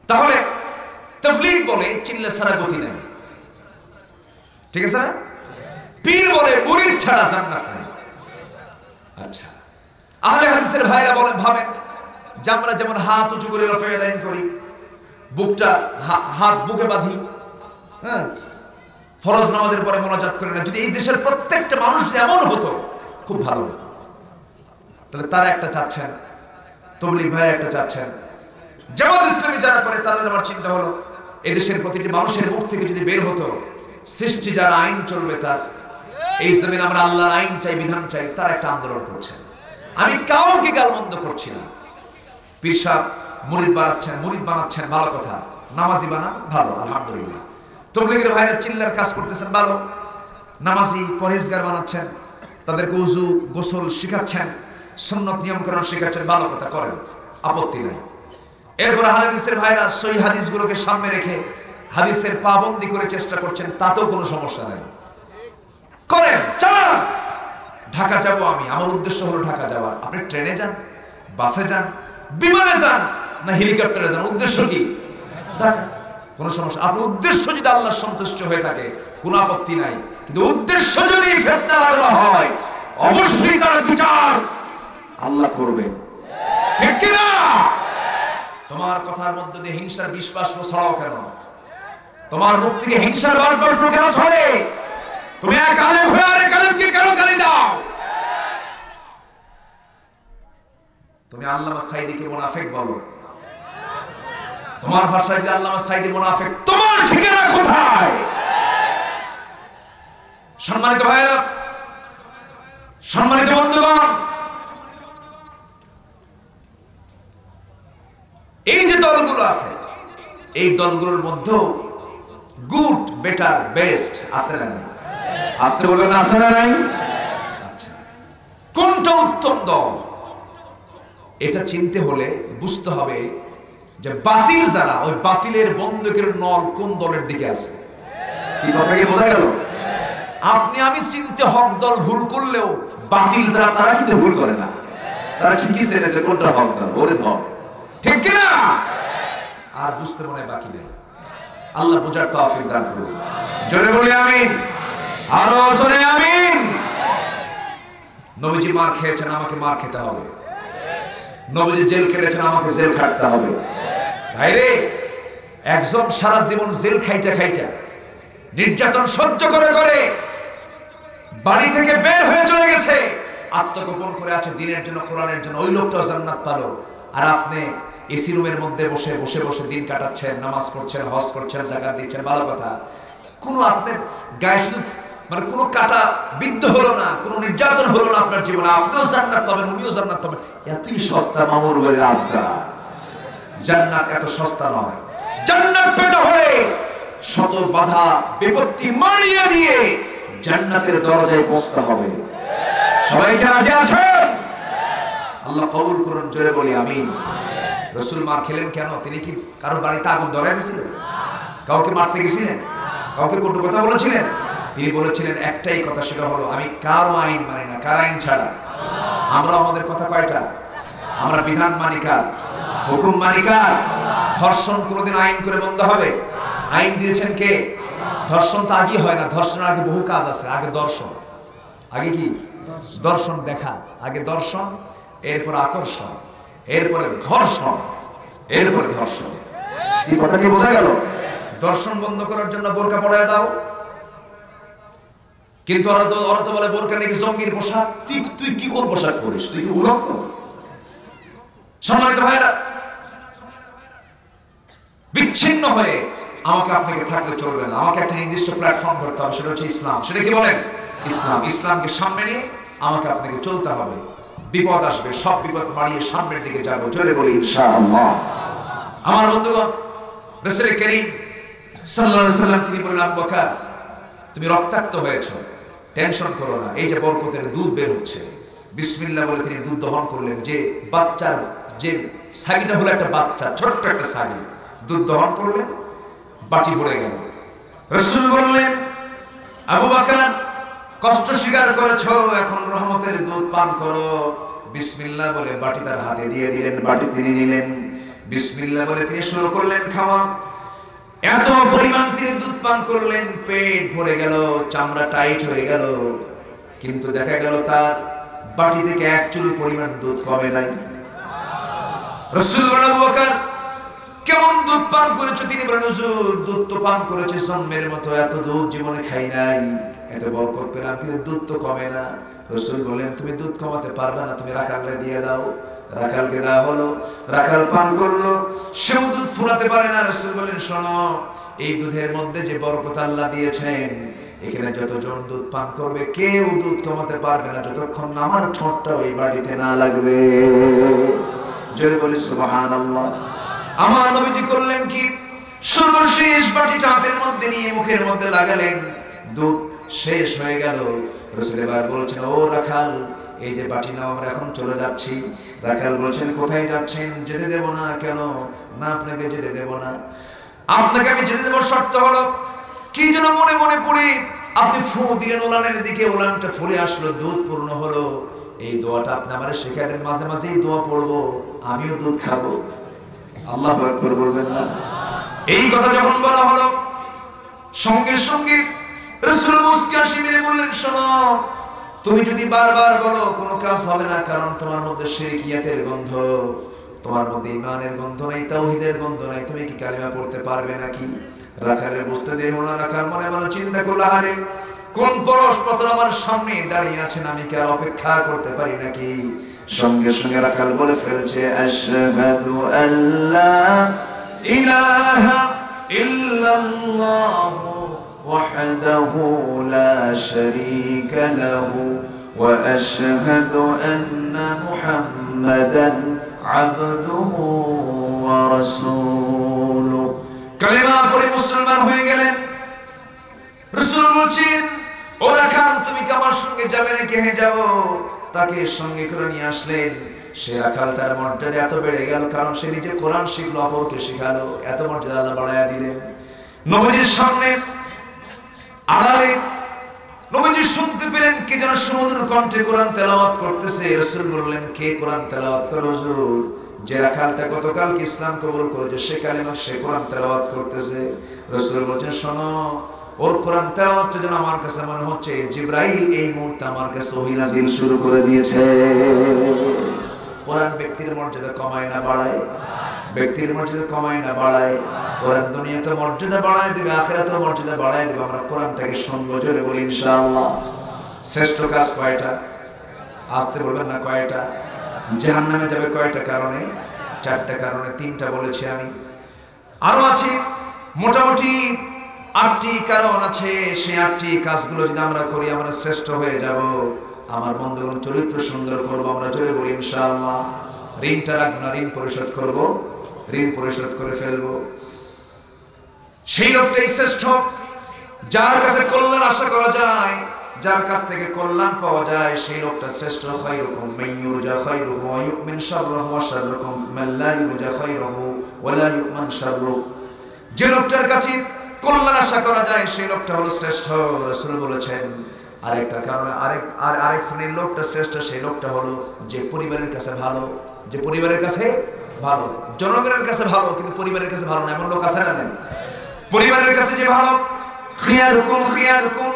Speaker 4: তাহলে তাবলীগ বলে চিল্লা ছাড়া গতি নেই, ঠিক আছে না? পীর বলে মুরিদ ছাড়া জান্নাত নেই। আচ্ছা, আহলে হাদিসের ভাইরা বলেন, ভাবেন যে আমরা যেমন হাত উঁচু করে রফে দাইন করি, বুকটা হাত বুকে বাঁধি, হ্যাঁ, ফরজ নামাজের পরে মোনাজাত করি না, যদি এই দেশের প্রত্যেকটা মানুষ যদি এমন হতো খুব ভালো হতো। তাহলে তারা একটা চাচ্ছেন, তাবলীগ ভাইরা একটা চাচ্ছেন, জামাত ইসলামী যারা করে তাদের আমার চিন্তা হলো এই দেশের প্রতিটি মানুষের মুখ থেকে যদি বের হতো সৃষ্টি যারা আইন চলবে তার, এই জমিনে আমরা আল্লাহর আইন চাই, বিধান চাই, তারা একটা আন্দোলন করছে। আমি কাউকে গালমন্দ করছি না। পীর সাহেব মুরিদ বানাচ্ছেন, ভালো কথা, নামাজি বানান, ভালো, আলহামদুলিল্লাহ। তাবলীগের ভাইরা চিল্লার কাজ করতেছেন, ভালো, নামাজি পরহেজগার বানাচ্ছেন, তাদেরকে উযু গোসল শিখাচ্ছেন, সুন্নত নিয়মকরণ শিখাচ্ছেন, ভালো কথা, করেন, আপত্তি নাই। এরপর হাদিসের ভাইরা সহিহ হাদিসগুলোকে সামনে রেখে হাদিসের পাবন্দি করে চেষ্টা করছেন, তাতেও কোনো সমস্যা নেই, করেন, চালান। ঢাকা যাব আমি, আমার উদ্দেশ্য হলো ঢাকা যাওয়া। আপনি ট্রেনে যান, বাসে যান, বিমানে যান, না হেলিকপ্টারে যান, উদ্দেশ্য কি? ঢাকা, কোনো সমস্যা। আপনার উদ্দেশ্য যদি আল্লাহর সন্তুষ্ট হয়ে থাকে কোনো আপত্তি নাই, কিন্তু উদ্দেশ্য যদি ফিতনা লাগানো হয় অবশ্যই তার বিচার আল্লাহ করবে, ঠিক কি না? তোমার কথার মধ্যে দিয়ে হিংসার বিশ্বাস ছড়াও কেন? তোমার মুখ থেকে হিংসার বাষ্প কেন ছড়ে? তুমি এক আলেম হয়ে আরেক আলেমকে কেন গালি দাও? তুমি আল্লামা সাঈদীকে মুনাফিক বলো, তোমার ভাষায় যদি আল্লামা সাঈদী মুনাফিক, তোমার ঠিকানা কোথায়? সম্মানিত ভাইরা, সম্মানিত বন্ধুগণ, এই যে দলগুলো আছে, এই দলগুলোর মধ্যে গুড, বেটার, বেস্ট আছে না? আসতে বলবেন আছে না? নাই? আচ্ছা, কোনটা উত্তম দল এটা চিনতে হলে বুঝতে হবে যে বাতিল যারা, ওই বাতিলের বন্দুকের নল কোন দলের দিকে আছে। কি কথা কি বোঝা গেল? আপনি আমি চিনতে হক দল ভুল করলেও বাতিল যারা তারা কিন্তু ভুল করে না, তারা ঠিকই চেনে যে কোনটা হক দল, ওরে হক, ঠিক কি না? আর বুঝতে মনে বাকি নেই। আল্লাহ বোঝার তৌফিক দান করুন। জোরে বলি আমিন, আরো জোরে আমিন। নবীজি মার খেয়েছেন, আমাকে মার খেতে হবে। নবীজি জেল কেটেছেন, আমাকে জেল খাটতে হবে। ভাইরে, একজন সারা জীবন জেল খাইটা খাইটা নির্যাতন সহ্য করে করে বাড়ি থেকে বের হয়ে চলে গেছে, আত্মগোপন করে আছে দিনের জন্য, কোরআনের জন্য, ওই লোকটাও জান্নাত পালো। আর আপনি এসি রুমের মধ্যে বসে বসে বসে দিন কাটাচ্ছেন, নামাজ পড়ছেন, হজ করছেন, যাকাত দিচ্ছেন, ভালো কথা। কোনো আপনার গায়ে শুধু মানে কোনো কাটা বিদ্ধ হলো না, কোনো নির্যাতন হলো না আপনার জীবনে, আপনিও জান্নাত পাবেন, উনিও জান্নাত পাবেন। এতই সস্তা মামুর বলে আপনার জান্নাত এত সস্তা নয়। জান্নাত পেতে হলে শত বাধা বিপত্তি মারিয়ে দিয়ে জান্নাতের দরজায় পৌঁছতে হবে। সবাইকে রাজি আছেন? আল্লাহ কবুল করুন, জোরে বলি আমিন। রাসূল মার খেলেন কেন? তিনি কি কারো বাড়িতে আগুন ধরায় দিয়েছিলেন? কাউকে মারতে গেছিলেন? কাউকে কটু কথা বলেছিলেন? তিনি বলেছিলেন একটাই কথা, সেটা হলো আমি কারো আইন মানি না, কার আইন ছাড়া। আমরা আমাদের কথা কয়টা? আমরা বিধান মানি কার? হুকুম মানি কার? ধর্ষণ কোনোদিন আইন করে বন্ধ হবে? আইন দিয়েছেন কে? ধর্ষণ তো আগে হয় না, ধর্ষণের আগে বহু কাজ আছে। আগে দর্শন, আগে কি? দর্শন দেখা, আগে দর্শন, এরপর আকর্ষণ, এরপরে ঘর্ষণ, এরপরে ধর্ষণ। কি কথা কি বোঝা গেল? দর্শন বন্ধ করার জন্য বোরকা পরায় দাও, কিন্তু ওরা তো বলে বোরকা নাকি জঙ্গির পোশাক। তুই কি কোন পোশাক পরিস? তুই কি উলঙ্গ? সম্মানিত ভাইরা, বিচ্ছিন্ন হয়ে আমাকে আপনাকে থাকলে চলবে না। আমাকে একটা নির্দিষ্ট প্ল্যাটফর্ম ধরতে হবে, সেটা হচ্ছে ইসলাম। সেটা কি বলেন? ইসলাম। ইসলামকে সামনে নিয়ে আমাকে আপনাকে চলতে হবে। বিপদ আসবে, সব বিপদ মারিয়ে সামনের দিকে যাবো, জোরে বলি ইনশাআল্লাহ। আমার বন্ধুগণ, রাসূল করিম সাল্লাল্লাহু আলাইহি সাল্লাম তিনি বললেন, আবু বকর তুমি রক্তাক্ত হয়েছো, টেনশন করো না, এই যে বরকতের দুধ বের হচ্ছে, বিসমিল্লাহ বলে তিনি দুধ দহন করলেন। যে বাচ্চার যে সাগিটা হলো একটা বাচ্চা, ছোট্ট একটা সাগি, দুধ দহন করলেন, বাটি ভরে গেল। রাসূল বললেন, আবু বকর কষ্ট স্বীকার করেছো, এখন রহমতের দুধ পান করো। বিসমিল্লাহ বলে বাটি তার হাতে দিয়ে দিলেন, বাটি তিনি নিলেন, বিসমিল্লাহ বলে তিনি শুরু করলেন খাওয়া। এত পরিমাণ তিনি দুধ পান করলেন, পেট ভরে গেল, চামড়া টাইট হয়ে গেল, কিন্তু দেখা গেল তার বাটি থেকে এক চুল পরিমাণ দুধ কমে নাই। রাসূল বলেন, আবু বকর কেমন দুধ পান করেছো? তিনি বলেন, হুজুর দুধ তো পান করেছে জন্মের মতো, এত দুধ জীবনে খাই নাই, এত বরকত পেলাম, কিন্তু দুধ তো কমে না। রাসূল বলেন, তুমি দুধ কমাতে পারবে না, তুমি রাখালকে দিয়ে দাও। রাখালকে দেওয়া হলো, রাখাল পান করলো, সেও দুধ ফুরাতে পারে না। রাসূল বলেন, শোনো, এই দুধের মধ্যে যে বরকত আল্লাহ দিয়েছেন, এখানে যতজন দুধ পান করবে কেউ দুধ কমাতে পারবে না যতক্ষণ না আমার ঠোঁটটা ওই বাড়িতে না লাগবে। জয় বলি সুবহানাল্লাহ। আমার নবীজি করলেন কি? সর্বশেষ বাটিটা হাতের মধ্যে নিয়ে মুখের মধ্যে লাগালেন, দুধ শেষ হয়ে গেল। রাসূল এবার বলছেন, ও রাখাল, এই যে বাটি নাও, আমরা এখন চলে যাচ্ছি। রাখাল বলছেন, কোথায় যাচ্ছেন? যেতে দেব না। কেন? না, আপনাকে যেতে দেব না। আপনাকে আমি যেতে দেব, শর্ত হলো কি যেন মনে মনে পড়ে আপনি ফু দিলেন ওলানের দিকে, ওলানটা ফুলে আসলো, দুধ পূর্ণ হলো। এই দোয়াটা আপনি আমারে শিখিয়ে দেন, মাঝে মাঝে এই দোয়া পড়বো, আমিও দুধ খাবো। আল্লাহু আকবার বলবেন না? এই কথা যখন বলা হলো, সঙ্গে সঙ্গে রাসূল মুস্কি হাসি মেরে বললেন, শোনো, তুমি যদি বারবার বলো কোনো কাজ হবে না, কারণ তোমার মধ্যে শিরকিয়াতের গন্ধ, তোমার মধ্যে ঈমানের গন্ধ নাই, তাওহীদের গন্ধ নাই। তুমি কি কালিমা পড়তে পারবে নাকি? রাখালের বুঝতে দেরি হলো না। রাখাল মনে মনে চিন্তা করলো, আরে কোন পরশ পতন আমার সামনে দাঁড়িয়ে আছেন, আমি কি আর অপেক্ষা করতে পারি নাকি? সঙ্গে সঙ্গে রাখাল বলে ফেলছে, আশহাদু আল্লা ইলাহা ইল্লাল্লাহ ওয়াহদাহু লা শারীকা লাহু ওয়া আশহাদু আন্না মুহাম্মাদান আবদুহু ওয়া রাসূলুহু। কালিমা পড়ে মুসলমান হয়ে গেলেন। রাসূল বলেন, ও রাখাল, তুমি কি আমার সঙ্গে যাবে নাকি? হ্যাঁ, যাব। তাকে সঙ্গে করে নিয়ে আসলেন। সে রাখালটার মর্যাদা এত বেড়ে গেল, কারণ সে নিজে কোরআন শিখলো, অপরকে শিখালো। এত মর্যাদা আল্লাহ বাড়ায়া দিলেন। নবীজির সামনে আড়ালে নবীজি শুনতে পেলেন কে যেন সুমধুর কণ্ঠে কোরআন তেলাওয়াত করতেছে। রাসূল বললেন, কে কোরআন তেলাওয়াত করে? হুজুর, যে রাখালটা গতকাল ইসলাম কবুল করেছে, সে কালিমা, সে কোরআন তেলাওয়াত করতেছে। রাসূল বলেন, শোনো, ওর কোরআন তেলাওয়াতটা যেন আমার কাছে মনে হচ্ছে জিবরাইল এই মুহূর্তে আমার কাছে ওহী নাযিল শুরু করে দিয়েছে। কোরআন ব্যক্তির মর্যাদা কমায় না বাড়ায়? ব্যক্তির মর্যাদা কমায় না বাড়ায়? কোরআন দুনিয়াতে মর্যাদা বাড়ায় দিবে, আখিরাতেও মর্যাদা বাড়ায় দিবে। আমরা কোরআনটাকে শুনবো, জোরে বলি ইনশাআল্লাহ। শ্রেষ্ঠ কাজ কয়টা? আসতে বলবেন না, কয়টা? জাহান্নামে যাবে কয়টা কারণে? 4টা কারণে। 3টা বলেছি আমি, আরো আছে মোটামুটি 8টি কারণ আছে। সেই 8টি কাজগুলো যদি আমরা করি, আমরা শ্রেষ্ঠ হয়ে যাব। আমার বন্ধুগণ, চরিত্র সুন্দর করবো আমরা, জোরে বলি ইনশাআল্লাহ। ঋণটা রাখবো না, ঋণ পরিশোধ করবো, ঋণ পরিশোধ করে ফেলবো। সেই লোকটাই শ্রেষ্ঠ যার কাছে কল্যাণ আশা করা যায়, যার কাছ থেকে কল্যাণ পাওয়া যায়, সেই লোকটা শ্রেষ্ঠ। খায়রুকুম মান ইউরজা খায়রুহু ওয়া ইউমিন শাররুহু ওয়া শাররুকুম মান লা ইউরজা খায়রুহু ওয়া লা ইউমান শাররুহু। যে লোকটার কাছে কল্যাণ আশা করা যায়, সেই লোকটা হলো শ্রেষ্ঠ। রাসূল বলেছেন আরেকটা কারণে, আরেক শ্রেণীর লোকটা শ্রেষ্ঠ, সেই লোকটা হলো যে পরিবারের কাছে ভালো। যে পরিবারের কাছে ভালো, জনগণের কাছে ভালো, কিন্তু পরিবারের কাছে ভালো না, এমন লোক আছে না? পরিবারের কাছে যে ভালো, খিয়ারুকুম খিয়ারুকুম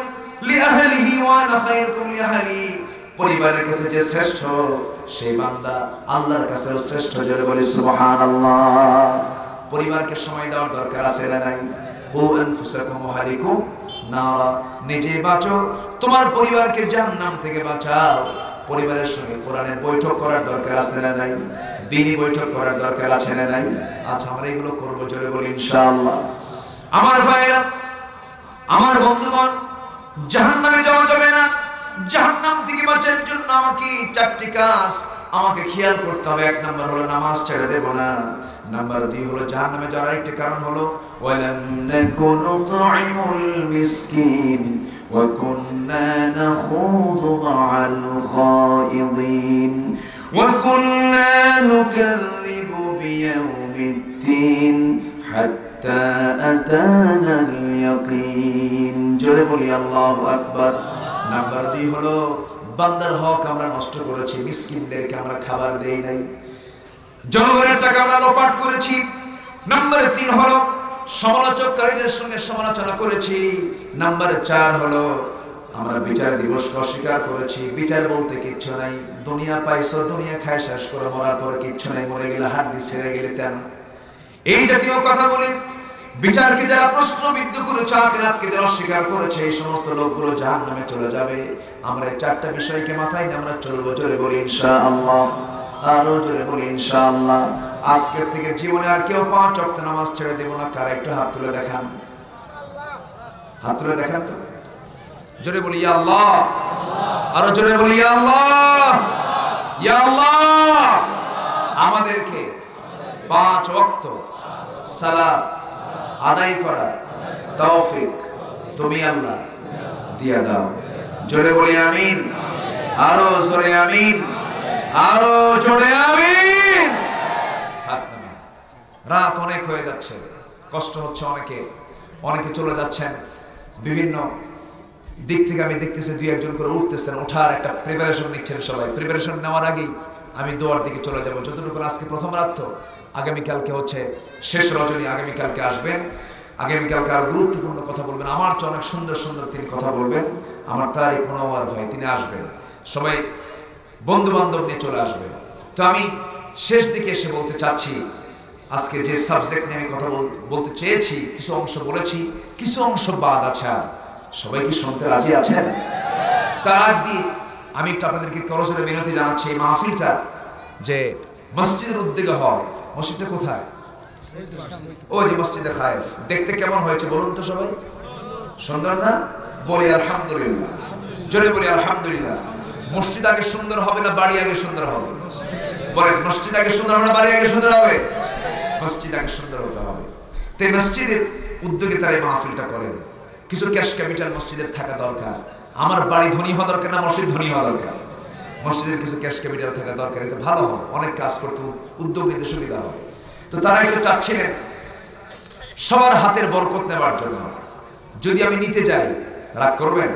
Speaker 4: লিআহলিহি ওয়া আনা খায়রুকুম লিআহলি। পরিবারের কাছে যে শ্রেষ্ঠ, সেই বান্দা আল্লাহর কাছেও শ্রেষ্ঠ। জোরে বলি সুবহানাল্লাহ। পরিবারকে সময় দেওয়ার দরকার আছে না নাই? কু আনফুসাকুম ওয়া আহলিকুম নারা। নিজে বাঁচো, তোমার পরিবারকে জাহান্নাম থেকে বাঁচাও। পরিবারের সঙ্গে কোরআনের বৈঠক করার দরকার আছে না নাই? দ্বীনি বৈঠক করার দরকার আছে না নাই? আচ্ছা, আমরা এগুলো করবো, জোরে বলি ইনশাআল্লাহ। আমার ভাইরা, আমার বন্ধুগণ, জাহান্নামে যাওয়া যাবে না। জাহান্নাম থেকে বাঁচার জন্য আমাকে 4টি কাজ আমাকে খেয়াল করতে হবে। 1 নাম্বার হলো নামাজ ছেড়ে দেব না। নাম্বার 2 হলো জাহান্নামে যাওয়ার আরেকটা কারণ হলো ওয়ালাম নাকুনু তু'ইমুল মিসকিন ওয়া কুন্না নাখুদু মা'আল খায়িদিন ওয়া কুন্না নুকাযযিবু বিয়াউমিদ্দিন হাত্তা আতানাল ইয়াকিন। জোরে বলি আল্লাহু আকবার। নাম্বার 2 হলো বান্দার হক আমরা নষ্ট করেছি, মিসকিনদেরকে আমরা খাবার দেই নাই, জনগণের টাকা আমরা লোপাট করেছি। নাম্বার 3 হলো সমালোচককারীদের সঙ্গে সমালোচনা করেছি। নাম্বার 4 হলো আমরা বিচার দিবসকে অস্বীকার করেছি। বিচার বলতে কিচ্ছু নাই, দুনিয়া পাইছো, দুনিয়া খায় শেষ করে মরার পরে কিচ্ছু নাই, মরে গেলে হাড্ডি ছেড়ে গেলে তেন। এই জাতীয় কথা বলে বিচারকে যারা প্রশ্নবিদ্ধ করেছে, আখিরাতকে যারা অস্বীকার করেছে, এই সমস্ত লোকগুলো জাহান্নামে চলে যাবে। আমরা এই 4টা বিষয়কে মাথায় নিয়ে আমরা চলবো, জোরে বলি ইনশাআল্লাহ। আরো জোরে বলি ইনশাআল্লাহ। আজকের থেকে জীবনে আর কেউ 5 ওয়াক্ত নামাজ ছেড়ে দেব না। কারা একটু হাত তুলে দেখান, হাত তুলে দেখান তো, জোরে বলি ইয়া আল্লাহ। আরো জোরে বলি ইয়া আল্লাহ, ইয়া আল্লাহ। আমাদেরকে 5 ওয়াক্ত সালাত আদায় করা তৌফিক তুমি আল্লাহ দিয়া দাও। জোরে বলি আমিন, আরো জোরে আমিন, আরো জোরে আমিন। রাত অনেক হয়ে যাচ্ছে, কষ্ট হচ্ছে অনেকে চলে যাচ্ছেন বিভিন্ন দিক থেকে। আমি দেখতেছি দুই একজন করে উঠতেছেন, ওঠার একটা প্রিপারেশন নিচ্ছেন সবাই। প্রিপারেশন নেওয়ার আগেই আমি দোয়ার দিকে চলে যাব। যতটুকু আজকে প্রথম রাত, তো আগামীকালকে হচ্ছে শেষ রজনী। আগামীকালকে আসবেন, আগামীকালকে আরো গুরুত্বপূর্ণ কথা বলবেন। আমার চেয়ে অনেক সুন্দর সুন্দর তিনি কথা বলবেন। আমার তারিক মনোয়ার ভাই, তিনি আসবেন। সবাই বন্ধু বান্ধব নিয়ে চলে আসবেন। তো আমি শেষ দিকে এসে বলতে চাচ্ছি, আজকে যে সাবজেক্ট নিয়ে আমি কথা বলতে চেয়েছি, কিছু অংশ বলেছি, কিছু অংশ বাদ আছে। সবাই কি শুনতে রাজি আছেন? তার আগ দিয়ে আমি একটু আপনাদেরকে করজোরে বিনতি জানাচ্ছি, এই মাহফিলটা যে মসজিদের উদ্যোগে হয়। মসজিদটা কোথায়? ওই যে মসজিদে খায়েফ। দেখতে কেমন হয়েছে বলুন তো সবাই? সুন্দর না? বলি আলহামদুলিল্লাহ, জোরে বলি আলহামদুলিল্লাহ। মসজিদ আগে সুন্দর হবে না বাড়ি আগে সুন্দর হবে? বলেন, মসজিদ আগে সুন্দর হবে না বাড়ি আগে সুন্দর হবে? মসজিদ আগে সুন্দর হতে হবে। তো এই মসজিদের উদ্যোগে তারা এই মাহফিলটা করেন। কিছু ক্যাশ ক্যাপিটাল মসজিদের থাকা দরকার। আমার বাড়ি ধনী হওয়া দরকার না, মসজিদ ধনী হওয়া দরকার? মসজিদের কিছু ক্যাশ ক্যাপিটাল থাকা দরকার, এতে ভালো হবে, অনেক কাজ করতে উদ্যোগ নিতে সুবিধা হবে। তো তারা একটু চাচ্ছিলেন সবার হাতের বরকত নেবার জন্য। যদি আমি নিতে যাই, রাগ করবেন?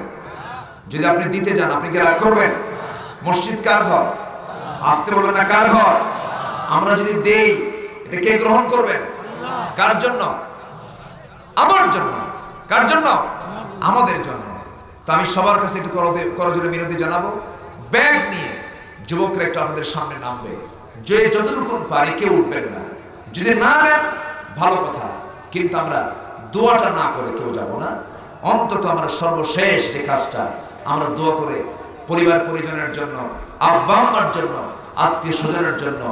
Speaker 4: যদি আপনি দিতে যান, আপনি কি রাগ করবেন? মসজিদ কার ঘর? আসতে বলবেন না, কার ঘর? আমরা যদি দেই, এটা কে গ্রহণ করবেন? কার জন্য? আমার জন্য। কার জন্য? আমাদের জন্য। তো আমি সবার কাছে একটু করজোরে বিনতি জানাবো, ব্যাগ নিয়ে যুবকরা একটু আমাদের সামনে নামবে। যে যতটুকু পারি, কেউ উঠবেন না। যদি না দেন ভালো কথা, কিন্তু আমরা দোয়াটা না করে কেউ যাব না। অন্তত আমরা সর্বশেষ যে কাজটা, আমরা দোয়া করে পরিবার পরিজনের জন্য, আব্বা আম্মার জন্য, আত্মীয় স্বজনের জন্য,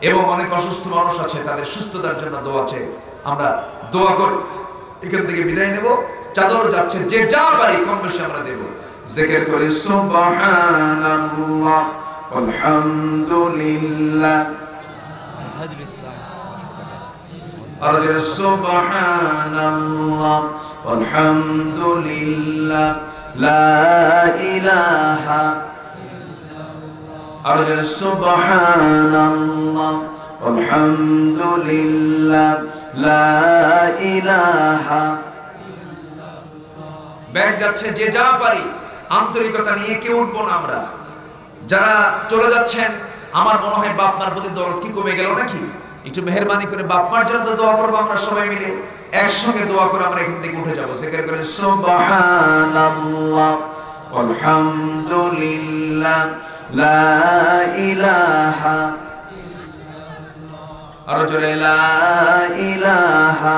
Speaker 4: এবং অনেক অসুস্থ মানুষ আছে, তাদের সুস্থতার জন্য দোয়া আছে। আমরা দোয়া করে এখান থেকে বিদায় নেব। চাদর যাচ্ছে, যে যা পারি কম বেশি আমরা দেব। জিকির করে সুবহানাল্লাহ আলহামদুলিল্লাহ, আর জোরে সুবহানাল্লাহ আলহামদুলিল্লাহ লা ইলাহা, আর জোরে সুবহানাল্লাহ আলহামদুলিল্লাহ লা ইলাহা। ব্যাগ যাচ্ছে, যে যা পারি আন্তরিকতা নিয়ে, কেউ উঠবো না আমরা। যারা চলে যাচ্ছেন, আমার মনে হয় বাপ মার প্রতি দরদ কি কমে গেল নাকি? একটু মেহেরবানি করে বাপ মার জন্য তো দোয়া করবো আমরা সবাই মিলে, একসঙ্গে দোয়া করে আমরা এখান থেকে উঠে যাবো। জিকির করে সুবহানাল্লাহ আলহামদুলিল্লাহ লা ইলাহা, আর জোরে লা ইলাহা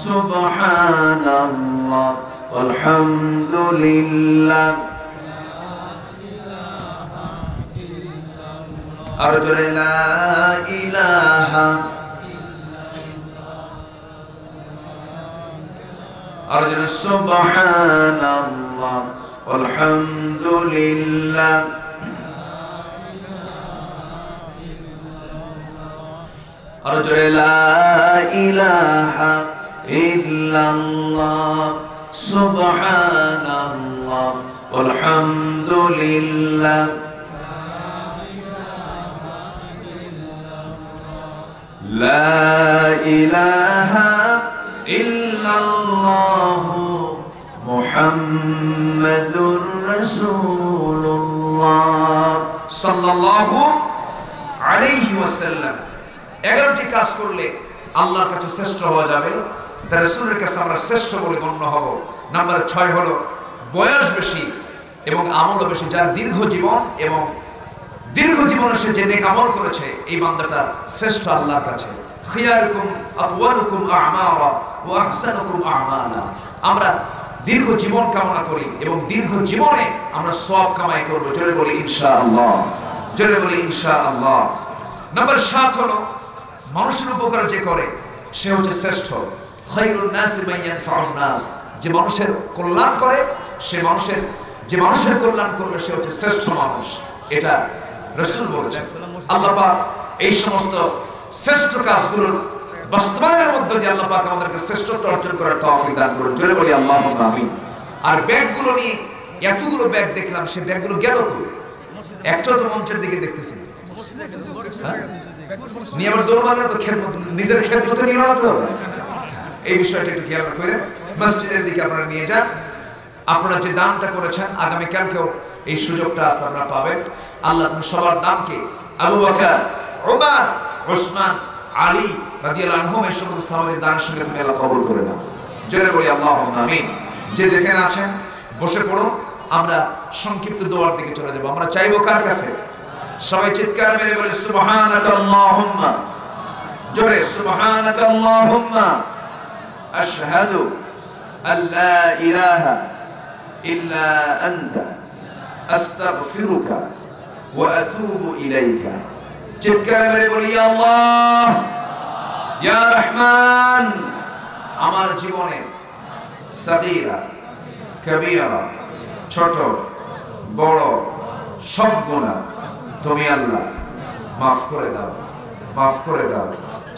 Speaker 4: সুবহানাল্লাহ আলহামদুলিল্লাহ, আর জোরে লা ইলাহা, আর জোরে সুবহানাল্লাহ আলহামদুলিল্লাহ, আর জোরে লা ইলাহা ইল্লাল্লাহ সুবহানাল্লাহ আলহামদুলিল্লাহ, লা ইলাহা ইল্লাল্লাহ মুহাম্মাদুর রাসূলুল্লাহ সাল্লাল্লাহু আলাইহি ওয়াসাল্লাম। 11টি কাজ করলে আল্লাহর কাছে শ্রেষ্ঠ হওয়া যাবে, তার রাসূলের কাছে আমরা শ্রেষ্ঠ বলে গণ্য হব। নাম্বার 6 হলো বয়স বেশি এবং আমলও বেশি, যার দীর্ঘ জীবন এবং দীর্ঘ জীবনে সে যে নেক আমল করেছে, এই বান্দাটা শ্রেষ্ঠ আল্লাহর কাছে। খিয়ারুকুম আতওয়ালুকুম আমারা ওয়া আহসানুকুম আমালা। আমরা দীর্ঘ জীবন কামনা করি এবং দীর্ঘ জীবনে আমরা সওয়াব কামাই করব। জোরে বলি ইনশাআল্লাহ, জোরে বলি ইনশাআল্লাহ। নাম্বার 7 হলো মানুষের উপকার যে করে সে হচ্ছে শ্রেষ্ঠ। খায়রুন নাসি মান ইয়ানফাউন নাস, যে মানুষের কল্যাণ করে, যে মানুষের কল্যাণ করবে সে হচ্ছে শ্রেষ্ঠ মানুষ। এটা রাসূল বলেছেন। আল্লাহ পাক এই সমস্ত শ্রেষ্ঠ কাজগুলোর বাস্তবায়নের মধ্যে দিয়ে আল্লাহ পাক আমাদেরকে শ্রেষ্ঠত্ব অর্জন করার তৌফিক দান করুন। জোরে বলি আল্লাহুম্মা আমিন। আর ব্যাগগুলো নিয়ে এতগুলো ব্যাগ দেখলাম, সে ব্যাগগুলো গেল কই? একটাও তো মঞ্চের দিকে দেখতেছি না। নিয়ে আবার দৌড় মারলে তো নিজের খেদমত নিল না তো। এই বিষয়টা একটু খেয়াল করে মসজিদের দিকে আপনারা নিয়ে যান। আপনারা যে দানটা করেছেন, আগামীকালকেও এই সুযোগটা আজ আপনারা পাবেন। আল্লাহ তুমি সবার দানকে আবু বকর, ওমর, ওসমান, আলী রাদিয়াল্লাহু আনহুম এই সমস্ত সাহাবাদের দানের সঙ্গে তুমি আল্লাহ কবুল করে নাও। জোরে বলি আল্লাহুম্মা আমিন। যে যেখানে আছেন বসে পড়ো, আমরা সংক্ষিপ্ত দোয়ার দিকে চলে যাব। আমরা চাইবো কার কাছে? সবাই চিৎকার মেরে বলে সুবহানাকা আল্লাহুম্মা, জোরে সুবহানাকা আল্লাহুম্মা আশহাদু আল্লা ইলাহা ইল্লা আনতা আস্তাগফিরুকা ওয়া আতুবু ইলাইকা। চিৎকার মেরে বলি ইয়া আল্লাহ, ইয়া রহমান, আমার জীবনে সাগীরা কবীরা, ছোট বড় সব গুনাহ তুমি আল্লাহ মাফ করে দাও, মাফ করে দাও।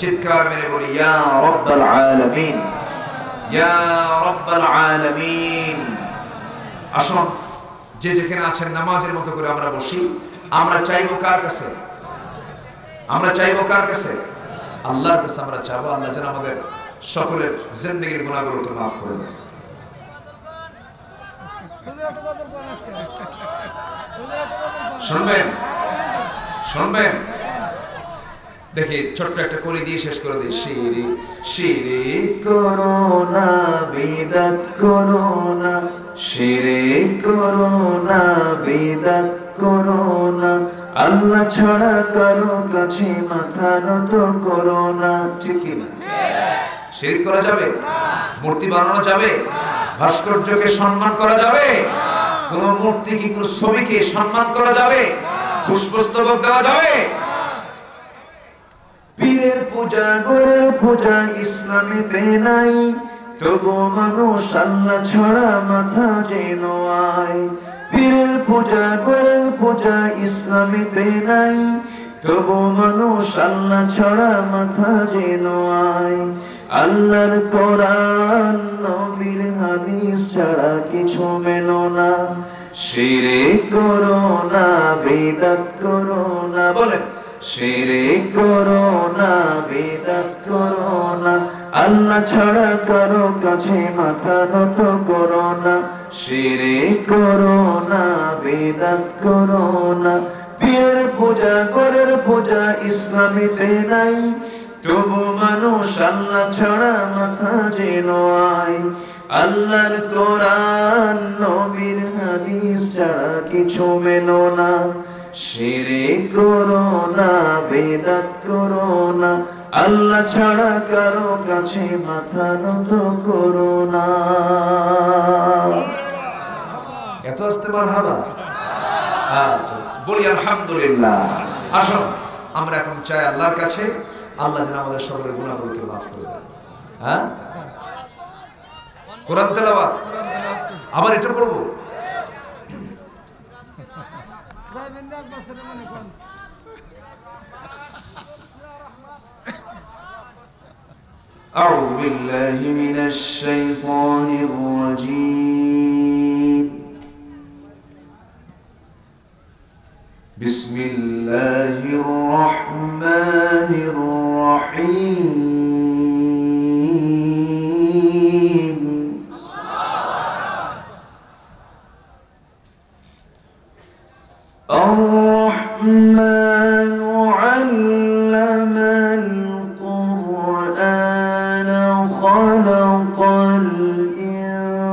Speaker 4: চিৎকার মেরে বলি ইয়া রাব্বাল আলামিন, ইয়া রাব্বাল আলামিন। আসুন যে যেখানে আছেন নামাজের মতো করে আমরা বসি। আমরা চাইবো কার কাছে? আমরা চাইবো কার কাছে? আল্লাহর কাছে আমরা চাইবো আল্লাহ যেন আমাদের সকলের জিন্দেগীর গুনাহগুলোকে মাফ করে দেন। শুনবেন শুনবেন, দেখি ছোট্ট একটা কলি দিয়ে শেষ করে দিই। শিরিক শিরিক করোনা, বিদআত করোনা, শিরিক করোনা, বিদআত করোনা, আল্লাহ ছাড়া কারো কাছে মাথা নত করোনা। ঠিক কি না? শিরিক করা যাবে? মূর্তি বানানো যাবে? ভাস্কর্যকে সম্মান করা যাবে? কোন মূর্তি কি কোন ছবিকে সম্মান করা যাবে? পুষ্পস্তবক দেওয়া যাবে? পীরের পূজা, গোরের পূজা ইসলামেতে নাই, তবু মানুষ আল্লাহ ছাড়া মাথা যেন আয়। পীরের পূজা, গোরের পূজা ইসলামেতে নাই, তবু মানুষ আল্লাহ ছাড়া মাথা যেন আয়। আল্লাহর কোরআন নবীর হাদিস ছাড়া কিছু মেনো না। শিরিক করো না, বিদআত করো না, বলেন শিরিক করো না, বিদআত করো না, আল্লাহ ছাড়া কারো কাছে মাথা নত করো না। শিরিক করো না, বিদআত করো না, পীরের পূজা, গোরের পূজা ইসলামেতে নাই, তবু মানুষ আল্লাহ ছাড়া মাথা যেন আয়। আল্লাহর কোরআন নবীর হাদিস ছাড়া কিছু মেনো না। শিরিক করো না, বিদআত করো না, আল্লাহ ছাড়া কারো কাছে মাথা নত করো না। এত আসতে মারহাবা। আচ্ছা বলি আলহামদুলিল্লাহ। আসুন আমরা এখন চাই আল্লাহর কাছে আল্লাহ যেন আমাদের সকলের গুনাহগুলোকে মাফ করে দেন। হ্যাঁ, কোরআন তেলাওয়াত আবার এটা পড়বো। أعوذ بالله من الشيطان الرجيم. بسم الله الرحمن الرحيم. الرحمن علم القرآن خلق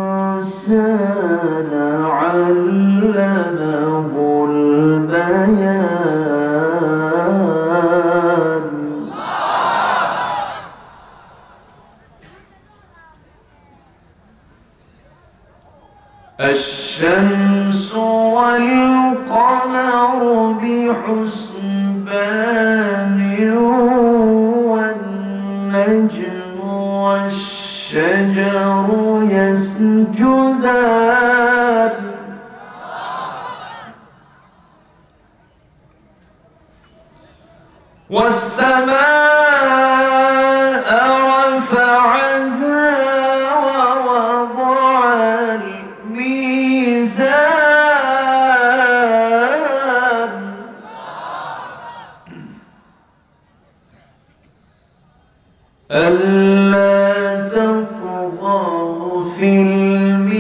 Speaker 4: الإنسان علمه البيان. الشمس والقمر بحسبان والنجم والشجر يسجدان. والسماء رفعها ووضع
Speaker 3: ألا تطغوا في الميزان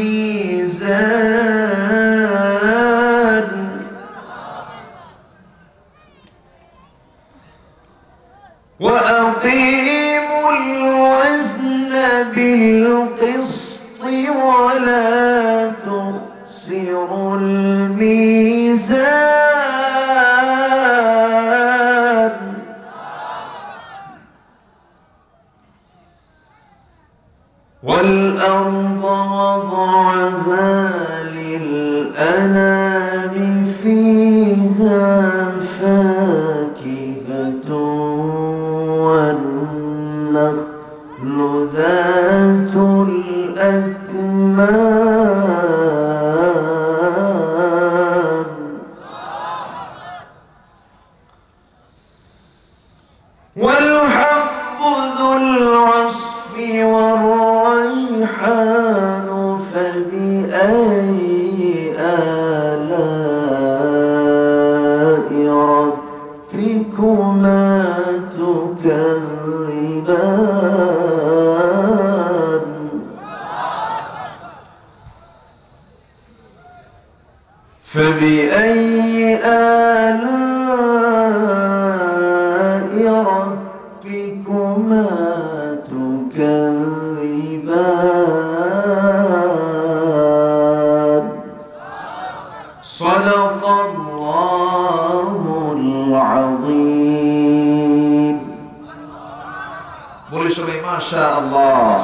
Speaker 3: وأقيموا الوزن بالقسط ولا تخسروا الميزان والأرض وضعها للأنام فيها فاكهة والنخل ذات الأكمام والحب ذو العصف والريحان فبأي آلاء ربكما تكذبان فبأي آلاء ربكما تكذبان صدق الله العظيم
Speaker 4: বলি সবাই মাশাআল্লাহ।